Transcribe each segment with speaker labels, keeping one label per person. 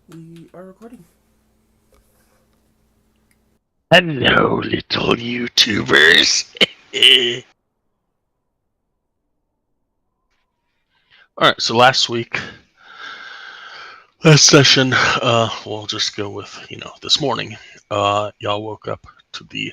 Speaker 1: We are recording.
Speaker 2: Hello, little YouTubers. Alright, so last session, we'll just go with, this morning. Y'all woke up to the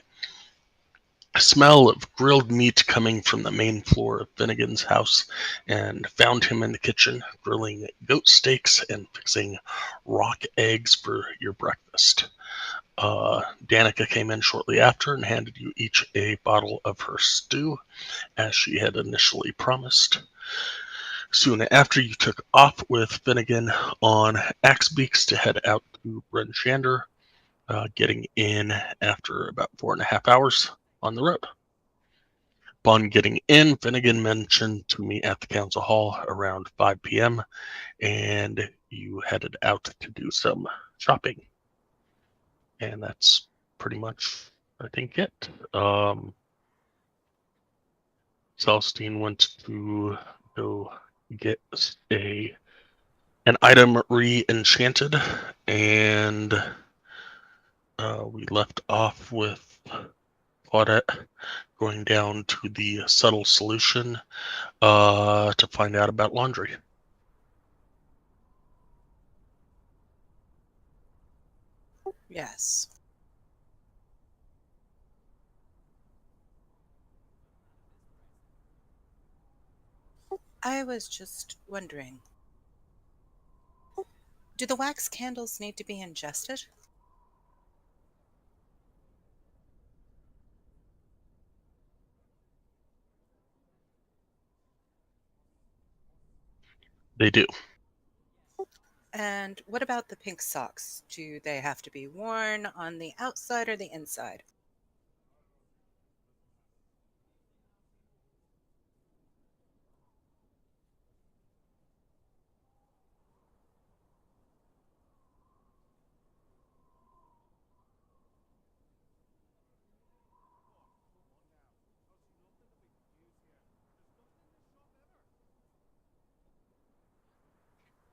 Speaker 2: smell of grilled meat coming from the main floor of Finnegan's house and found him in the kitchen grilling goat steaks and fixing rock eggs for your breakfast. Danica came in shortly after and handed you each a bottle of her stew, as she had initially promised. Soon after, you took off with Finnegan on Axebeaks to head out to Bryn Shander, getting in after about 4.5 hours on the road. Upon getting in, Finnegan mentioned to me at the council hall around 5 p.m., and you headed out to do some shopping. And that's pretty much, I think, it. Celestine went to go get an item re-enchanted, and we left off with Claudette going down to the subtle solution to find out about laundry.
Speaker 3: Yes. I was just wondering, do the wax candles need to be ingested?
Speaker 2: They do.
Speaker 3: And what about the pink socks? Do they have to be worn on the outside or the inside?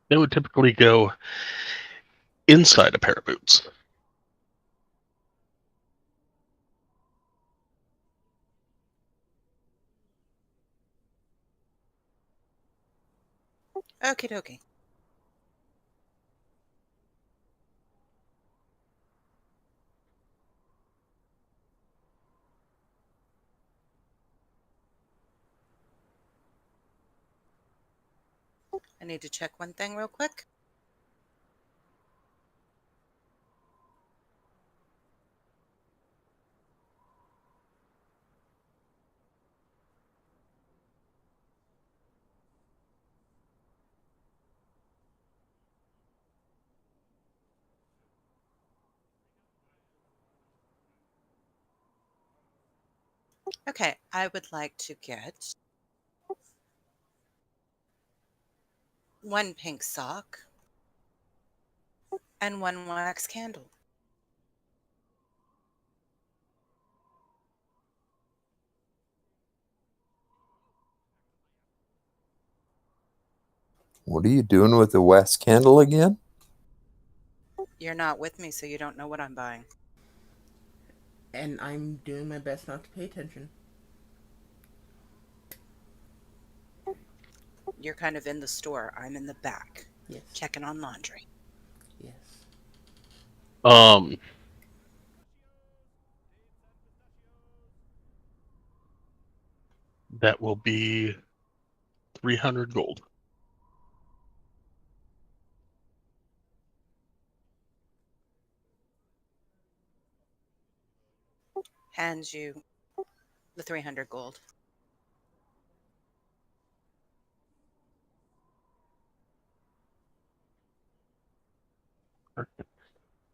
Speaker 2: They would typically go inside a pair of boots.
Speaker 3: Okie dokie. I need to check one thing real quick. Okay, I would like to get one pink sock and one wax candle.
Speaker 4: What are you doing with the wax candle again?
Speaker 3: You're not with me, so you don't know what I'm buying.
Speaker 1: And I'm doing my best not to pay attention.
Speaker 3: You're kind of in the store. I'm in the back,
Speaker 1: Yes.
Speaker 3: checking on laundry.
Speaker 1: Yes.
Speaker 2: Um, that will be 300 gold.
Speaker 3: Hands you the 300 gold.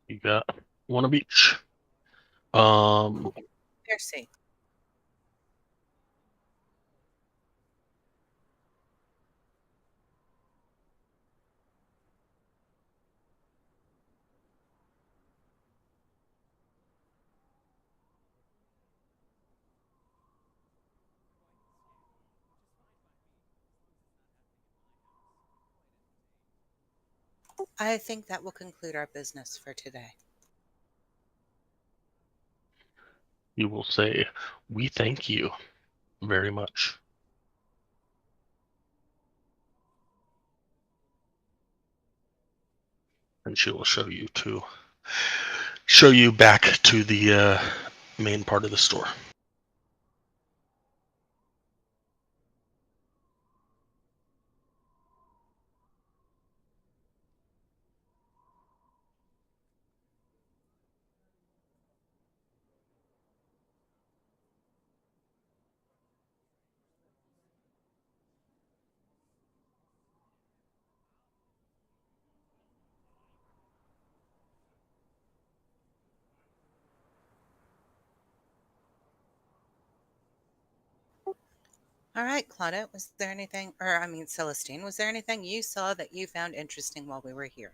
Speaker 2: You got one of each. Um,
Speaker 3: Merci. I think that will conclude our business for today.
Speaker 2: You will say, "We thank you very much." And she will show you back to the main part of the store.
Speaker 3: All right, Claudette, was there anything, or I mean, Celestine, was there anything you saw that you found interesting while we were here?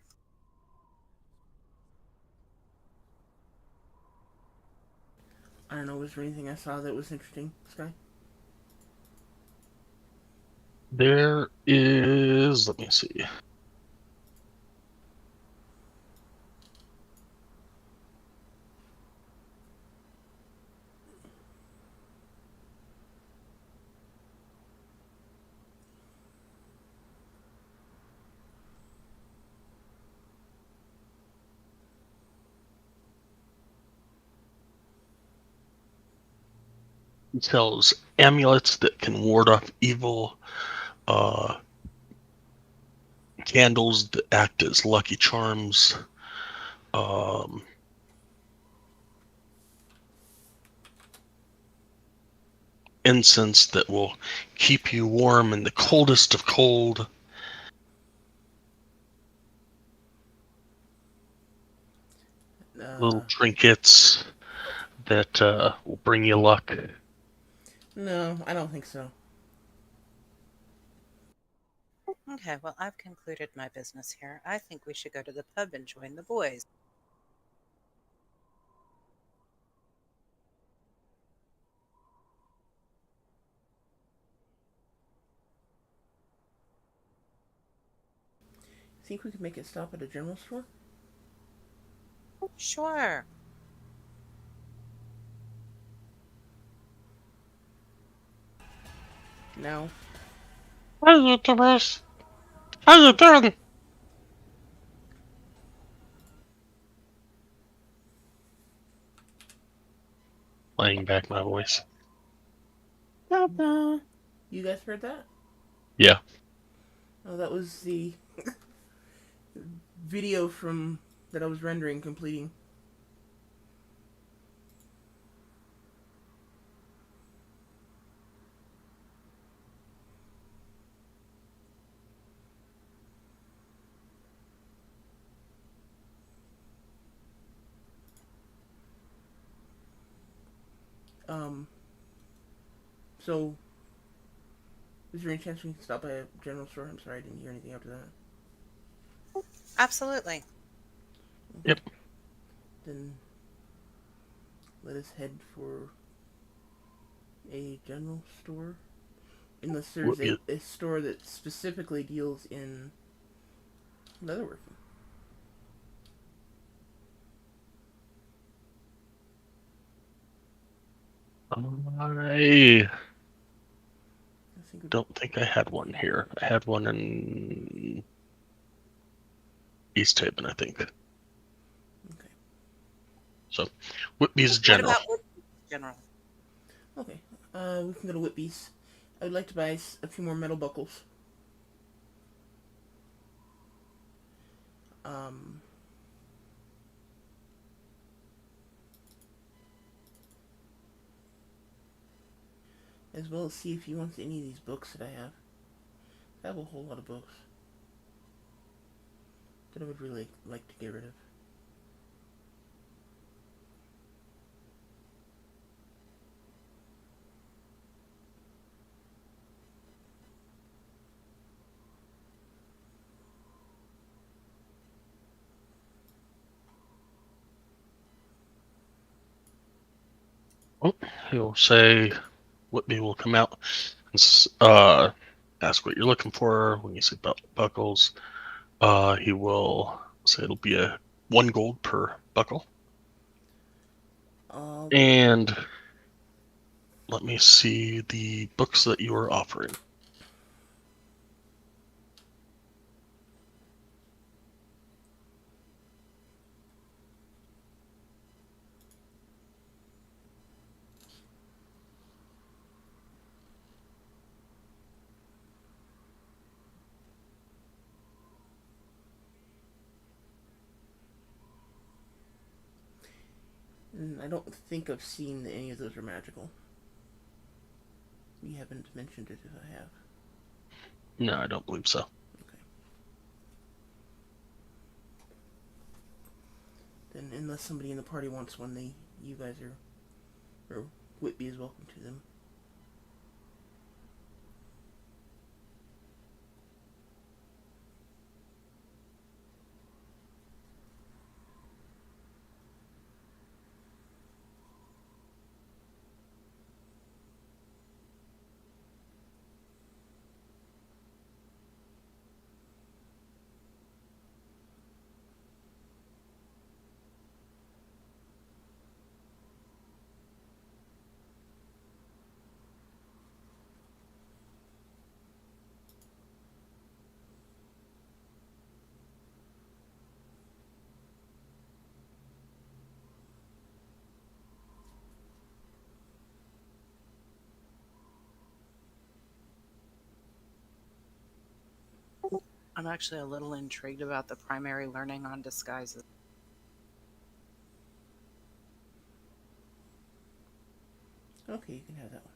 Speaker 1: I don't know, was there anything I saw that was interesting, Sky?
Speaker 2: There is, let me see. It sells amulets that can ward off evil, candles that act as lucky charms, incense that will keep you warm in the coldest of cold. Little trinkets that will bring you luck.
Speaker 1: No, I don't think so.
Speaker 3: Okay, well, I've concluded my business here. I think we should go to the pub and join the boys.
Speaker 1: Think we could make it stop at a general store?
Speaker 3: Sure.
Speaker 1: No.
Speaker 2: Hey, YouTubers! How you doing? Playing back my voice.
Speaker 1: You guys heard that?
Speaker 2: Yeah.
Speaker 1: Oh, that was the video from that I was rendering completing. So is there any chance we can stop by a general store? I'm sorry, I didn't hear anything after that.
Speaker 3: Absolutely.
Speaker 2: Yep.
Speaker 1: Then let us head for a general store. Unless there's a store that specifically deals in leatherworking.
Speaker 2: I don't think I had one here. I had one in East Haven, I think.
Speaker 1: Okay.
Speaker 2: So, Whitby's General.
Speaker 3: What about Whitby's General?
Speaker 1: Okay. We can go to Whitby's. I would like to buy a few more metal buckles. As well as see if he wants any of these books that I have. I have a whole lot of books that I would really like to get rid of.
Speaker 2: Oh, he'll say Whitby will come out and ask what you're looking for. When you say buckles, He will say it'll be a 1 gold per buckle. And let me see the books that you are offering.
Speaker 1: I don't think I've seen that any of those are magical. You haven't mentioned it if I have.
Speaker 2: No, I don't believe so.
Speaker 1: Okay. Then, unless somebody in the party wants one, you guys or Whitby is welcome to them.
Speaker 3: I'm actually a little intrigued about the primary learning on disguises.
Speaker 1: Okay, you can have that one.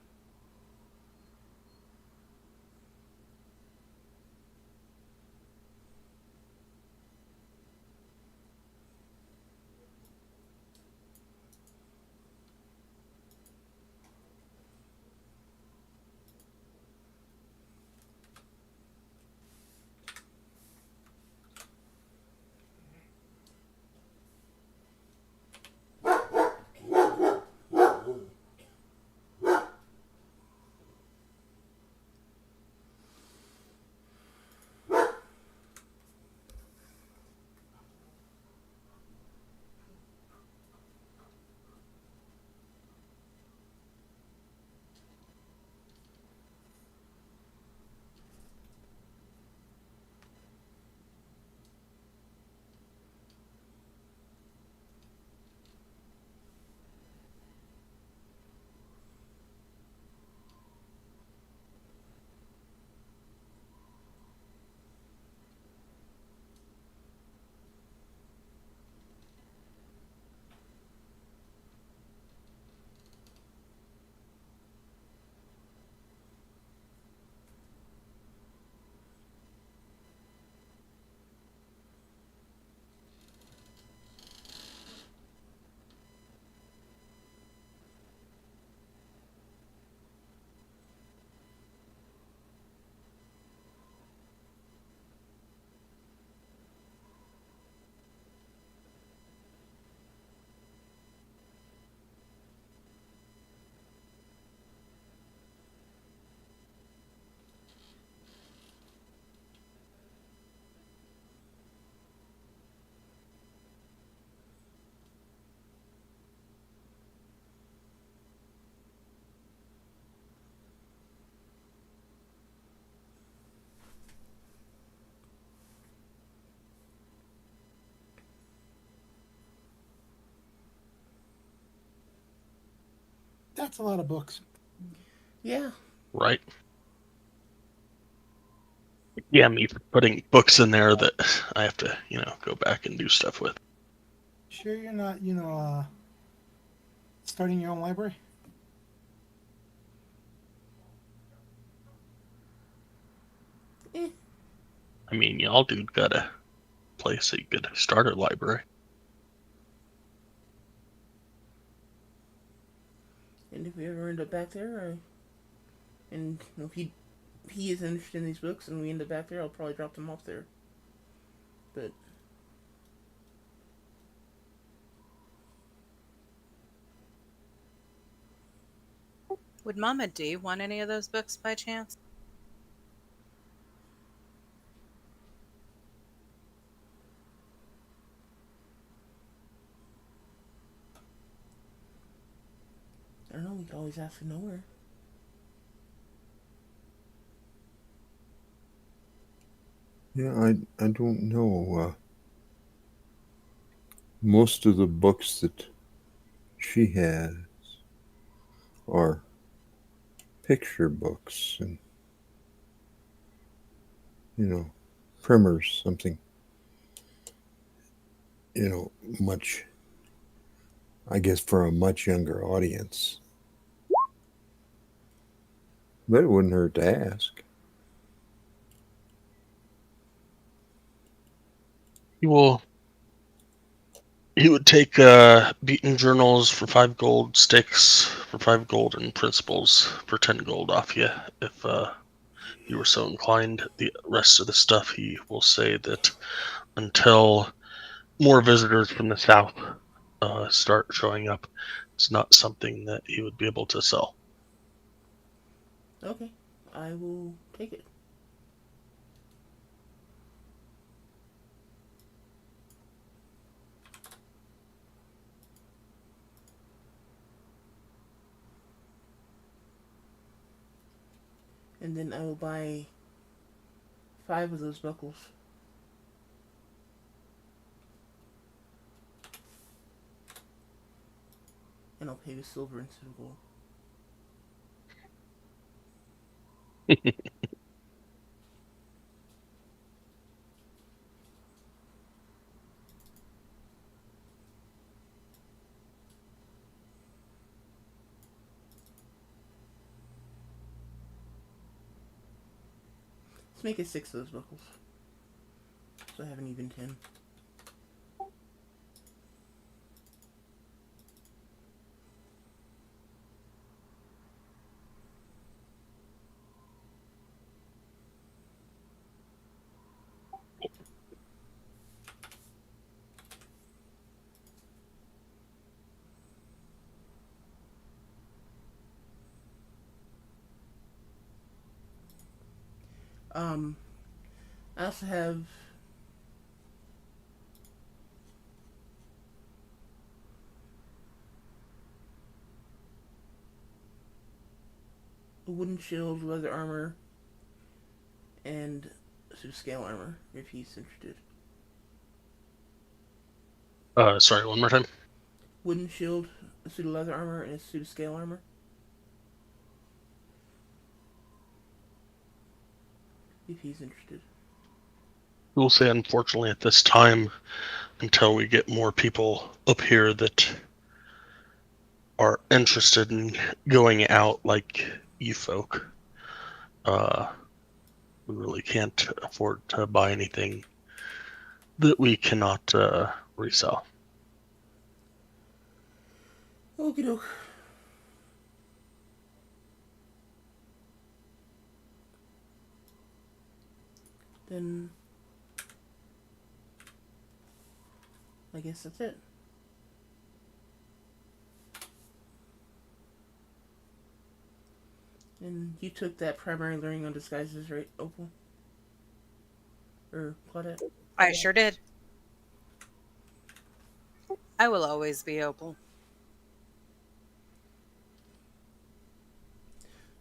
Speaker 5: That's a lot of books.
Speaker 1: Yeah.
Speaker 2: Right. Yeah, me putting books in there that I have to, go back and do stuff with.
Speaker 5: Sure you're not, starting your own library?
Speaker 1: Eh.
Speaker 2: I mean, y'all dude got a place that you could start a library.
Speaker 1: And if we ever end up back there, and if he is interested in these books and we end up back there, I'll probably drop them off there. But
Speaker 3: Would Mama D want any of those books by chance?
Speaker 1: You always ask nowhere.
Speaker 4: Yeah, I don't know. Most of the books that she has are picture books and, primers, something, much, I guess, for a much younger audience. But it wouldn't hurt to ask.
Speaker 2: He would take beaten journals for 5 gold, sticks for 5 gold, and principles for 10 gold off you if you were so inclined. The rest of the stuff he will say that until more visitors from the south start showing up, it's not something that he would be able to sell.
Speaker 1: Okay, I will take it. And then I will buy 5 of those buckles. And I'll pay with silver instead of gold. Let's make it 6 of those buckles. So I have an even 10. I also have a wooden shield, leather armor, and a suit of scale armor, if he's interested.
Speaker 2: Sorry, one more time.
Speaker 1: Wooden shield, a suit of leather armor, and a suit of scale armor. If he's interested.
Speaker 2: We'll say, unfortunately, at this time, until we get more people up here that are interested in going out like you folk, we really can't afford to buy anything that we cannot resell.
Speaker 1: Okie doke. Then I guess that's it. And you took that primary learning on disguises, right, Opal? Or Claudette?
Speaker 3: I sure did. I will always be Opal.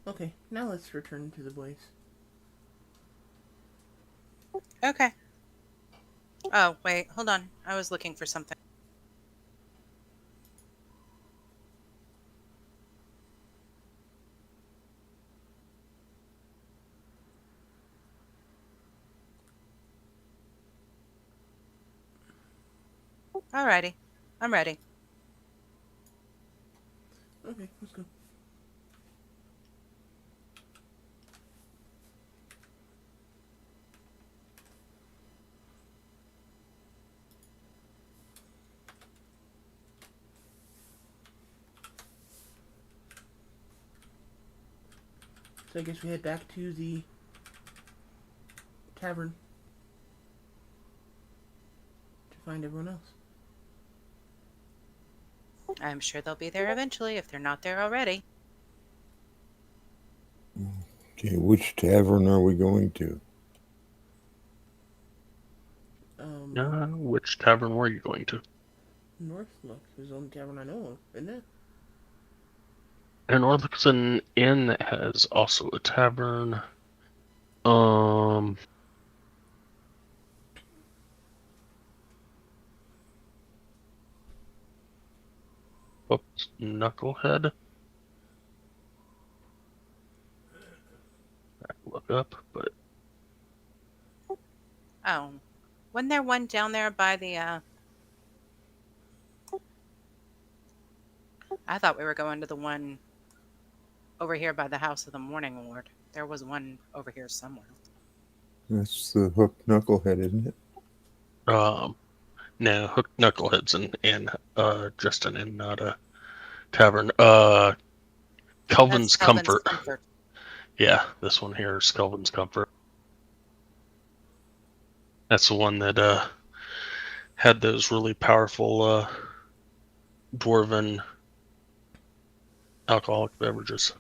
Speaker 1: Okay, now let's return to the boys.
Speaker 3: Okay. Oh, wait, hold on. I was looking for something. Alrighty. I'm ready.
Speaker 1: Okay, let's go. So I guess we head back to the tavern to find everyone else.
Speaker 3: I'm sure they'll be there eventually if they're not there already.
Speaker 4: Okay, which tavern are we going to?
Speaker 2: Which tavern were you going to?
Speaker 1: Northlook is the only tavern I know of, isn't it?
Speaker 2: And Orlixon Inn has also a tavern. Oops, Knucklehead. I can look up, but
Speaker 3: Oh, wasn't there one down there by the? I thought we were going to the one over here by the House of the Morning Lord. There was one over here somewhere.
Speaker 4: That's the hooked knucklehead, isn't it?
Speaker 2: no, Hooked Knucklehead's an inn, just an inn, not a tavern.
Speaker 3: That's
Speaker 2: Kelvin's
Speaker 3: Kelvin's
Speaker 2: Comfort.
Speaker 3: Comfort.
Speaker 2: Yeah, this one here is Kelvin's Comfort. That's the one that had those really powerful dwarven alcoholic beverages.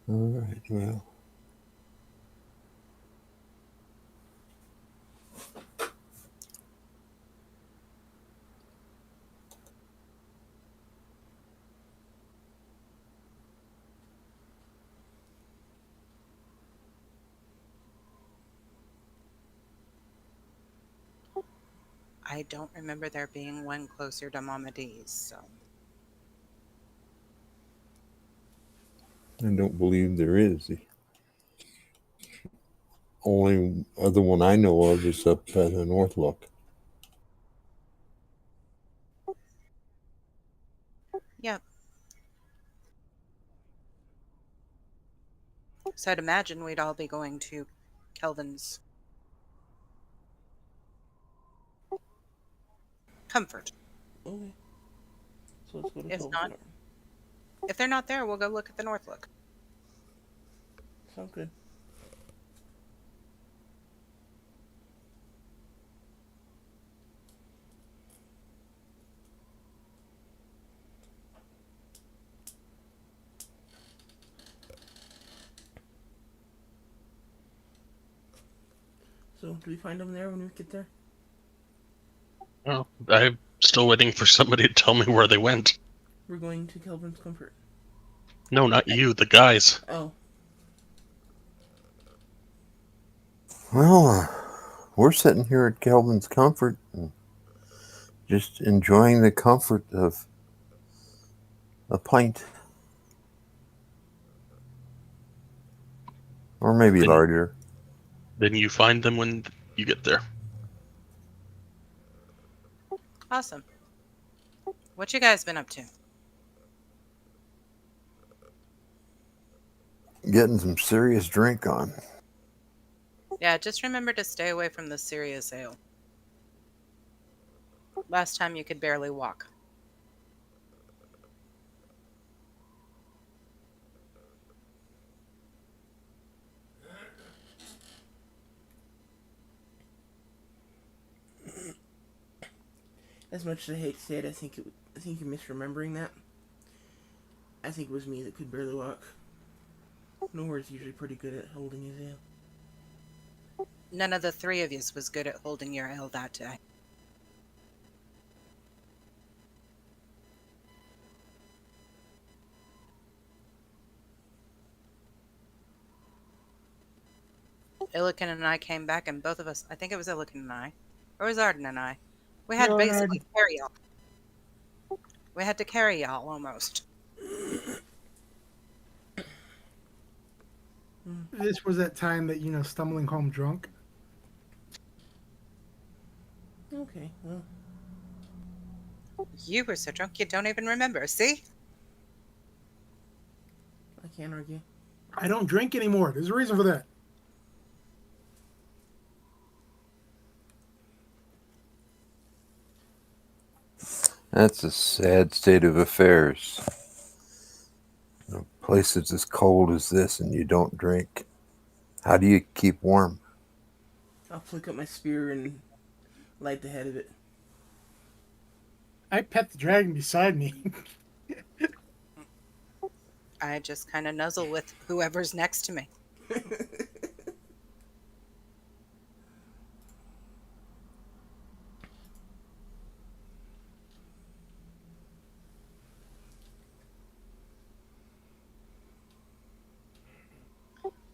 Speaker 4: All right, well.
Speaker 3: I don't remember there being one closer to Mama D's, so.
Speaker 4: I don't believe there is. The only other one I know of is up at the North Look.
Speaker 3: Yep. So I'd imagine we'd all be going to Kelvin's Comfort.
Speaker 1: Okay. So let's go to
Speaker 3: If
Speaker 1: Kelvin's
Speaker 3: not-
Speaker 1: Comfort.
Speaker 3: If they're not there, we'll go look at the North Look.
Speaker 1: Sounds good. So, do we find them there when we get there?
Speaker 2: Oh, I'm still waiting for somebody to tell me where they went.
Speaker 1: We're going to Kelvin's Comfort.
Speaker 2: No, not you, the guys.
Speaker 1: Oh,
Speaker 4: Well, we're sitting here at Kelvin's Comfort and just enjoying the comfort of a pint. Or maybe
Speaker 2: Then-
Speaker 4: larger.
Speaker 2: Then you find them when you get there.
Speaker 3: Awesome. What you guys been up to?
Speaker 4: Getting some serious drink on.
Speaker 3: Yeah, just remember to stay away from the serious ale. Last time you could barely walk.
Speaker 1: as much as I hate to say it, I think you're misremembering that. I think it was me that could barely walk. Nora's usually pretty good at holding his ale.
Speaker 3: None of the three of yous was good at holding your ale that day. Illiken and I came back, and both of us, I think it was Illiken and I, or it was Arden and I, we had to
Speaker 5: No,
Speaker 3: basically carry y'all. We had to carry y'all almost.
Speaker 5: This was that time that, stumbling home drunk.
Speaker 1: Okay, well,
Speaker 3: You were so drunk you don't even remember, see?
Speaker 1: I can't argue.
Speaker 5: I don't drink anymore. There's a reason for that.
Speaker 4: That's a sad state of affairs. A place that's as cold as this and you don't drink. How do you keep warm?
Speaker 1: I'll flick up my spear and light the head of it.
Speaker 5: I pet the dragon beside me.
Speaker 3: I just kind of nuzzle with whoever's next to me.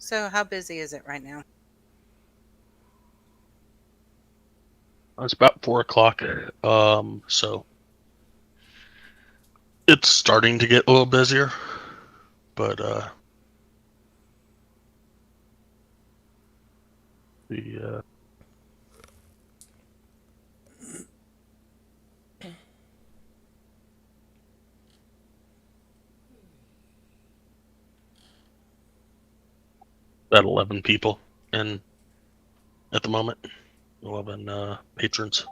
Speaker 3: So how busy is it right now?
Speaker 2: It's about 4 o'clock. So it's starting to get a little busier, but the about 11 people in at the moment. 11 patrons.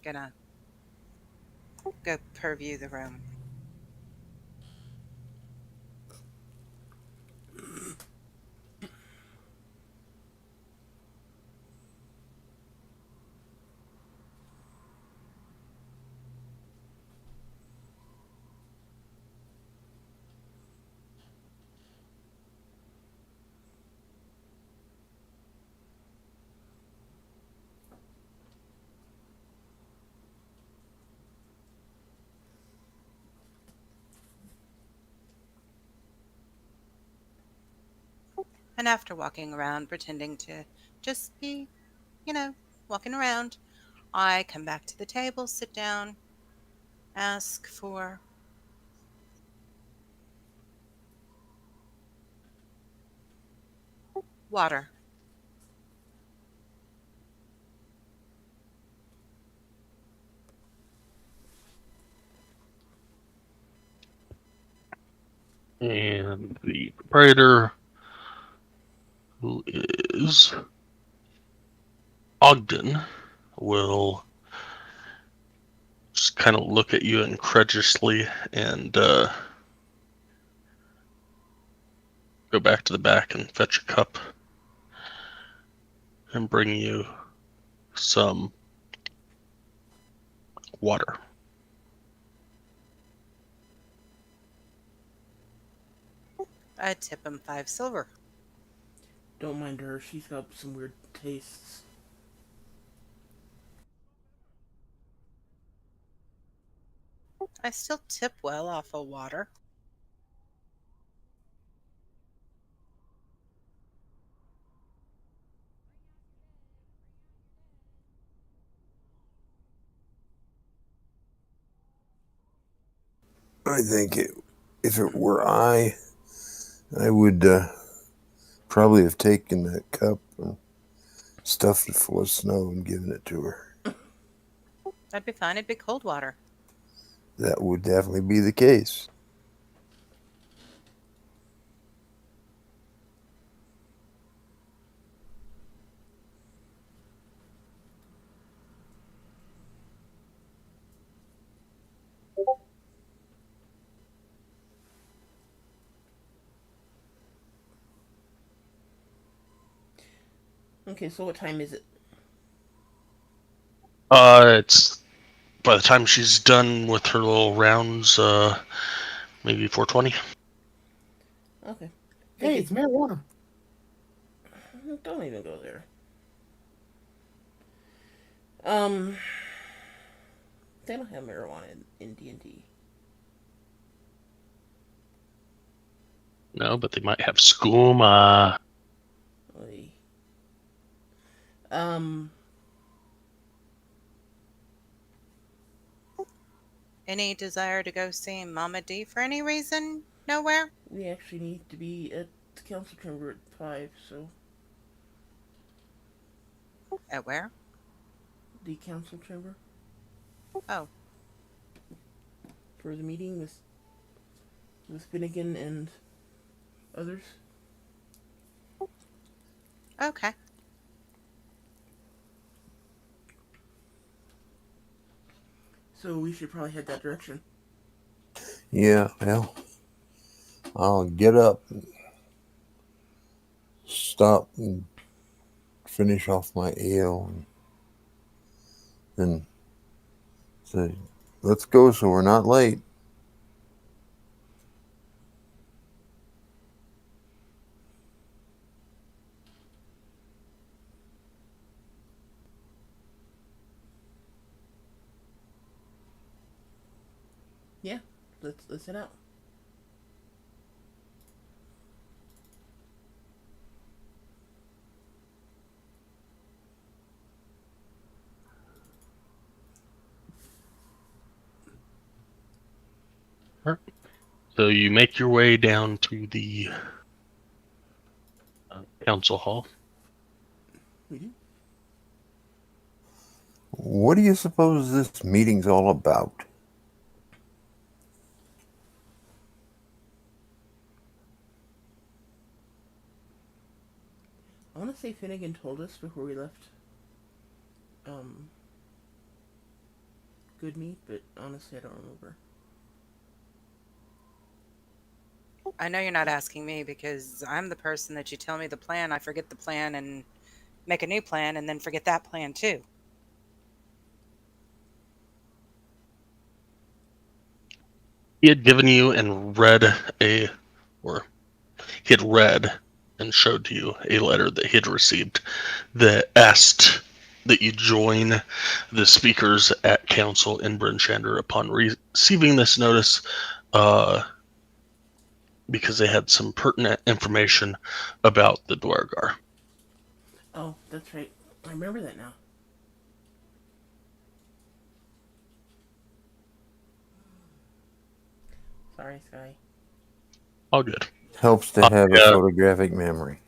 Speaker 3: I'm gonna go purview the room. And after walking around, pretending to just be, you know, walking around, I come back to the table, sit down, ask for water.
Speaker 2: And the proprietor, who is Ogden, will just kind of look at you incredulously and go back to the back and fetch a cup and bring you some water.
Speaker 3: I tip him 5 silver.
Speaker 1: Don't mind her. She's got some weird tastes.
Speaker 3: I still tip well off of water.
Speaker 4: I think if it were I would probably have taken that cup and stuffed it full of snow and given it to her.
Speaker 3: That'd be fine. It'd be cold water.
Speaker 4: That would definitely be the case.
Speaker 1: Okay, so what time is it?
Speaker 2: It's by the time she's done with her little rounds, maybe 4:20.
Speaker 1: Okay.
Speaker 5: Hey, it's marijuana.
Speaker 1: Don't even go there. They don't have marijuana in D&D.
Speaker 2: No, but they might have skooma.
Speaker 1: Oy.
Speaker 3: Any desire to go see Mama D for any reason? Nowhere?
Speaker 1: We actually need to be at the council chamber at 5, so
Speaker 3: At where?
Speaker 1: the council chamber
Speaker 3: Oh,
Speaker 1: for the meeting with Finnegan and others.
Speaker 3: okay.
Speaker 1: So we should probably head that direction.
Speaker 4: Yeah, well, I'll get up and stop and finish off my ale and then say, let's go so we're not late.
Speaker 1: Yeah, let's head out.
Speaker 2: So you make your way down to the council hall.
Speaker 1: We do.
Speaker 4: What do you suppose this meeting's all about?
Speaker 1: I want to say Finnegan told us before we left. Good meat, but honestly, I don't remember.
Speaker 3: I know you're not asking me because I'm the person that you tell me the plan, I forget the plan and make a new plan and then forget that plan too.
Speaker 2: He had given you and read he had read and showed to you a letter that he had received that asked that you join the speakers at council in Brynchander upon receiving this notice, because they had some pertinent information about the Dwargar.
Speaker 1: Oh, that's right. I remember that now. Sorry, Sky.
Speaker 2: All good.
Speaker 4: Helps to have a photographic memory.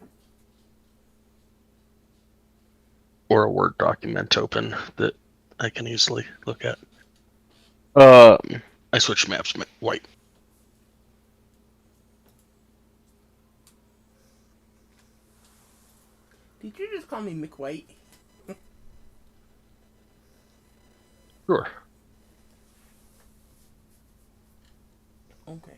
Speaker 2: Or a Word document open that I can easily look at. I switched maps white.
Speaker 1: Did you just call me McWhite?
Speaker 2: Sure.
Speaker 1: Okay.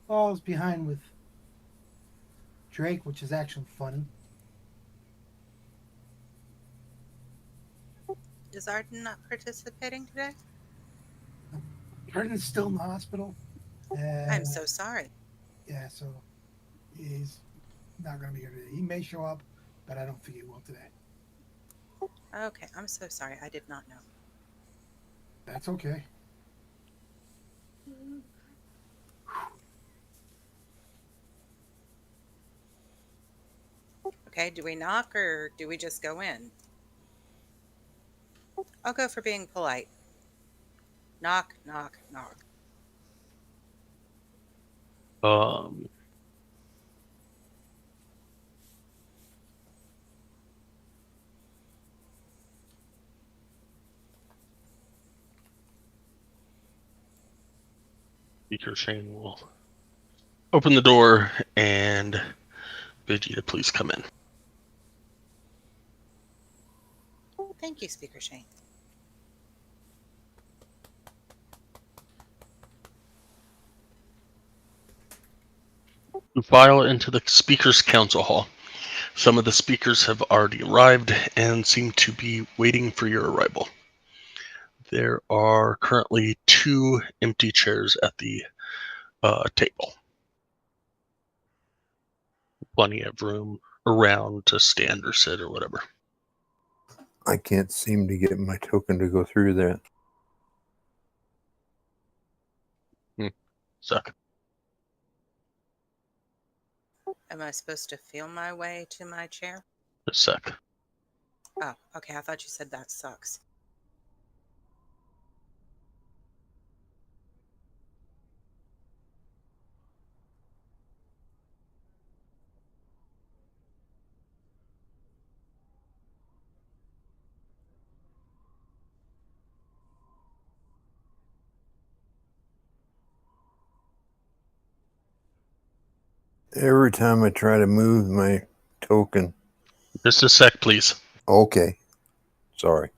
Speaker 5: Falls behind with Drake, which is actually funny.
Speaker 3: Is Arden not participating today?
Speaker 5: Arden's still in the hospital.
Speaker 3: I'm so sorry.
Speaker 5: Yeah, so he's not going to be here today. He may show up, but I don't think he will today.
Speaker 3: Okay, I'm so sorry. I did not know.
Speaker 5: That's okay.
Speaker 3: Okay, do we knock or do we just go in? I'll go for being polite. Knock, knock, knock.
Speaker 2: Speaker Shane will open the door and bid you to please come in.
Speaker 3: Thank you, Speaker Shane.
Speaker 2: You file into the speakers' council hall. Some of the speakers have already arrived and seem to be waiting for your arrival. There are currently 2 empty chairs at the table. Plenty of room around to stand or sit or whatever.
Speaker 4: I can't seem to get my token to go through that.
Speaker 2: Suck.
Speaker 3: Am I supposed to feel my way to my chair?
Speaker 2: A sec.
Speaker 3: Oh, okay. I thought you said that sucks.
Speaker 4: Every time I try to move my token.
Speaker 2: Just a sec, please.
Speaker 4: Okay. Sorry.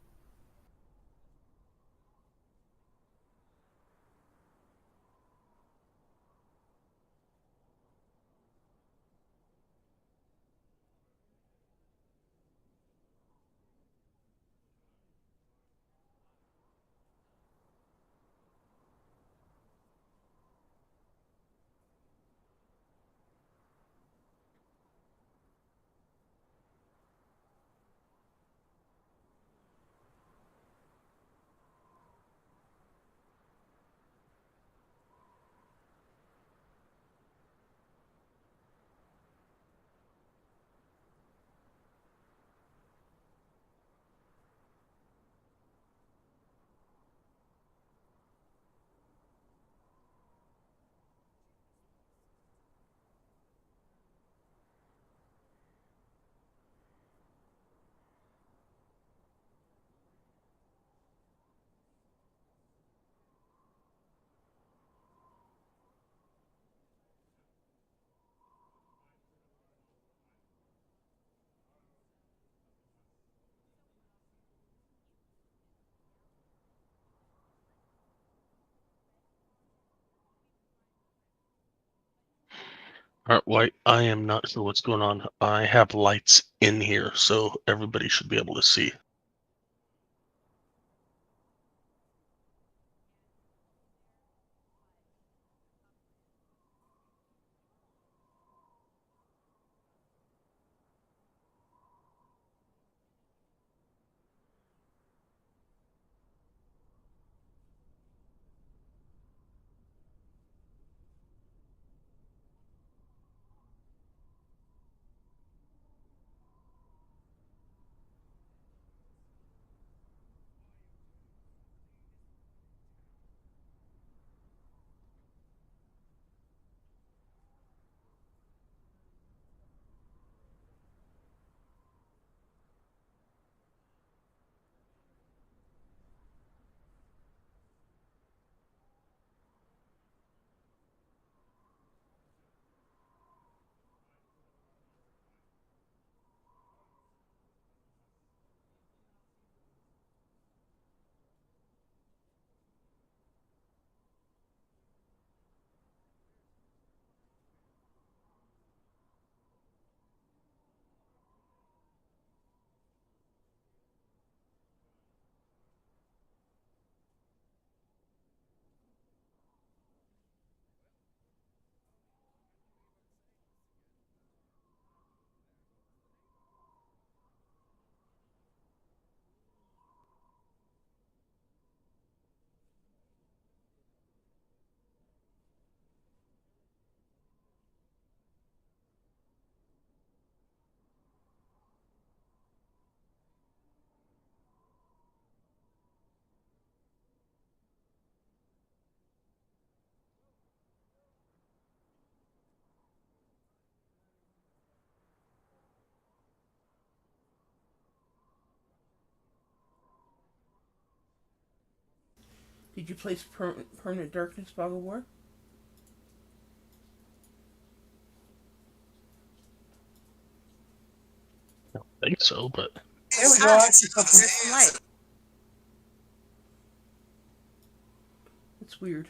Speaker 2: All right, White, I am not sure what's going on. I have lights in here, so everybody should be able to see.
Speaker 1: Did you place permanent darkness, Fog of War?
Speaker 2: I don't think so, but
Speaker 5: There we go. I see
Speaker 3: There's
Speaker 5: something.
Speaker 3: some light.
Speaker 1: It's weird.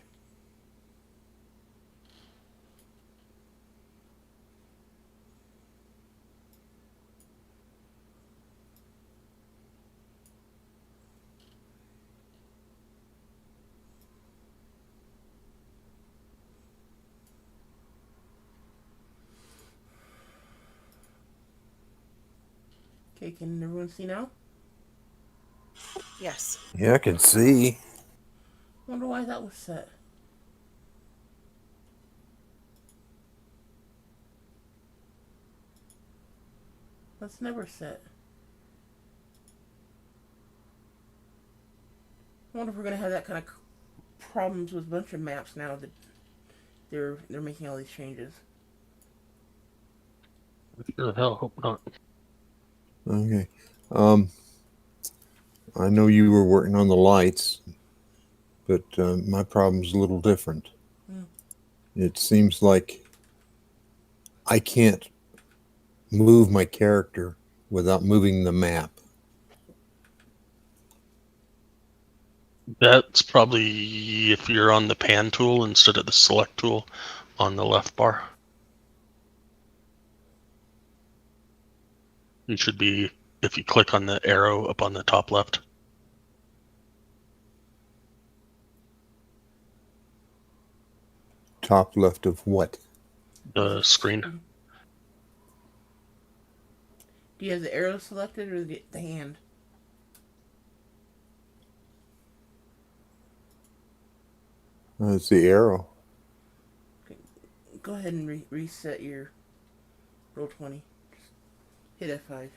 Speaker 1: Okay, can everyone see now?
Speaker 3: Yes.
Speaker 4: Yeah, I can see.
Speaker 1: Wonder why that was set. That's never set. I wonder if we're gonna have that kind of problems with a bunch of maps now that they're making all these changes.
Speaker 2: Sure the hell hope not.
Speaker 4: Okay. I know you were working on the lights, but my problem's a little different.
Speaker 1: Hmm.
Speaker 4: It seems like I can't move my character without moving the map.
Speaker 2: That's probably if you're on the pan tool instead of the select tool on the left bar. You should be, if you click on the arrow up on the top left.
Speaker 4: Top left of what?
Speaker 2: The screen.
Speaker 1: Do you have the arrow selected or the hand?
Speaker 4: It's the arrow.
Speaker 1: Okay. Go ahead and reset your Roll20. Just hit F5.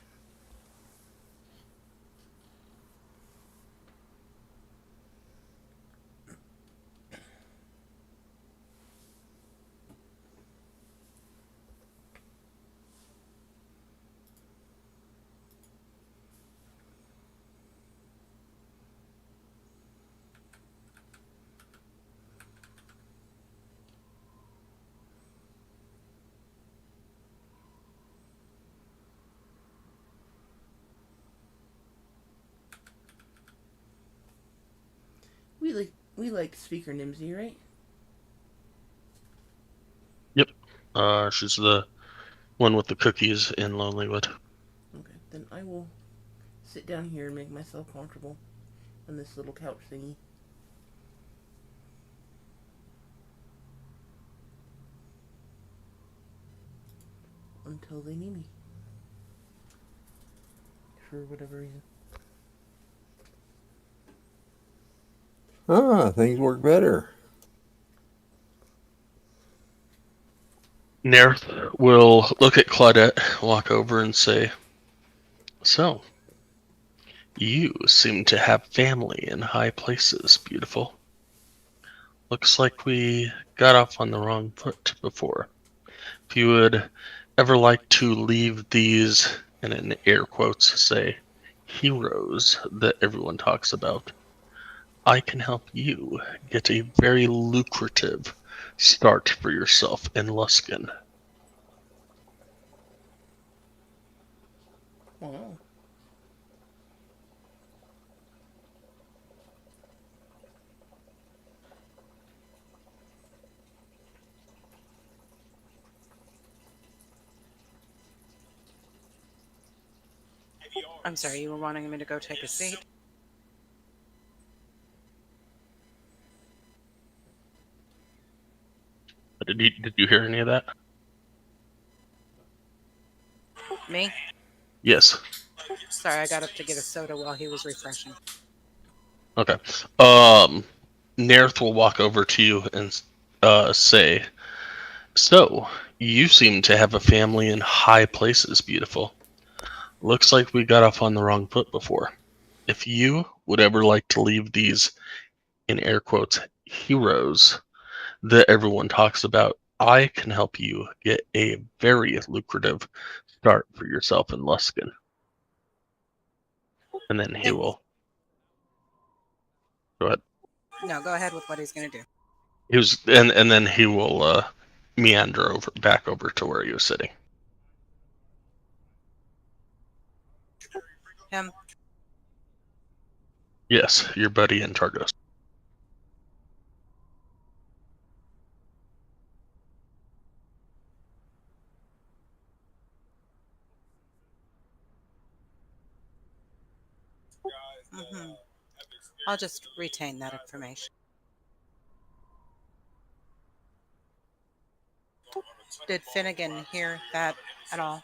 Speaker 1: We like Speaker Nimsy, right?
Speaker 2: Yep. She's the one with the cookies in Lonelywood.
Speaker 1: Okay, then I will sit down here and make myself comfortable on this little couch thingy. Until they need me. For whatever reason.
Speaker 4: Things work better.
Speaker 2: Nerth will look at Claudette, walk over and say, "So, you seem to have family in high places, beautiful. Looks like we got off on the wrong foot before. If you would ever like to leave these," and in air quotes say, "heroes that everyone talks about, I can help you get a very lucrative start for yourself in Luskin."
Speaker 1: Wow.
Speaker 3: I'm sorry, you were wanting me to go take a seat?
Speaker 2: Did you hear any of that?
Speaker 3: Me?
Speaker 2: Yes.
Speaker 3: Sorry, I got up to get a soda while he was refreshing.
Speaker 2: Okay. Nerth will walk over to you and say, "So, you seem to have a family in high places, beautiful. Looks like we got off on the wrong foot before. If you would ever like to leave these, in air quotes, heroes that everyone talks about, I can help you get a very lucrative start for yourself in Luskin." And then he will go ahead.
Speaker 3: No, go ahead with what he's going to do.
Speaker 2: He was, and then he will meander back over to where he was sitting.
Speaker 3: Him?
Speaker 2: Yes, your buddy in Targos.
Speaker 3: Mm-hmm. I'll just retain that information. Did Finnegan hear that at all?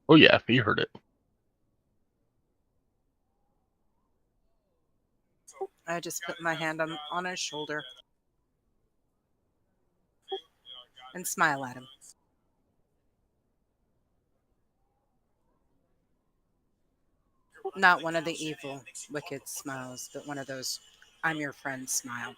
Speaker 2: Oh yeah, he heard it.
Speaker 3: I just put my hand on his shoulder and smile at him. Not one of the evil, wicked smiles, but one of those I'm your friend smile.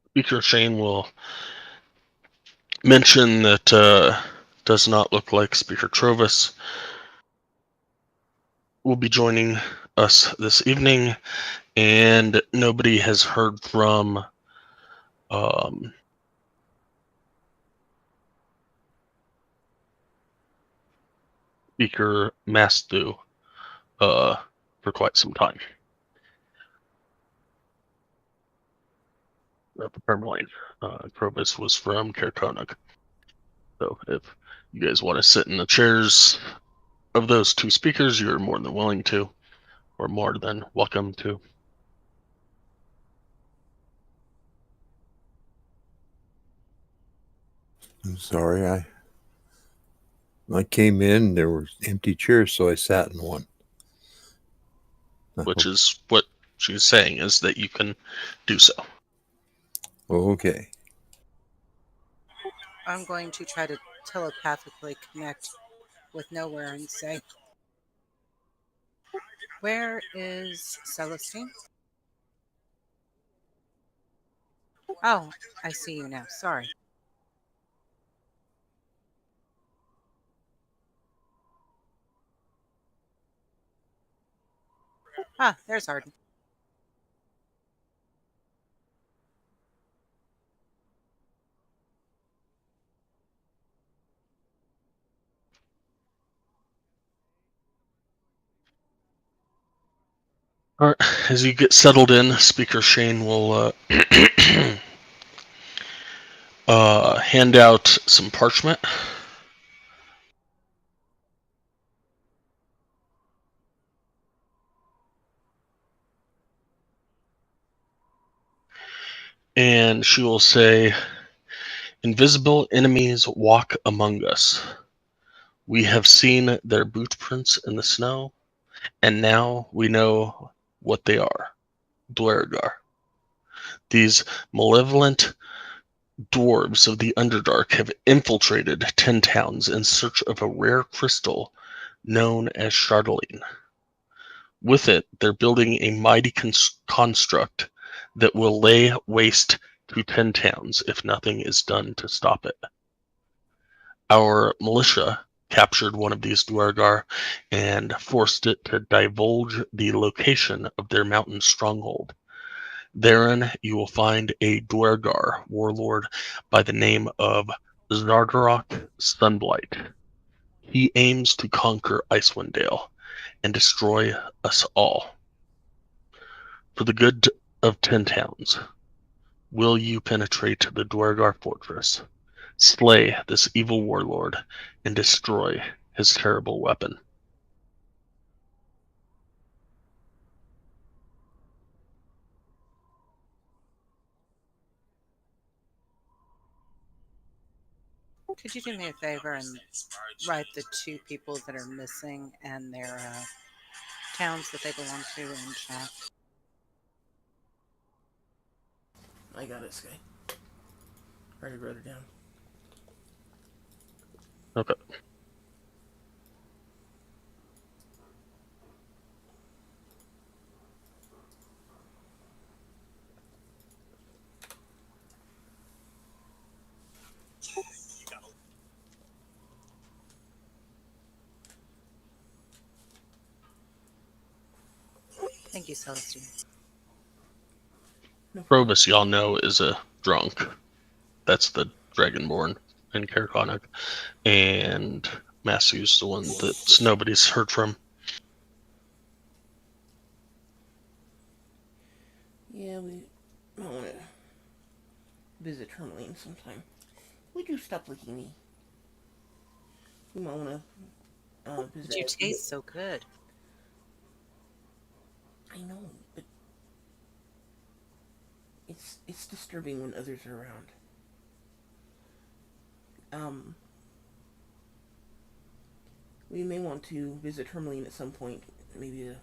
Speaker 2: Speaker Shane will mention that does not look like Speaker Trovis will be joining us this evening, and nobody has heard from Speaker Mastu for quite some time. Permaline. Trovis was from Kerkonuk. So if you guys want to sit in the chairs of those two speakers, you're more than willing to, or more than welcome to.
Speaker 4: I'm sorry, I came in, there were empty chairs, so I sat in one.
Speaker 2: Which is what she's saying, is that you can do so.
Speaker 4: Okay.
Speaker 3: I'm going to try to telepathically connect with Nowhere and say, where is Celestine? Oh, I see you now. Sorry. Ah, there's Arden.
Speaker 2: All right, as you get settled in, Speaker Shane will hand out some parchment. And she will say, invisible enemies walk among us. We have seen their boot prints in the snow, and now we know what they are. Dwergar. These malevolent dwarves of the Underdark have infiltrated 10 towns in search of a rare crystal known as Chardeline. With it, they're building a mighty construct that will lay waste to 10 towns if nothing is done to stop it. Our militia captured one of these Dwergar and forced it to divulge the location of their mountain stronghold. Therein you will find a Dwergar warlord by the name of Zardarok Sunblight. He aims to conquer Icewind Dale and destroy us all. For the good of 10 towns, will you penetrate the Dwergar fortress, slay this evil warlord, and destroy his terrible weapon?
Speaker 3: Could you do me a favor and write the two people that are missing and their towns that they belong to in chat?
Speaker 1: I got it, Sky. Already wrote it down.
Speaker 2: Okay.
Speaker 3: Thank you, Celestine.
Speaker 1: No problem.
Speaker 2: Provis, y'all know, is a drunk. That's the Dragonborn in Kerkonuk. And Matthew's the one that nobody's heard from.
Speaker 1: we might want to visit Tourmaline sometime. Would you stop licking me? We might want to visit.
Speaker 3: You taste so good.
Speaker 1: I know, but it's disturbing when others are around. We may want to visit Tourmaline at some point, maybe to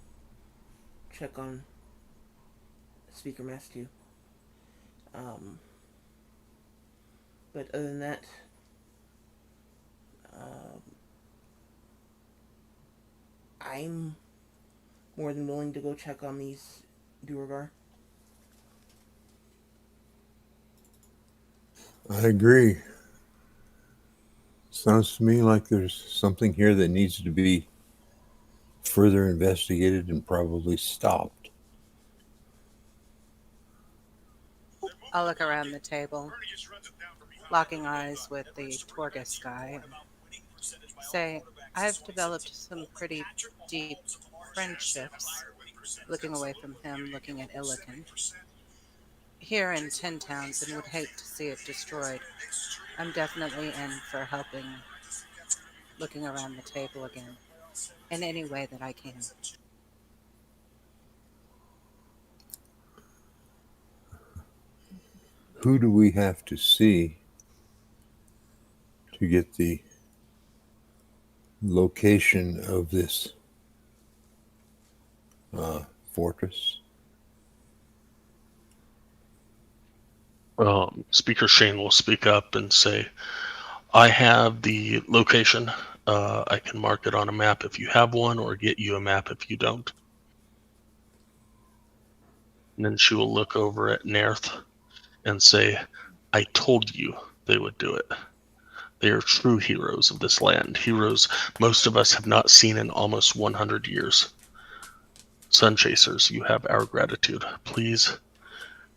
Speaker 1: check on Speaker Mass too. But other than that, I'm more than willing to go check on these Duergar.
Speaker 4: I agree. Sounds to me like there's something here that needs to be further investigated and probably stopped.
Speaker 3: I'll look around the table, locking eyes with the Torgus guy, and say, I've developed some pretty deep friendships, looking away from him, looking at Illican, here in Tin Towns, and would hate to see it destroyed. I'm definitely in for helping, looking around the table again, in any way that I can.
Speaker 4: Who do we have to see to get the location of this fortress?
Speaker 2: Speaker Shane will speak up and say, I have the location. I can mark it on a map if you have one, or get you a map if you don't. And then she will look over at Nerth and say, I told you they would do it. They are true heroes of this land. Heroes most of us have not seen in almost 100 years. Sun Chasers, you have our gratitude. Please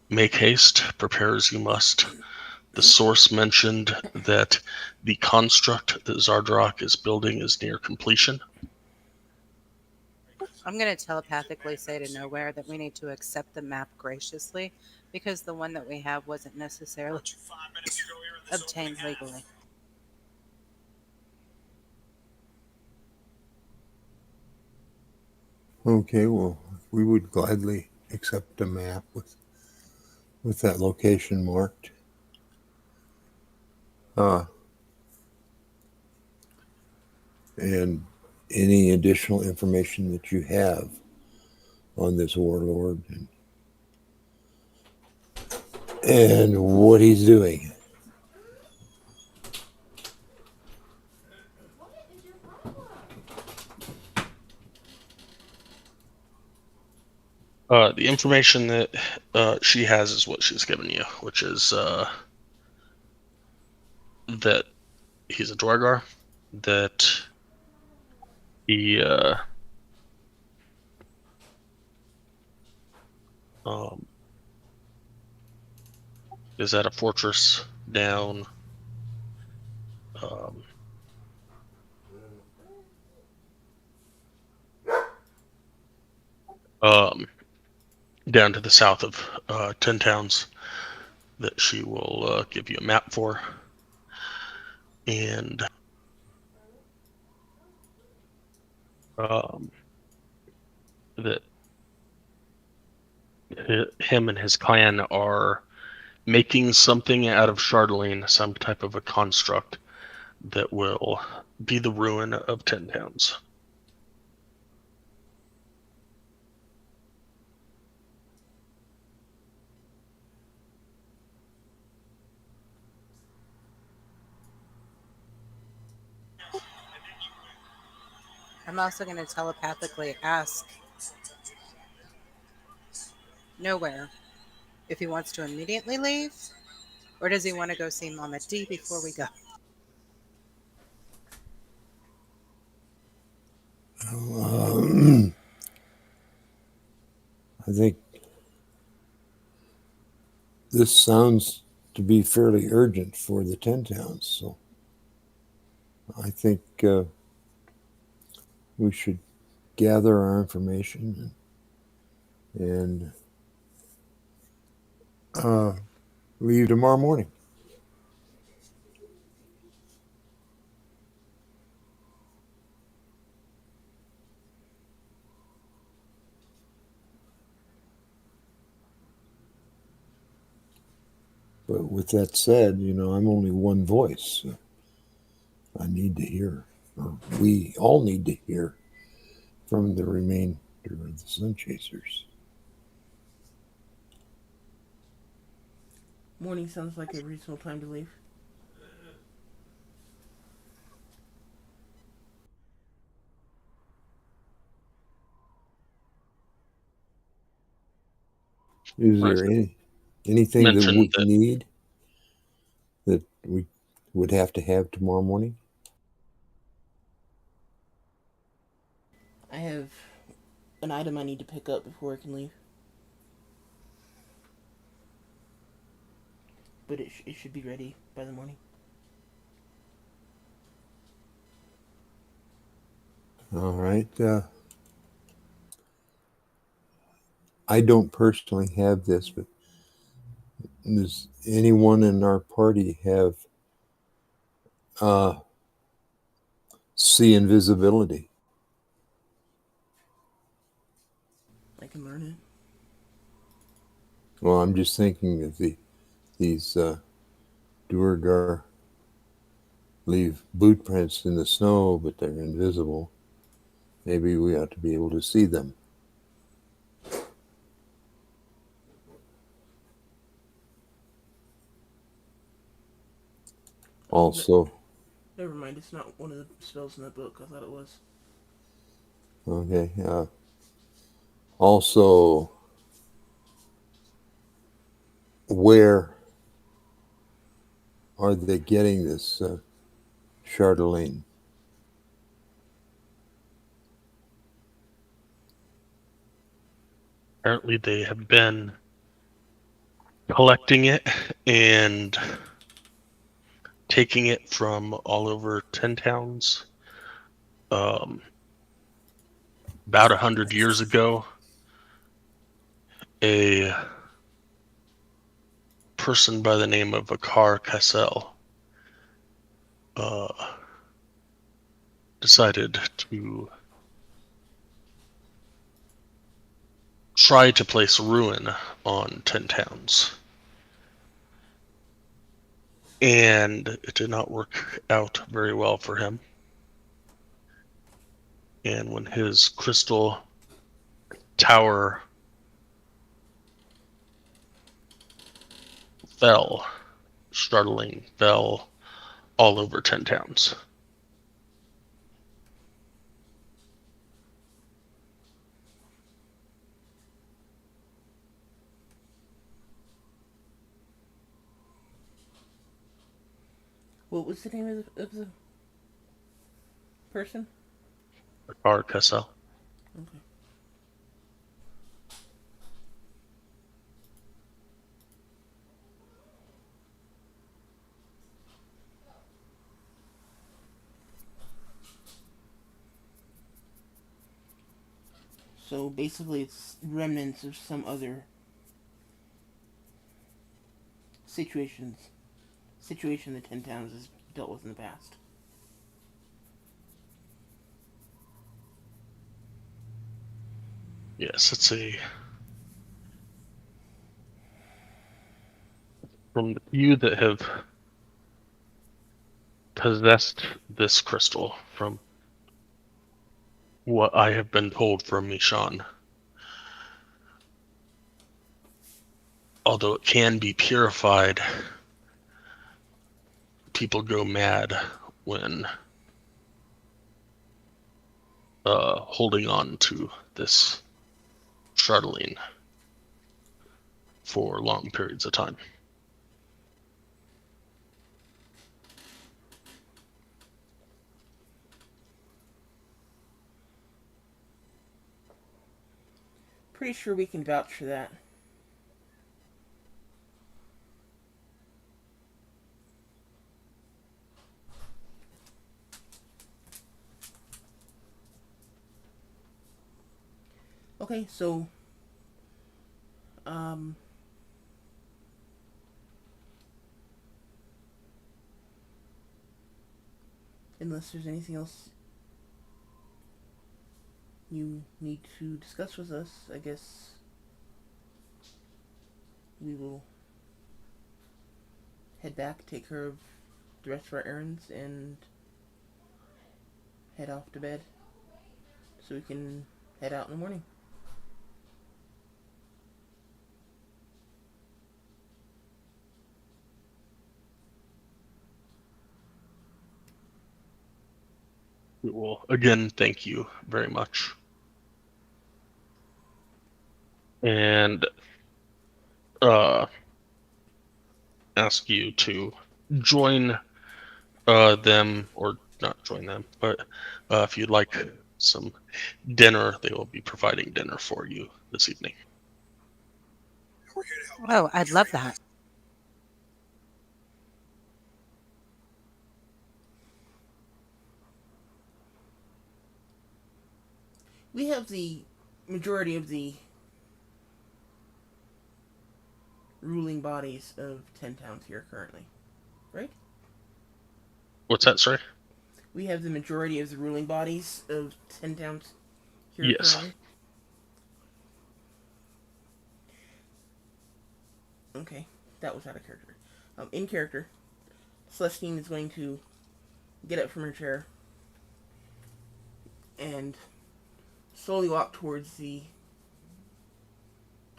Speaker 2: make haste, prepare as you must. The source mentioned that the construct that Zardrock is building is near completion.
Speaker 3: I'm going to telepathically say to Nowhere that we need to accept the map graciously, because the one that we have wasn't necessarily obtained legally.
Speaker 4: Okay, well, we would gladly accept a map with that location marked. And any additional information that you have on this warlord and what he's doing.
Speaker 2: The information that she has is what she's given you, which is that he's a Dwargar, that he is at a fortress down down to the south of 10 Towns, that she will give you a map for. And that him and his clan are making something out of Chardelaine, some type of a construct that will be the ruin of 10 Towns.
Speaker 3: I'm also going to telepathically ask Nowhere if he wants to immediately leave, or does he want to go see Mama D before we go?
Speaker 4: I think this sounds to be fairly urgent for the 10 Towns, so I think we should gather our information and Leave tomorrow morning. But with that said, I'm only one voice. So I need to hear, or we all need to hear from the remainder of the Sun Chasers.
Speaker 1: Morning sounds like a reasonable time to leave.
Speaker 4: Is
Speaker 2: Right.
Speaker 4: there anything that
Speaker 2: Mentioned
Speaker 4: we
Speaker 2: that
Speaker 4: need that we would have to have tomorrow morning?
Speaker 1: I have an item I need to pick up before I can leave. But it should be ready by the morning.
Speaker 4: All right. I don't personally have this, but does anyone in our party have see invisibility?
Speaker 1: I can learn it.
Speaker 4: Well, I'm just thinking of these Duergar leave boot prints in the snow, but they're invisible. Maybe we ought to be able to see them. Also,
Speaker 1: Never mind, it's not one of the spells in the book. I thought it was.
Speaker 4: okay. Also, where are they getting this Chardelaine?
Speaker 2: apparently they have been collecting it and taking it from all over 10 towns. About 100 years ago, a person by the name of Akar Kassel decided to try to place a ruin on 10 towns. And it did not work out very well for him. And when his crystal tower fell, startling fell all over 10 towns.
Speaker 1: What was the name of the person?
Speaker 2: Akar Kassel.
Speaker 1: Okay. So basically, it's remnants of some other situation the Ten Towns has dealt with in the past.
Speaker 2: Yes, it's from the few that have possessed this crystal, from what I have been told from Mishan. Although it can be purified, people go mad when holding on to this Chardelaine for long periods of time.
Speaker 1: Pretty sure we can vouch for that. Okay, so Unless there's anything else you need to discuss with us, I guess we will head back, take care of the rest of our errands, and head off to bed so we can head out in the morning.
Speaker 2: We will again thank you very much. And ask you to join them, or not join them, but if you'd like some dinner, they will be providing dinner for you this evening.
Speaker 3: Oh, I'd love that.
Speaker 1: We have the majority of the ruling bodies of 10 towns here currently, right?
Speaker 2: What's that, sorry?
Speaker 1: We have the majority of the ruling bodies of 10 towns here
Speaker 2: Yes.
Speaker 1: currently. Okay, that was out of character. In character, Celestine is going to get up from her chair and slowly walk towards the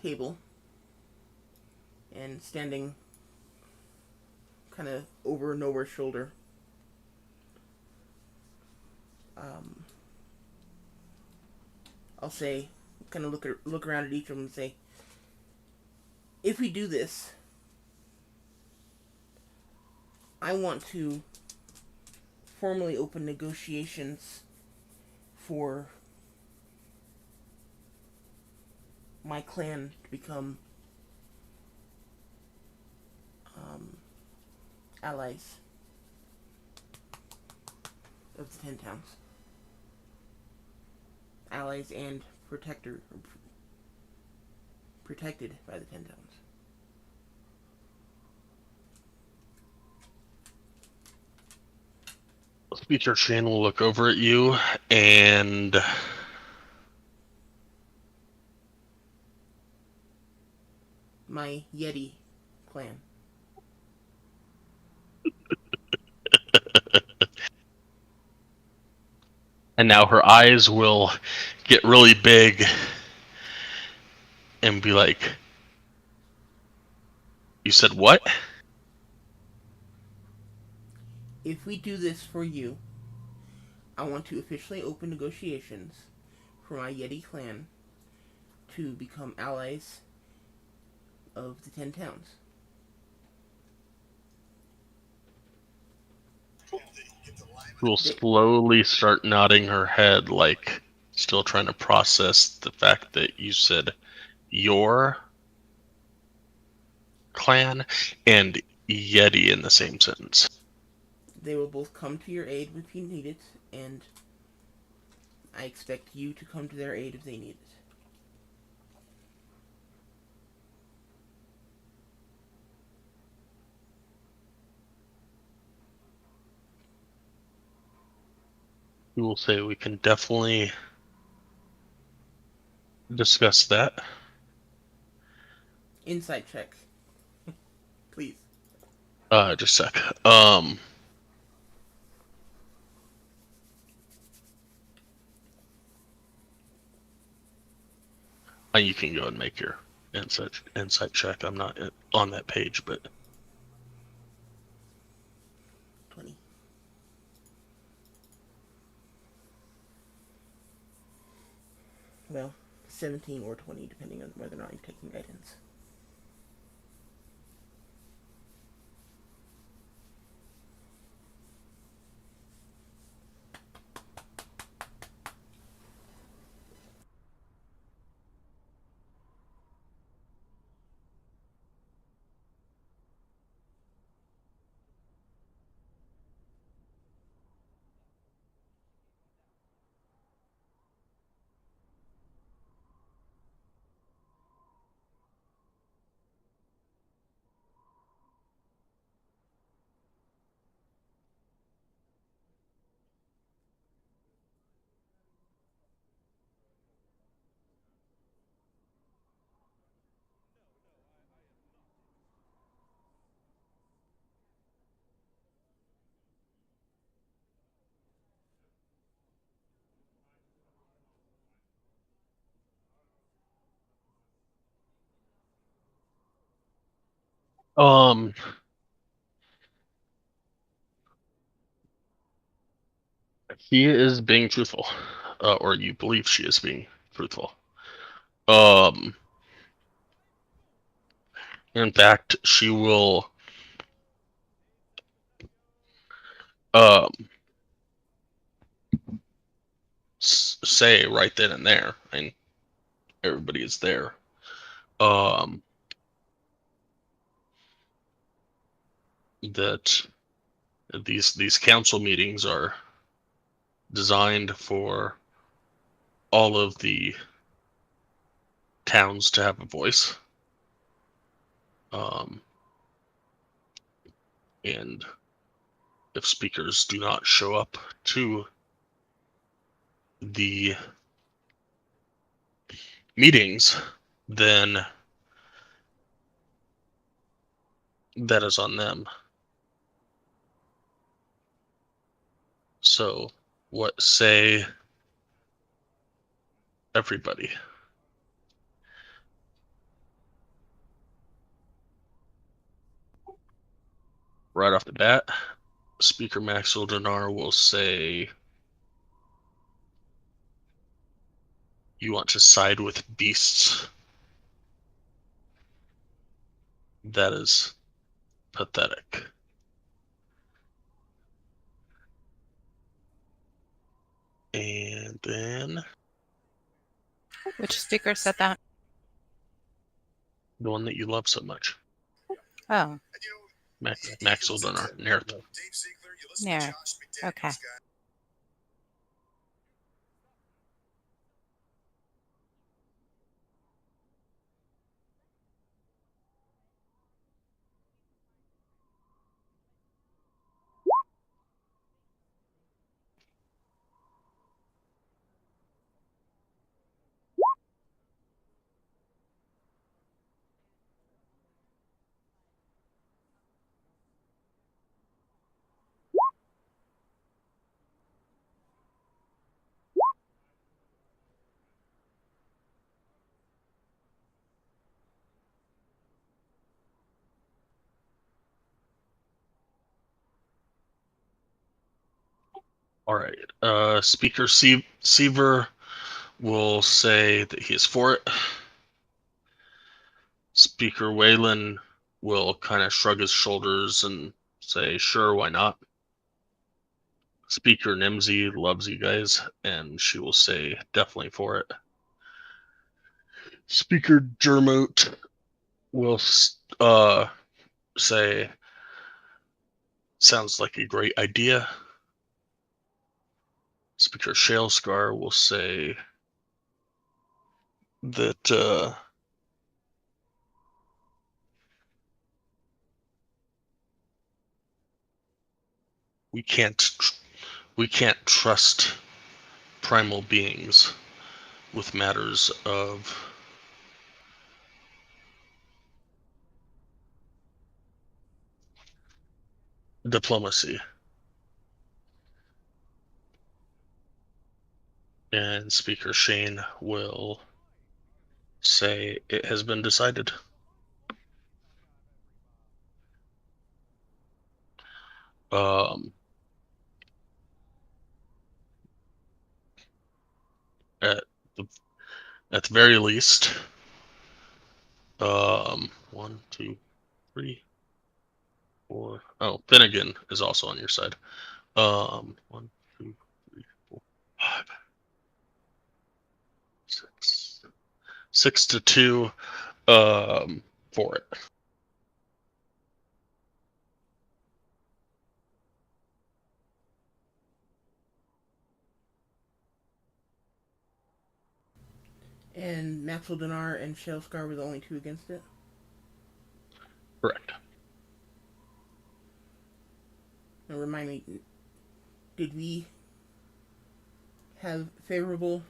Speaker 1: table, and standing kind of over Nowhere's shoulder, I'll say, kind of look around at each of them and say, if we do this, I want to formally open negotiations for my clan to become allies of the 10 towns. Allies and protected by the 10 towns.
Speaker 2: Speaker Shane will look over at you and
Speaker 1: My Yeti clan.
Speaker 2: and now her eyes will get really big and be like, you said what?
Speaker 1: If we do this for you, I want to officially open negotiations for my Yeti clan to become allies of the 10 towns.
Speaker 2: Will slowly start nodding her head, like still trying to process the fact that you said your clan and Yeti in the same sentence.
Speaker 1: They will both come to your aid if you need it, and I expect you to come to their aid if they need it.
Speaker 2: We will say we can definitely discuss that.
Speaker 1: Insight check. Please.
Speaker 2: Just a sec. You can go and make your insight check. I'm not on that page, but
Speaker 1: 20. Well, 17 or 20, depending on whether or not you're taking guidance.
Speaker 2: She is being truthful, or you believe she is being truthful. In fact, she will um say right then and there, and everybody is there, that these council meetings are designed for all of the towns to have a voice, and if speakers do not show up to the meetings, then that is on them. So what say everybody? Right off the bat, Speaker Maxwell Dinar will say, you want to side with beasts? That is pathetic. And then
Speaker 3: Which speaker said that?
Speaker 2: the one that you love so much,
Speaker 3: Oh,
Speaker 2: Maxwell Dinar, Narrative.
Speaker 3: yeah. Okay.
Speaker 2: All right. Speaker Seaver will say that he is for it. Speaker Whalen will kind of shrug his shoulders and say, sure, why not? Speaker Nimsy loves you guys, and she will say, definitely for it. Speaker Dermot will say, sounds like a great idea. Speaker Shalescar will say that we can't trust primal beings with matters of diplomacy. And Speaker Shane will say it has been decided. At the very least, 1, 2, 3, 4. Oh, Finnegan is also on your side. 1, 2, 3, 4, 5, 6. 6-2 for it.
Speaker 1: And Maxwell Dinar and Shalescar were the only two against it?
Speaker 2: Correct.
Speaker 1: Now remind me, did we have favorable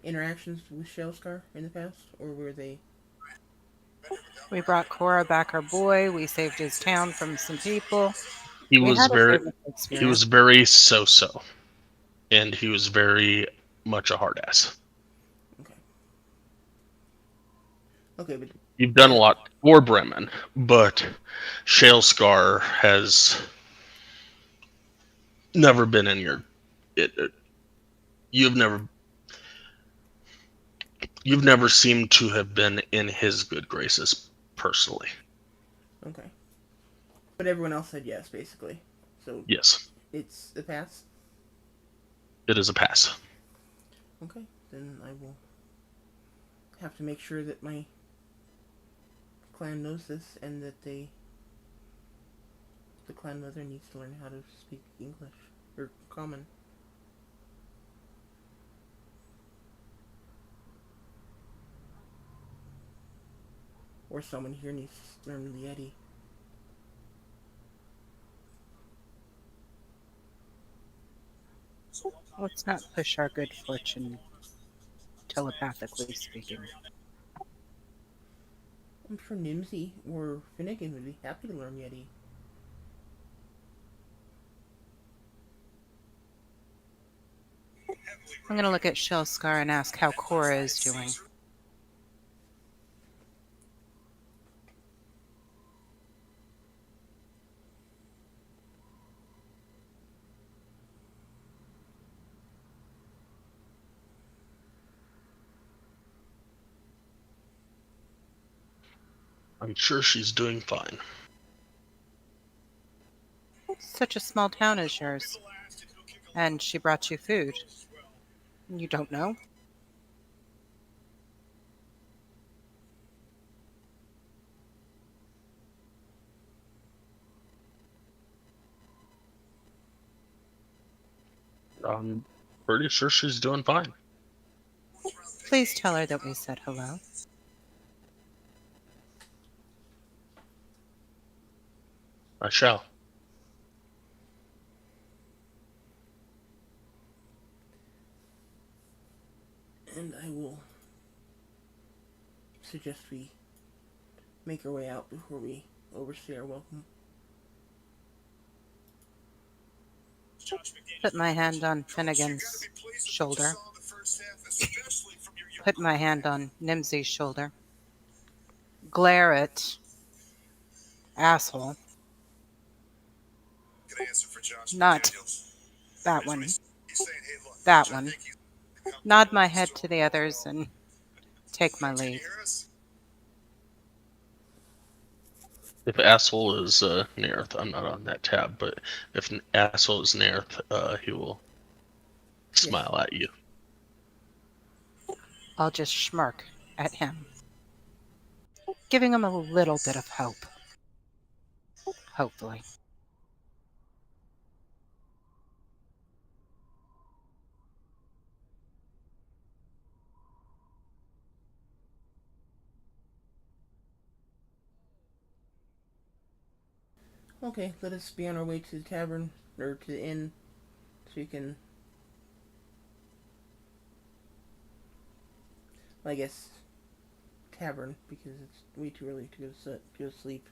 Speaker 1: interactions with Shalescar in the past, or were they?
Speaker 3: We brought Cora back her boy. We saved his town from some people.
Speaker 2: He
Speaker 3: We
Speaker 2: was
Speaker 3: had a
Speaker 2: very
Speaker 3: favorable
Speaker 2: he
Speaker 3: experience.
Speaker 2: was very so-so, and he was very much a hard ass.
Speaker 1: Okay. Okay, but
Speaker 2: You've done a lot for Bremen, but Shale Scar has never been in your. You've never seemed to have been in his good graces personally.
Speaker 1: okay. But everyone else said yes, basically. So
Speaker 2: Yes,
Speaker 1: it's a pass.
Speaker 2: it is a pass.
Speaker 1: Okay, then I will have to make sure that my clan knows this and that the clan mother needs to learn how to speak English or common. Or someone here needs to learn the Yeti.
Speaker 3: Let's not push our good fortune, telepathically speaking.
Speaker 1: I'm sure Nimsy or Finnegan would be happy to learn Yeti.
Speaker 3: I'm going to look at Shellscar and ask how Cora is doing.
Speaker 2: I'm sure she's doing fine.
Speaker 3: Such a small town as yours. And she brought you food. You don't know?
Speaker 2: I'm pretty sure she's doing fine.
Speaker 3: Please tell her that we said hello.
Speaker 2: I shall.
Speaker 1: And I will suggest we make our way out before we overstay our welcome.
Speaker 3: Put my hand on Finnegan's shoulder. Put my hand on Nimsy's shoulder. Glare at asshole. Not that one. That one. Nod my head to the others and take my leave.
Speaker 2: If asshole is Nerith, I'm not on that tab, but if asshole is Nerith, he will smile at you.
Speaker 3: I'll just smirk at him, giving him a little bit of hope. Hopefully.
Speaker 1: Okay, let us be on our way to the tavern, or to the inn, so we can, well, I guess, tavern, because it's way too early to go to sleep.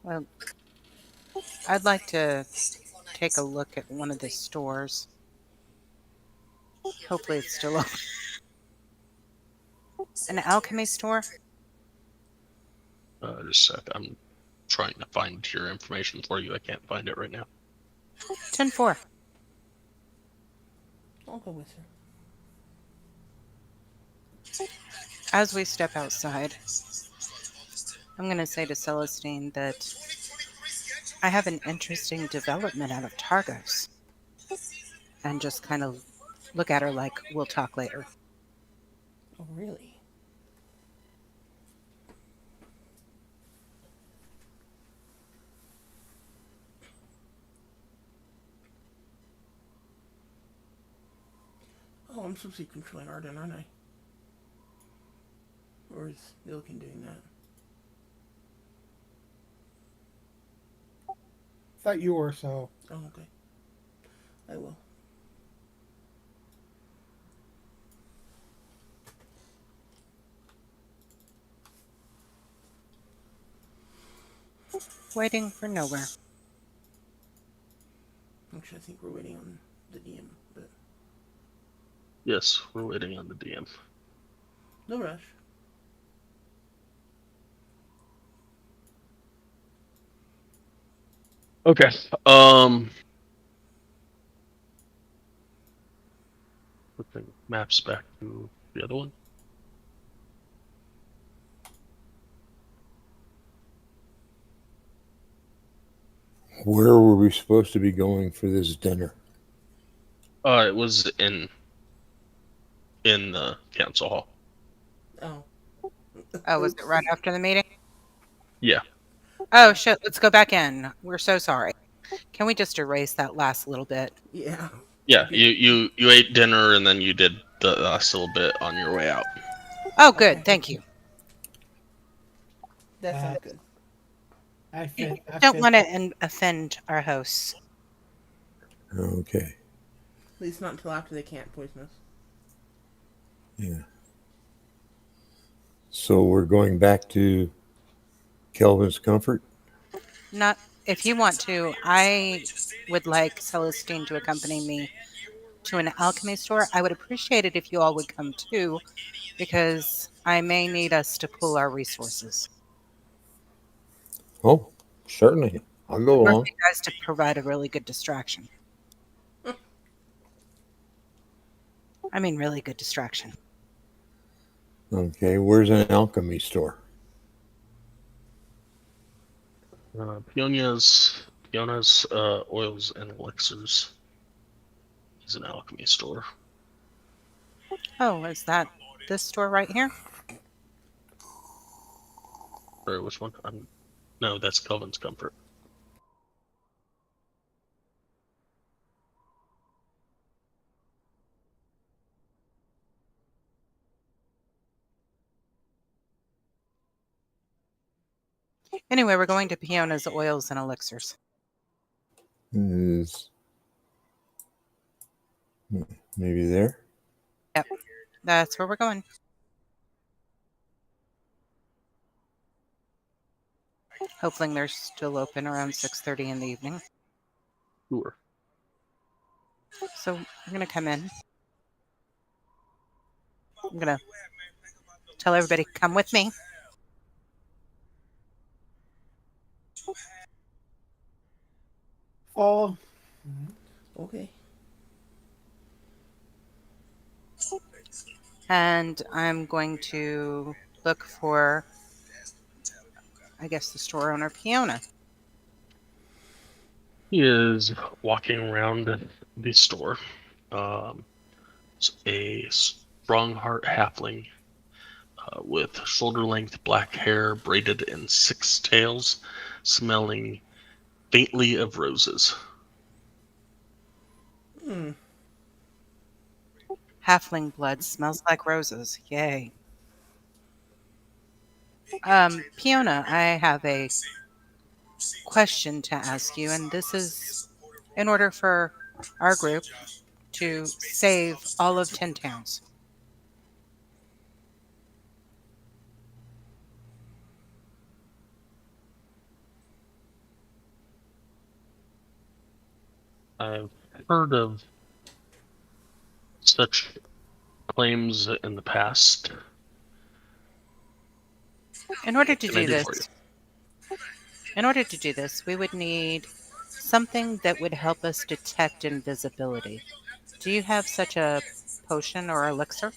Speaker 3: Well, I'd like to take a look at one of the stores. Hopefully it's still open. An alchemy store?
Speaker 2: Just a sec. I'm trying to find your information for you. I can't find it right now.
Speaker 3: 10-4.
Speaker 1: I'll go with her.
Speaker 3: As we step outside, I'm going to say to Celestine that I have an interesting development out of Targos. And just kind of look at her like, we'll talk later.
Speaker 1: Oh, really? Oh, I'm supposed to be controlling Arden, aren't I? Or is Ilkin doing that?
Speaker 5: Thought you were, so.
Speaker 1: Oh, okay. I will.
Speaker 3: Waiting for nowhere.
Speaker 1: Actually, I think we're waiting on the DM, but...
Speaker 2: Yes, we're waiting on the DM.
Speaker 1: No rush.
Speaker 2: Okay. Flipping maps back to the other one.
Speaker 4: Where were we supposed to be going for this dinner?
Speaker 2: It was in the council hall.
Speaker 1: Oh.
Speaker 3: Oh, was it right after the meeting?
Speaker 2: Yeah.
Speaker 3: Oh, shit. Let's go back in. We're so sorry. Can we just erase that last little bit?
Speaker 1: Yeah.
Speaker 2: Yeah.
Speaker 1: Okay.
Speaker 2: You ate dinner and then you did the last little bit on your way out.
Speaker 3: Oh, good.
Speaker 1: Okay.
Speaker 3: Thank you.
Speaker 1: That sounds good.
Speaker 5: I
Speaker 3: You
Speaker 5: fit. I
Speaker 3: don't
Speaker 5: fit.
Speaker 3: want to offend our hosts.
Speaker 4: Okay.
Speaker 1: At least not until after they can't poison us.
Speaker 4: Yeah. So we're going back to Kelvin's Comfort?
Speaker 3: Not if you want to. I would like Celestine to accompany me to an alchemy store. I would appreciate it if you all would come too, because I may need us to pool our resources.
Speaker 4: Oh, certainly. I'll go
Speaker 3: I'd love
Speaker 4: along.
Speaker 3: you guys to provide a really good distraction. I mean, really good distraction.
Speaker 4: Okay, where's an alchemy store?
Speaker 2: Fiona's oils and elixirs is an alchemy store.
Speaker 3: Oh, is that this store right here?
Speaker 2: Or which one? No, that's Kelvin's Comfort.
Speaker 3: Anyway, we're going to Fiona's oils and elixirs.
Speaker 4: Is maybe there?
Speaker 3: Yep, that's where we're going. Hopefully they're still open around 6:30 in the evening.
Speaker 2: Sure.
Speaker 3: So I'm gonna come in. I'm gonna tell everybody, come with me.
Speaker 5: Follow.
Speaker 1: Okay.
Speaker 3: And I'm going to look for, I guess, the store owner, Fiona.
Speaker 2: He is walking around the store. It's a strong-heart halfling with shoulder-length black hair braided in 6 tails, smelling faintly of roses.
Speaker 1: Hmm.
Speaker 3: Halfling blood smells like roses. Yay. Fiona, I have a question to ask you, and this is in order for our group to save all of 10 towns.
Speaker 2: I've heard of such claims in the past.
Speaker 3: In order to
Speaker 2: What can I
Speaker 3: do
Speaker 2: do
Speaker 3: this,
Speaker 2: for you?
Speaker 3: we would need something that would help us detect invisibility. Do you have such a potion or elixir?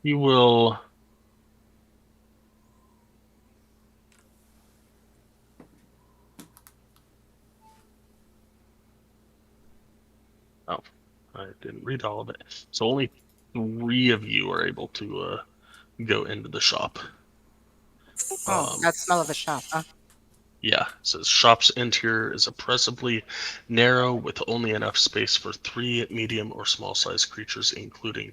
Speaker 2: You will Oh, I didn't read all of it. So only 3 of you are able to go into the shop.
Speaker 3: Oh, that smell of a shop, huh?
Speaker 2: Yeah, it says shop's interior is oppressively narrow with only enough space for 3 medium or small sized creatures, including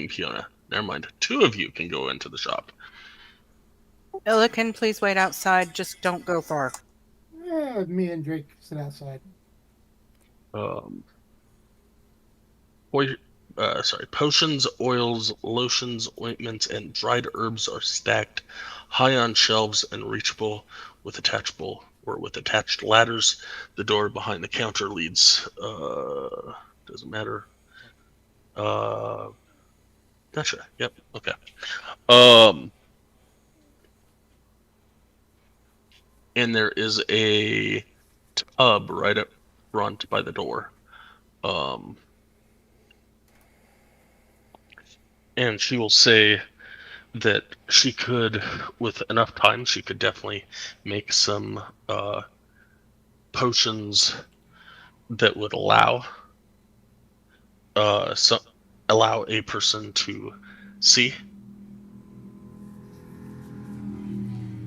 Speaker 2: Fiona. Never mind. 2 of you can go into the shop.
Speaker 3: Illican, please wait outside. Just don't go far.
Speaker 5: Yeah, me and Drake sit outside.
Speaker 2: Um, potions, oils, lotions, ointments, and dried herbs are stacked high on shelves and reachable with attached ladders. The door behind the counter leads. Doesn't matter. Gotcha. Yep. Okay. And there is a tub right up front by the door. And she will say that she could, with enough time, she could definitely make some potions that would allow a person to see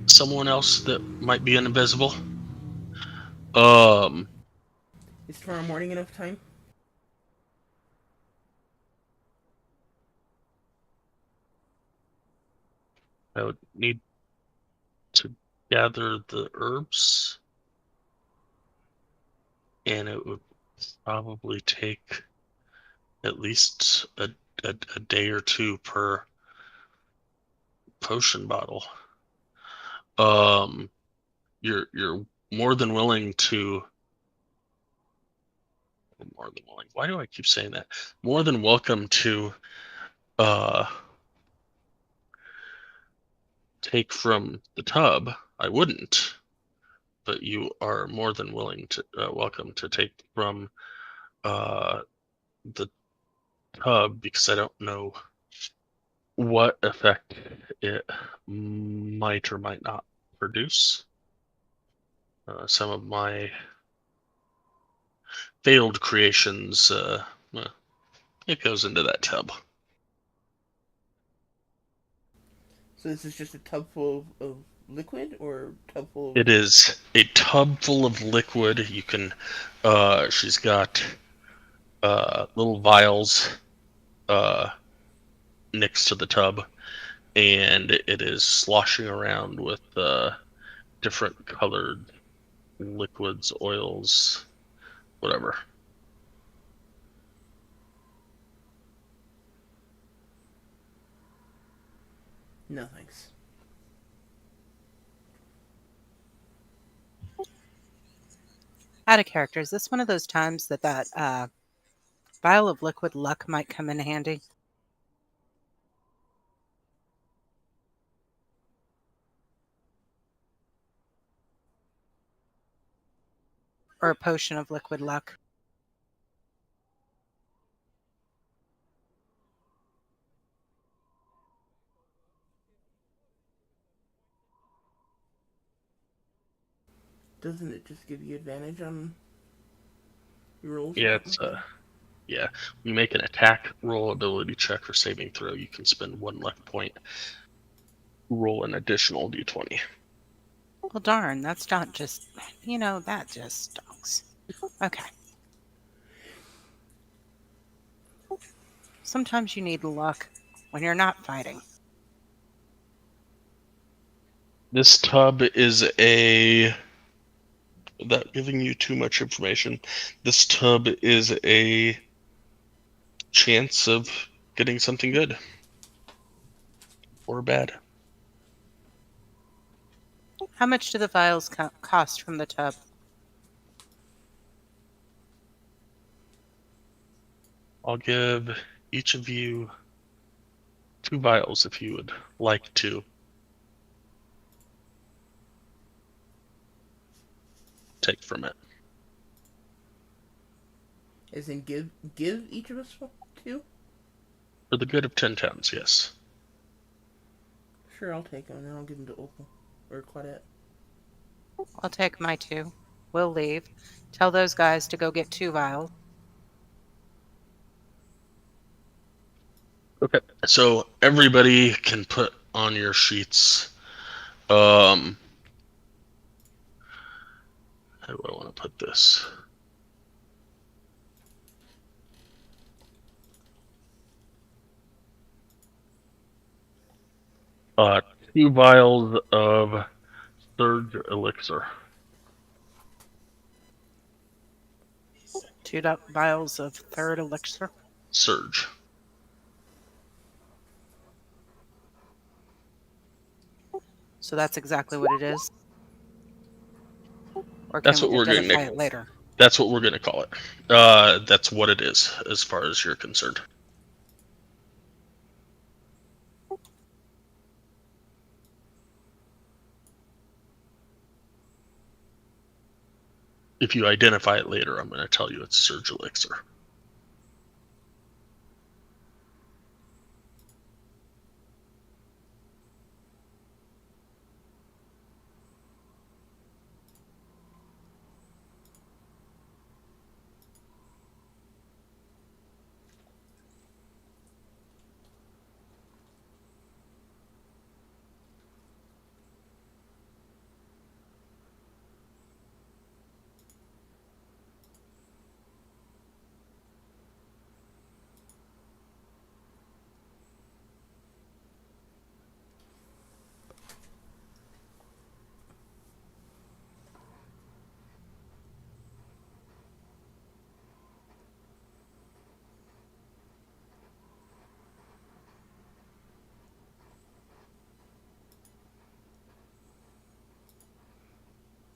Speaker 2: someone else that might be invisible.
Speaker 1: Is tomorrow morning enough time?
Speaker 2: I would need to gather the herbs, and it would probably take at least a day or two per potion bottle. You're more than willing to. More than willing. Why do I keep saying that? More than welcome to take from the tub. I wouldn't, but you are more than willing to welcome to take from the tub, because I don't know what effect it might or might not produce. Some of my failed creations, well, it goes into that tub.
Speaker 1: So this is just a tub full of liquid, or tub full of...
Speaker 2: It is a tub full of liquid. You can, she's got little vials next to the tub, and it is sloshing around with different colored liquids, oils, whatever.
Speaker 1: No thanks.
Speaker 3: Out of character, is this one of those times that vial of liquid luck might come in handy? Or a potion of liquid luck?
Speaker 1: Doesn't it just give you advantage on your rolls?
Speaker 2: Yeah, it's yeah. When you make an attack roll ability check or saving throw, you can spend 1 luck point. Roll an additional d20.
Speaker 3: Well, darn, that's not just, that just stinks. Okay. Sometimes you need luck when you're not fighting.
Speaker 2: This tub is without giving you too much information, this tub is a chance of getting something good or bad.
Speaker 3: How much do the vials cost from the tub?
Speaker 2: I'll give each of you 2 vials if you would like to take from it.
Speaker 1: As in give each of us 2?
Speaker 2: For the good of 10 towns, yes.
Speaker 1: Sure, I'll take them, and then I'll give them to Opal. Or Claudette.
Speaker 3: I'll take my 2. We'll leave. Tell those guys to go get 2 vials.
Speaker 2: Okay, so everybody can put on your sheets. How do I want to put this? Uh, 2 vials of Surge Elixir.
Speaker 3: 2 vials of third elixir.
Speaker 2: Surge.
Speaker 3: So that's exactly what it is? Or
Speaker 2: That's
Speaker 3: can
Speaker 2: what
Speaker 3: we
Speaker 2: we're going to.
Speaker 3: identify it later?
Speaker 2: That's what we're going to call it. That's what it is, as far as you're concerned. If you identify it later, I'm going to tell you it's Surge Elixir.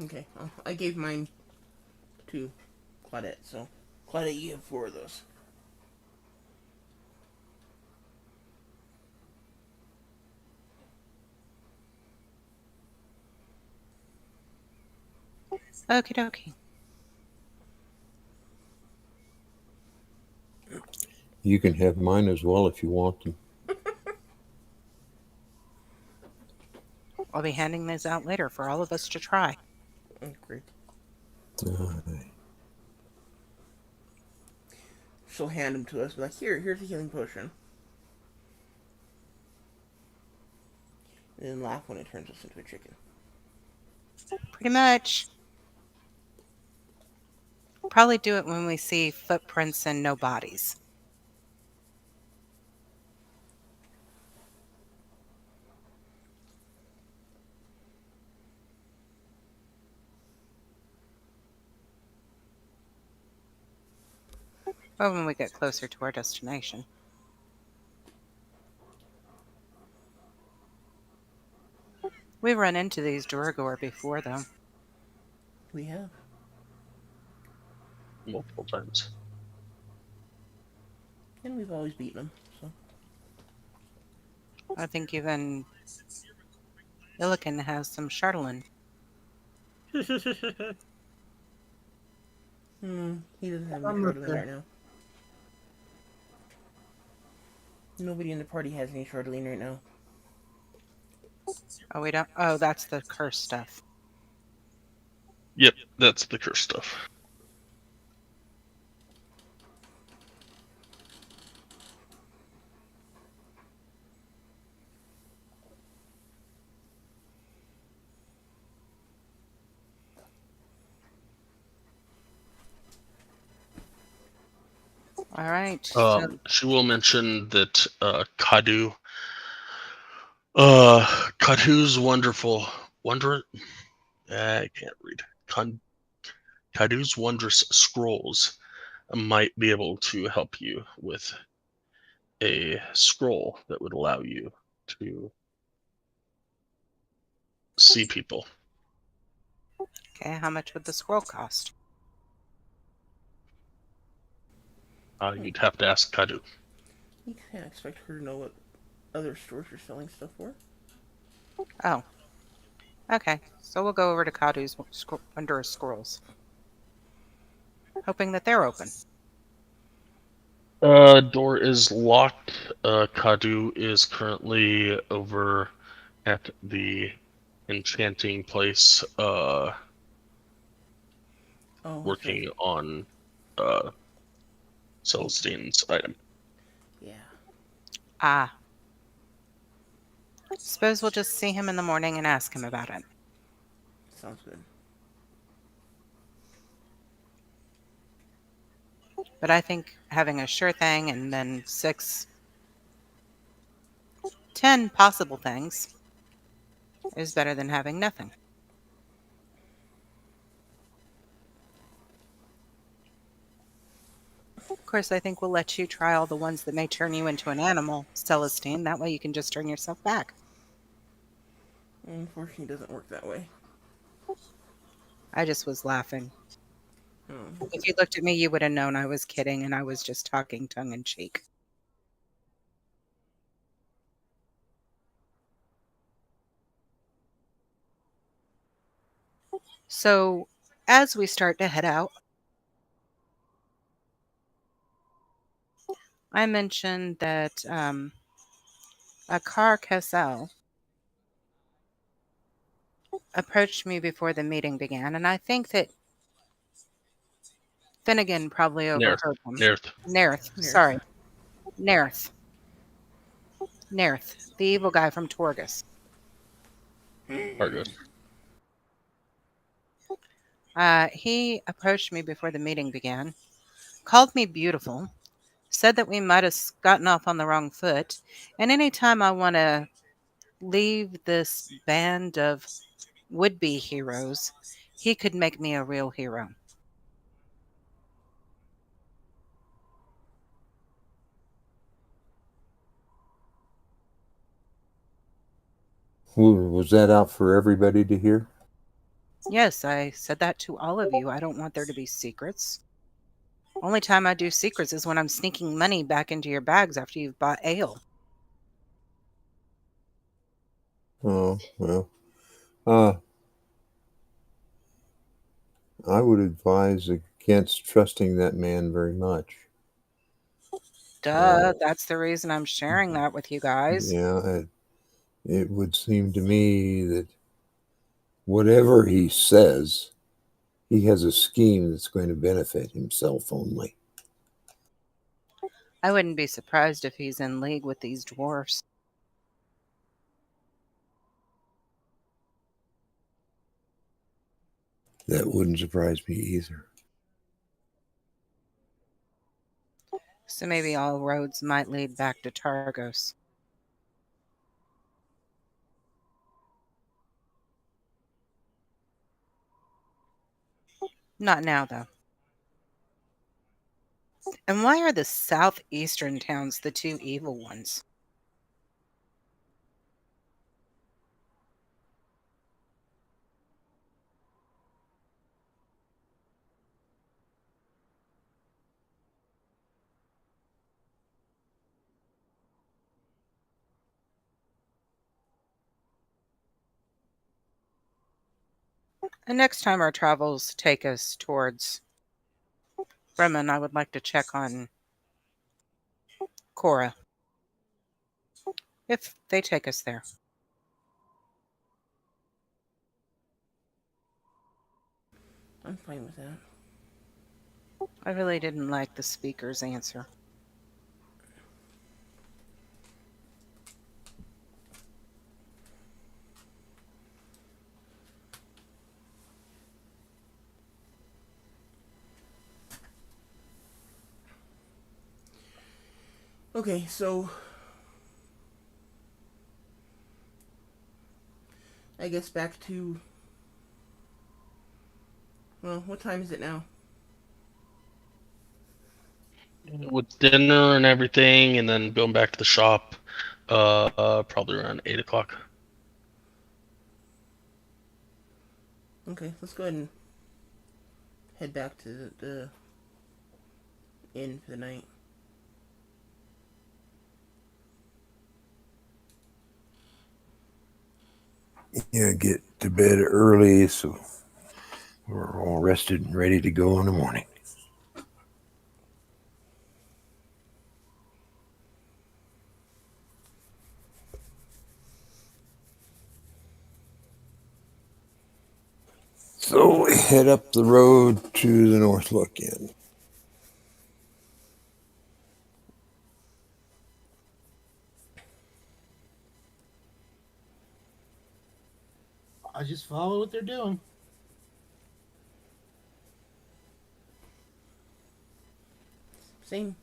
Speaker 1: Okay, I gave mine to Claudette, so Claudette, you have 4 of those.
Speaker 3: Okie dokie.
Speaker 4: You can have mine as well if you want them.
Speaker 3: I'll be handing these out later for all of us to try.
Speaker 1: Oh, great.
Speaker 4: Aye.
Speaker 1: She'll hand them to us, be like, here's a healing potion. And then laugh when it turns us into a chicken.
Speaker 3: Pretty much. Probably do it when we see footprints and no bodies. Or when we get closer to our destination. We've run into these Duragor before, though.
Speaker 1: We have.
Speaker 2: Multiple times.
Speaker 1: And we've always beaten them, so.
Speaker 3: I think even Illican has some Charlatan.
Speaker 1: He doesn't have any
Speaker 5: I'm
Speaker 1: Chardonnay
Speaker 5: okay.
Speaker 1: right now. Nobody in the party has any Chardonnay right now.
Speaker 3: Oh, we don't? Oh, that's the curse stuff.
Speaker 2: Yep, that's the curse stuff.
Speaker 3: All right.
Speaker 2: She will mention that Kadu's I can't read. Kadu's wondrous scrolls might be able to help you with a scroll that would allow you to see people.
Speaker 3: Okay, how much would the scroll cost?
Speaker 2: You'd have to ask Kadu.
Speaker 1: You can't expect her to know what other stores are selling stuff for.
Speaker 3: Oh. Okay, so we'll go over to Kadu's wondrous scrolls. Hoping that they're open.
Speaker 2: Door is locked. Kadu is currently over at the enchanting place, working
Speaker 1: okay.
Speaker 2: on Celestine's item.
Speaker 1: Yeah.
Speaker 3: Ah. Suppose we'll just see him in the morning and ask him about it.
Speaker 1: Sounds good.
Speaker 3: But I think having a sure thing and then 10 possible things is better than having nothing. Of course, I think we'll let you try all the ones that may turn you into an animal, Celestine. That way you can just turn yourself back.
Speaker 1: Unfortunately, it doesn't work that way.
Speaker 3: I just was laughing.
Speaker 1: Oh.
Speaker 3: If you looked at me, you would have known I was kidding and I was just talking tongue in cheek. So, as we start to head out, I mentioned that a car carousel approached me before the meeting began, and I think that Finnegan probably
Speaker 2: Nerth.
Speaker 3: overheard them.
Speaker 2: Nerth.
Speaker 3: Nerth,
Speaker 1: Nerth.
Speaker 3: sorry. Nerth. Nerth, the evil guy from Torgus.
Speaker 2: Argos.
Speaker 3: He approached me before the meeting began, called me beautiful, said that we might have gotten off on the wrong foot, and anytime I want to leave this band of would-be heroes, he could make me a real hero.
Speaker 4: Was that out for everybody to hear?
Speaker 3: Yes, I said that to all of you. I don't want there to be secrets. Only time I do secrets is when I'm sneaking money back into your bags after you've bought ale.
Speaker 4: Oh, well. Uh, I would advise against trusting that man very much.
Speaker 3: Duh, that's the reason I'm sharing that with you guys.
Speaker 4: Yeah, it would seem to me that whatever he says, he has a scheme that's going to benefit himself only.
Speaker 3: I wouldn't be surprised if he's in league with these dwarfs.
Speaker 4: That wouldn't surprise me either.
Speaker 3: So maybe all roads might lead back to Targos. Not now, though. And why are the southeastern towns the two evil ones? And next time our travels take us towards Bremen, I would like to check on Cora. If they take us there.
Speaker 1: I'm fine with that.
Speaker 3: I really didn't like the speaker's answer.
Speaker 1: Okay, so I guess back to, well, what time is it now?
Speaker 2: With dinner and everything, and then going back to the shop, probably around 8 o'clock.
Speaker 1: Okay, let's go ahead and head back to the inn for the night.
Speaker 4: Yeah, get to bed early so we're all rested and ready to go in the morning. So we head up the road to the Northlook Inn.
Speaker 5: I just follow what they're doing.
Speaker 1: Same.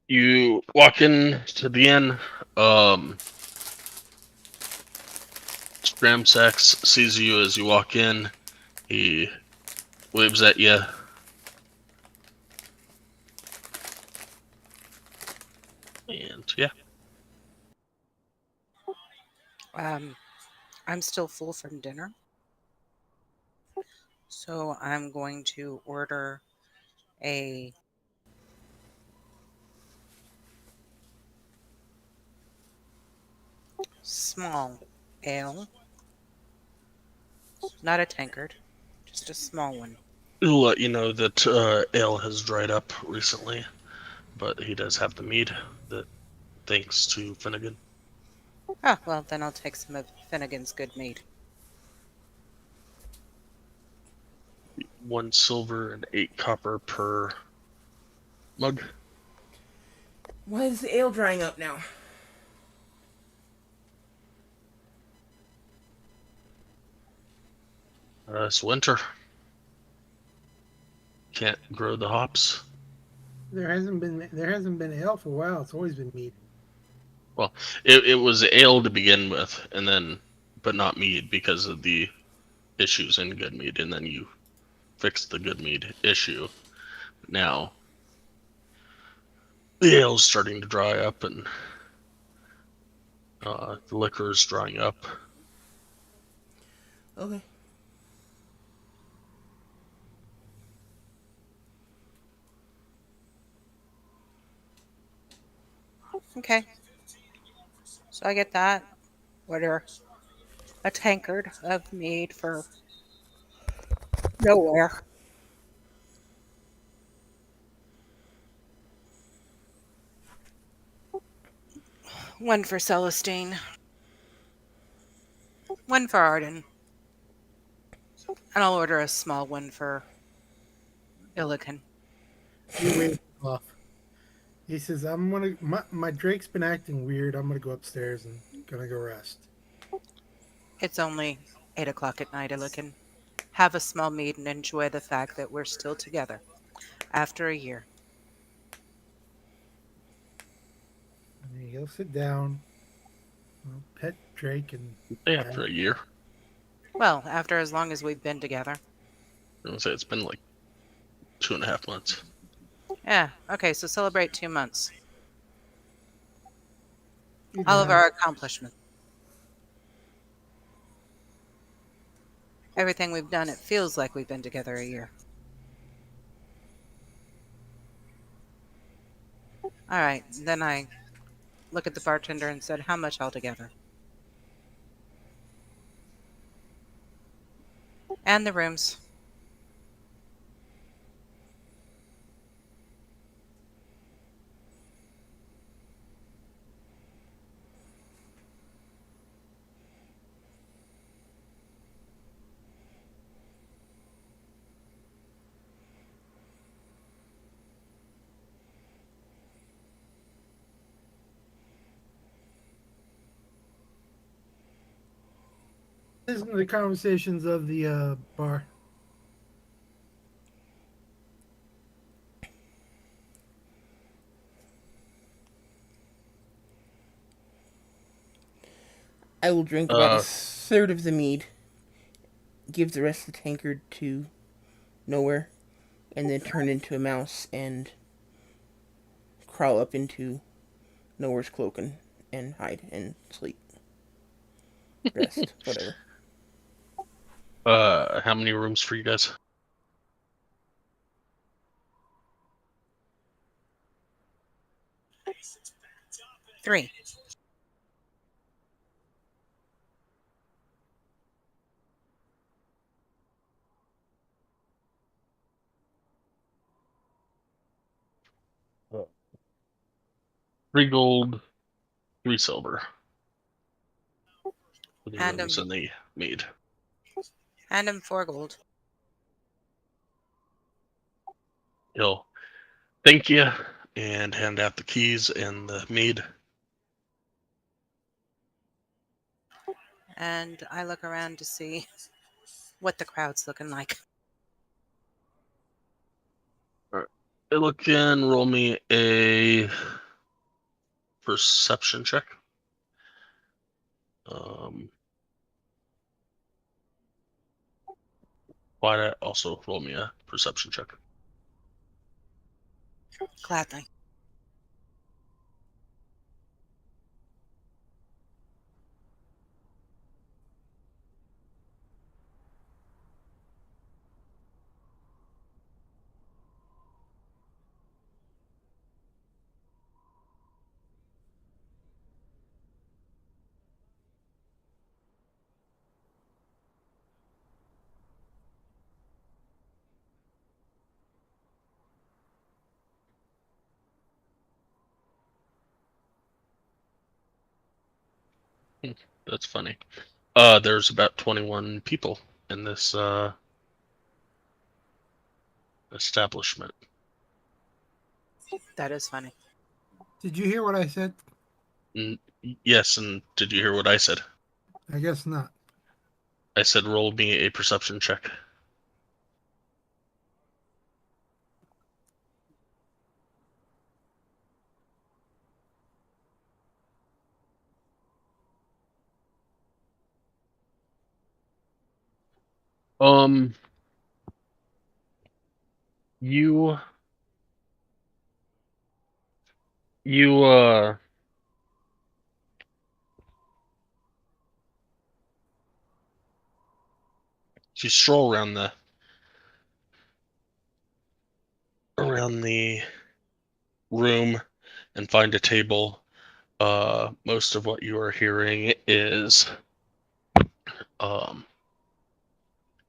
Speaker 2: You walk in to the inn. Scramsax sees you as you walk in. He waves at you. And yeah.
Speaker 3: I'm still full from dinner, so I'm going to order a small ale, not a tankard, just a small one.
Speaker 2: He'll let you know that ale has dried up recently, but he does have the mead that thanks to Finnegan.
Speaker 3: Ah, well, then I'll take some of Finnegan's good mead.
Speaker 2: 1 silver and 8 copper per mug.
Speaker 1: Why is the ale drying up now?
Speaker 2: It's winter. Can't grow the hops.
Speaker 5: There hasn't been ale for a while. It's always been mead.
Speaker 2: Well, it was ale to begin with, and then, but not mead because of the issues in good mead, and then you fixed the good mead issue. Now, the ale's starting to dry up, and the liquor is drying up.
Speaker 1: Okay.
Speaker 3: Okay. So I get that. Order a tankard of mead for nowhere. One for Celestine. One for Arden. And I'll order a small one for Illican.
Speaker 5: He waves off. He says, "I'm gonna. My Drake's been acting weird. I'm gonna go upstairs and gonna go rest."
Speaker 3: It's only 8 o'clock at night, Illican. Have a small mead and enjoy the fact that we're still together after a year.
Speaker 5: And he'll sit down, pet Drake, and
Speaker 2: Yeah, for a year.
Speaker 3: Well, after as long as we've been together.
Speaker 2: I would say it's been like 2.5 months.
Speaker 3: Yeah, okay, so celebrate 2 months.
Speaker 5: He's
Speaker 3: All of
Speaker 5: down.
Speaker 3: our accomplishments. Everything we've done, it feels like we've been together a year. All right, then I look at the bartender and said, how much altogether? And the rooms.
Speaker 5: Listen to the conversations of the bar.
Speaker 1: I will drink about a third of the mead, give the rest of the tankard to nowhere, and then turn into a mouse and crawl up into nowhere's cloak and hide and sleep. Rest, whatever.
Speaker 2: How many rooms for you guys?
Speaker 3: Three.
Speaker 2: Uh, 3 gold, 3 silver. For the
Speaker 3: And
Speaker 2: rooms and the mead.
Speaker 3: Hand him 4 gold.
Speaker 2: He'll thank you and hand out the keys and the mead.
Speaker 3: And I look around to see what the crowd's looking like.
Speaker 2: look in, roll me a perception check. Why not also roll me a perception check?
Speaker 3: Gladly.
Speaker 2: That's funny. There's about 21 people in this establishment.
Speaker 3: That is funny.
Speaker 5: Did you hear what I said?
Speaker 2: Yes, and did you hear what I said?
Speaker 5: I guess not.
Speaker 2: I said roll me a perception check. You you you stroll around the room and find a table. Most of what you are hearing is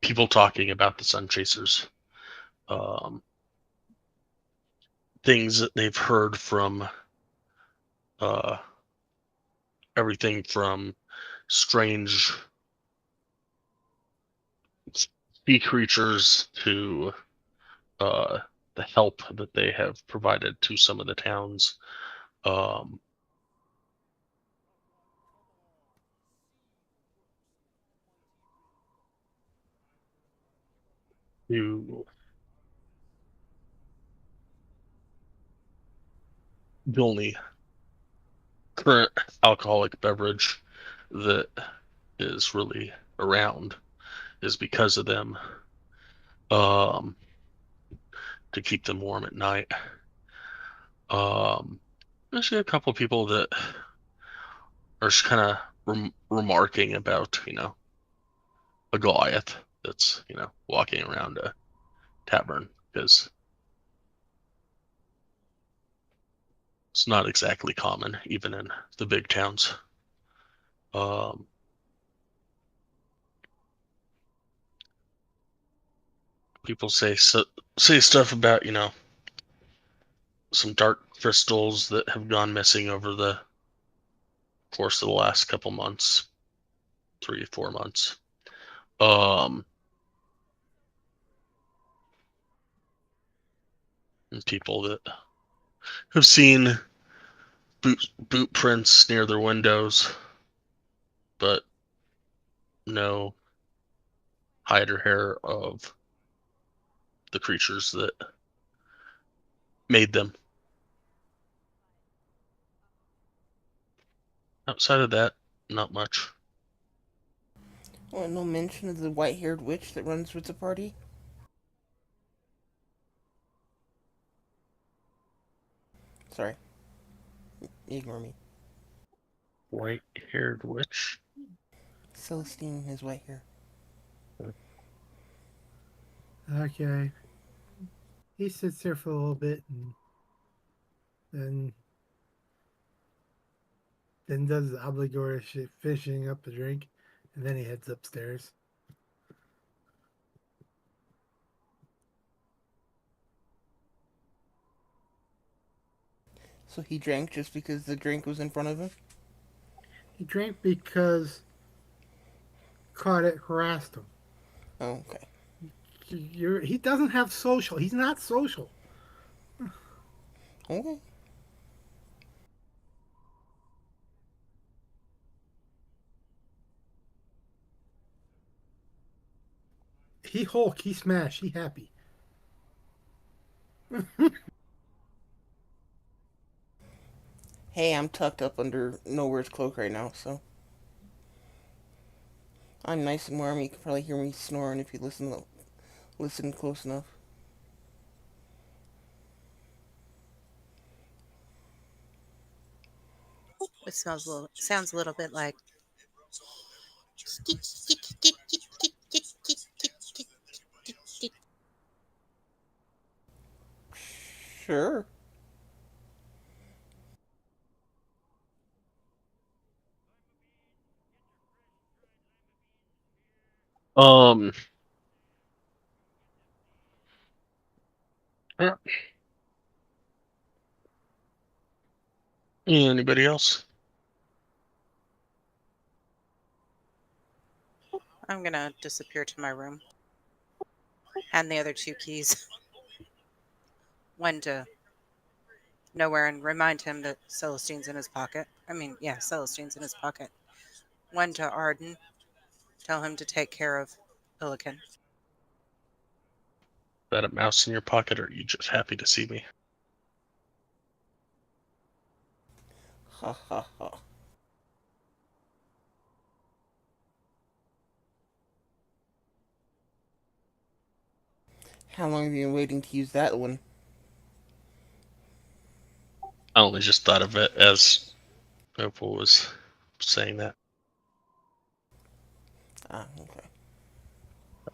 Speaker 2: people talking about the Sun Chasers. Things that they've heard from everything from strange sea creatures to the help that they have provided to some of the towns. To the only current alcoholic beverage that is really around is because of them, to keep them warm at night. I see a couple people that are just kind of remarking about, a Goliath that's, walking around a tavern, because it's not exactly common, even in the big towns. People say stuff about, some dark crystals that have gone missing over the course of the last couple months, 3 or 4 months. And people that have seen boot prints near their windows, but no hide or hair of the creatures that made them. Outside of that, not much.
Speaker 1: Oh, no mention of the white-haired witch that runs with the party? Sorry. Ignore me.
Speaker 2: White-haired witch?
Speaker 1: Celestine has white hair.
Speaker 5: Okay. He sits there for a little bit and then does the obligatory shit, finishing up the drink, and then he heads upstairs.
Speaker 1: So he drank just because the drink was in front of him?
Speaker 5: He drank because Claudette harassed him.
Speaker 1: Oh, okay.
Speaker 5: He doesn't have social. He's not social.
Speaker 1: Okay.
Speaker 5: He Hulk. He smash. He happy.
Speaker 1: Hey, I'm tucked up under Nowhere's cloak right now, so I'm nice and warm. You can probably hear me snoring if you listen close enough.
Speaker 3: It sounds a little bit like
Speaker 1: Sure.
Speaker 2: Um. Yeah. Anybody else?
Speaker 3: I'm gonna disappear to my room. Hand the other 2 keys. One to Nowhere and remind him that Celestine's in his pocket. Celestine's in his pocket. One to Arden. Tell him to take care of Illican.
Speaker 2: Is that a mouse in your pocket, or are you just happy to see me?
Speaker 1: Ha ha ha. How long have you been waiting to use that one?
Speaker 2: I only just thought of it as Opal was saying that.
Speaker 1: Ah, okay.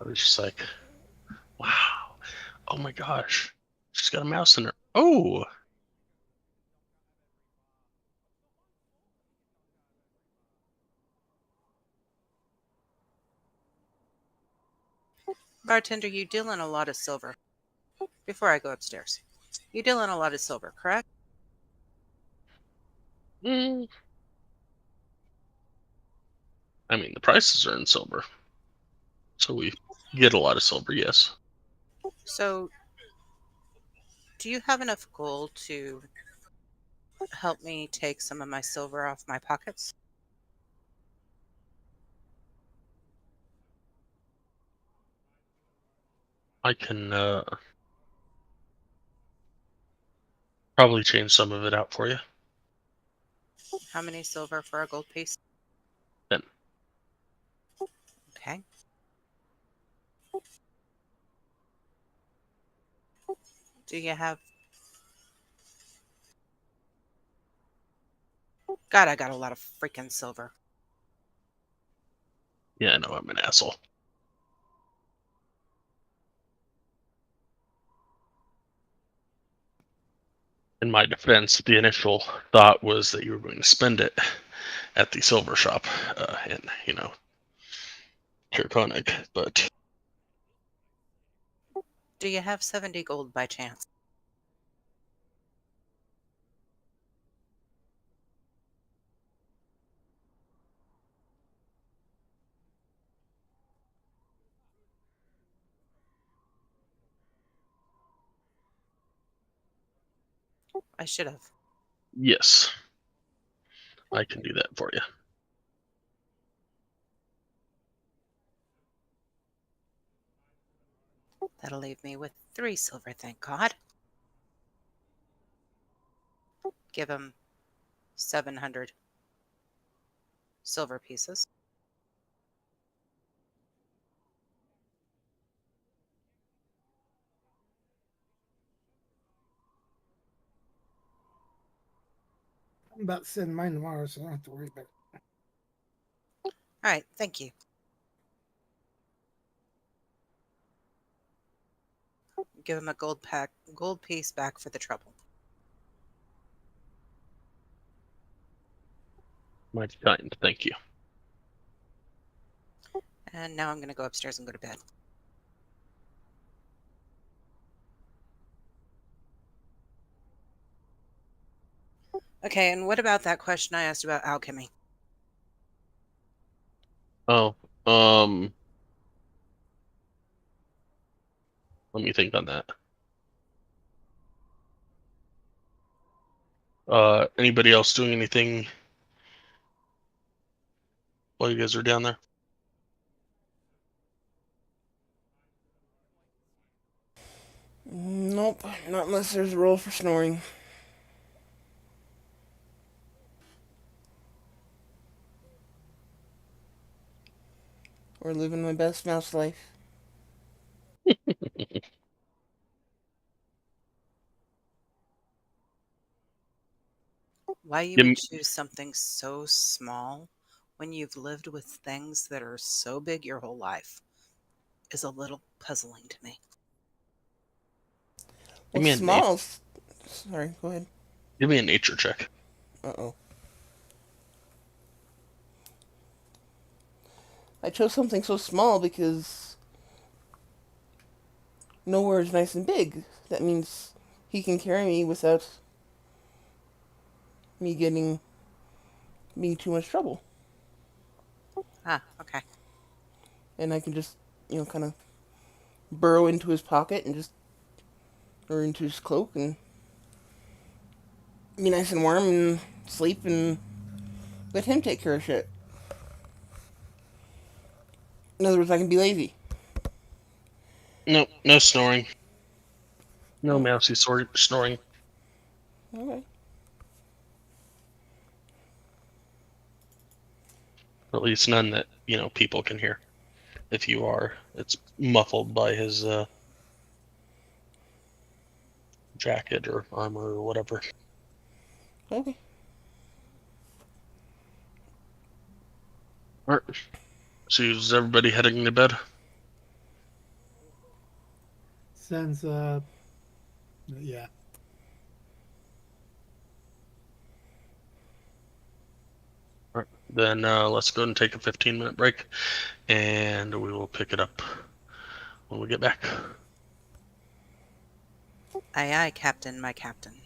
Speaker 2: I was just like, wow. Oh my gosh. She's got a mouse in her. Oh!
Speaker 3: Bartender, you deal in a lot of silver. Before I go upstairs, you deal in a lot of silver, correct?
Speaker 2: Mm. I mean, the prices are in silver. So we get a lot of silver, yes.
Speaker 3: So, do you have enough gold to help me take some of my silver off my pockets?
Speaker 2: I can probably change some of it out for you.
Speaker 3: How many silver for a gold piece?
Speaker 2: Then
Speaker 3: Okay. Do you have... God, I got a lot of freaking silver.
Speaker 2: yeah, I know I'm an asshole. In my defense, the initial thought was that you were going to spend it at the silver shop in, Kirkonic, but
Speaker 3: Do you have 70 gold by chance? I should have.
Speaker 2: yes, I can do that for you.
Speaker 3: That'll leave me with 3 silver, thank God. Give him 700 silver pieces.
Speaker 5: I'm about to send mine tomorrow, so I don't have to worry about it.
Speaker 3: All right, thank you. Give him a gold piece back for the trouble.
Speaker 2: Mighty kind, thank you.
Speaker 3: And now I'm going to go upstairs and go to bed. Okay, and what about that question I asked about alchemy?
Speaker 2: Oh, let me think on that. Anybody else doing anything while you guys are down there?
Speaker 1: Nope, not unless there's a roll for snoring. Or living my best mouse life.
Speaker 3: Why you
Speaker 2: Give
Speaker 3: would
Speaker 2: me,
Speaker 3: choose something so small when you've lived with things that are so big your whole life is a little puzzling to me.
Speaker 2: give
Speaker 1: Well,
Speaker 2: me a nat-
Speaker 1: small. Sorry, go ahead.
Speaker 2: give me a nature check.
Speaker 1: Uh-oh. I chose something so small because nowhere is nice and big. That means he can carry me without me getting me too much trouble.
Speaker 3: Ah, okay.
Speaker 1: And I can just, kind of burrow into his pocket and just, or into his cloak and be nice and warm and sleep and let him take care of shit. In other words, I can be lazy.
Speaker 2: No, no snoring. No
Speaker 1: Oh,
Speaker 2: mousy snoring.
Speaker 1: okay.
Speaker 2: At least none that people can hear. If you are, it's muffled by his jacket or armor or whatever.
Speaker 1: Okay.
Speaker 2: All right. So is everybody heading to bed?
Speaker 5: Since yeah.
Speaker 2: All right. Then let's go and take a 15-minute break, and we will pick it up when we get back.
Speaker 3: Aye, aye, Captain, my captain.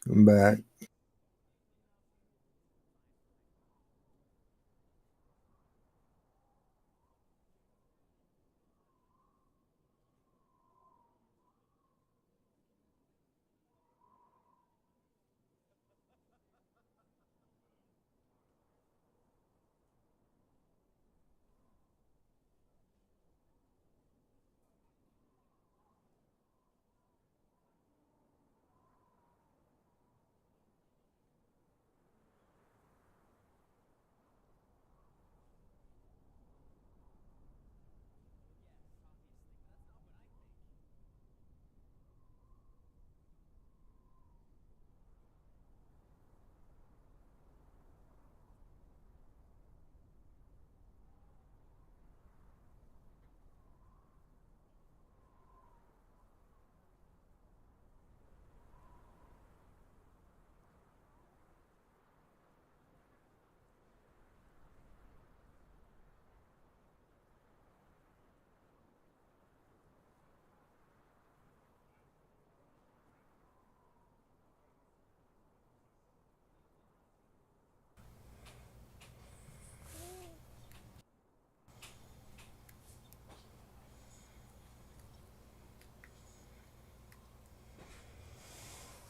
Speaker 4: I'm back.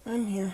Speaker 1: I'm here.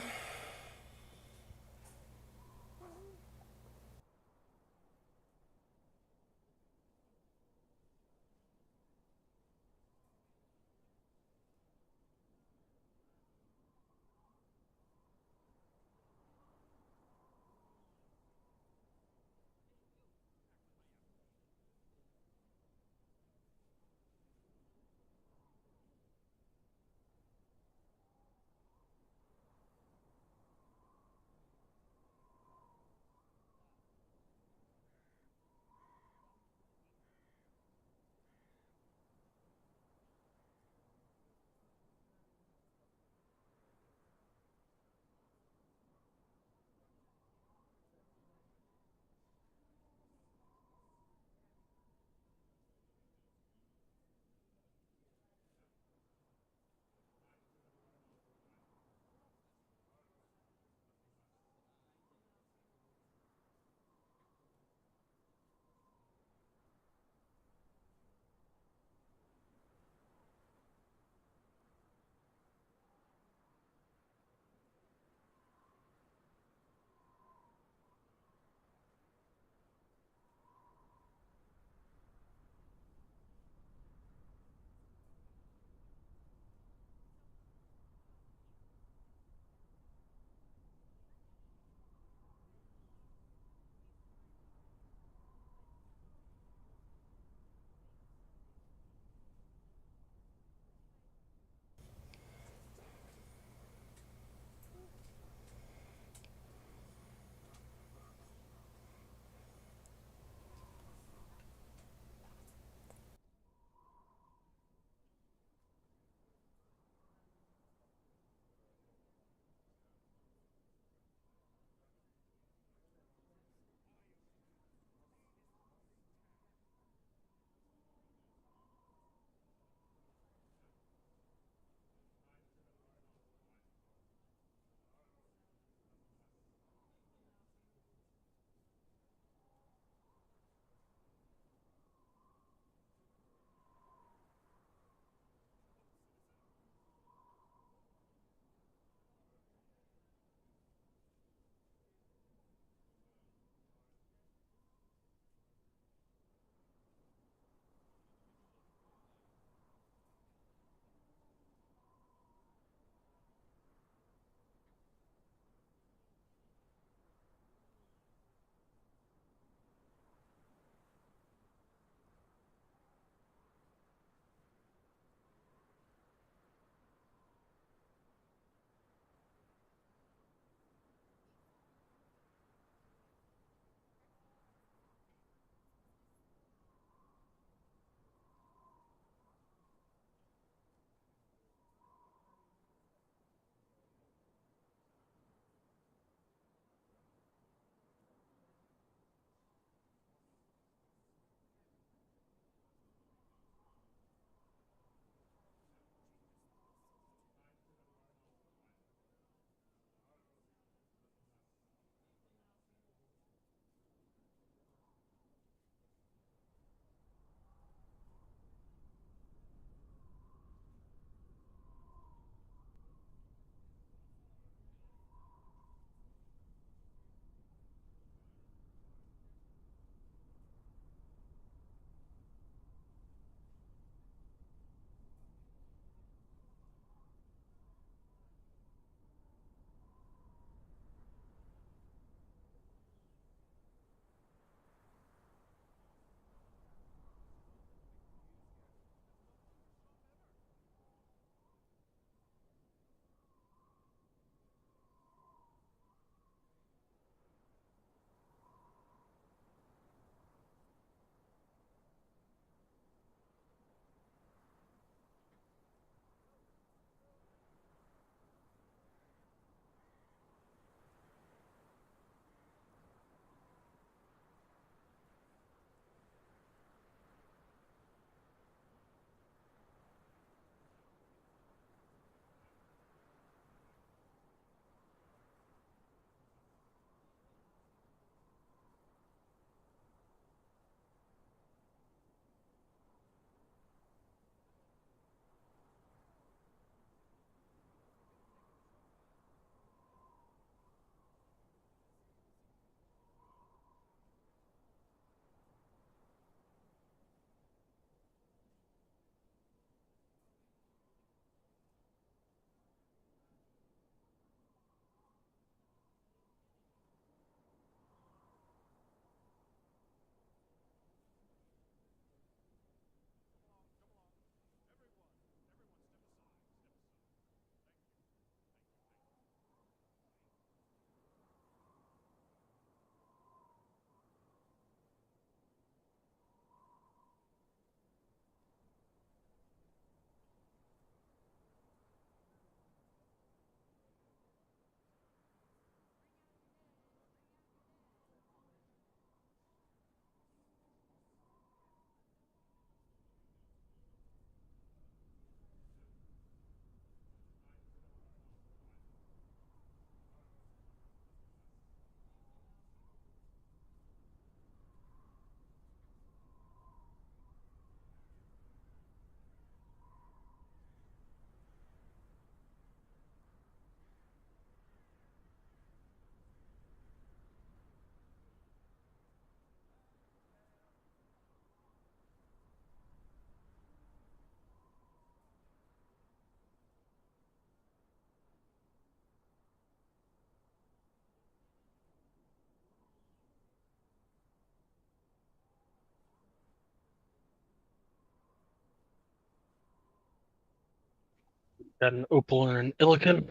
Speaker 2: Got an opal and an illican.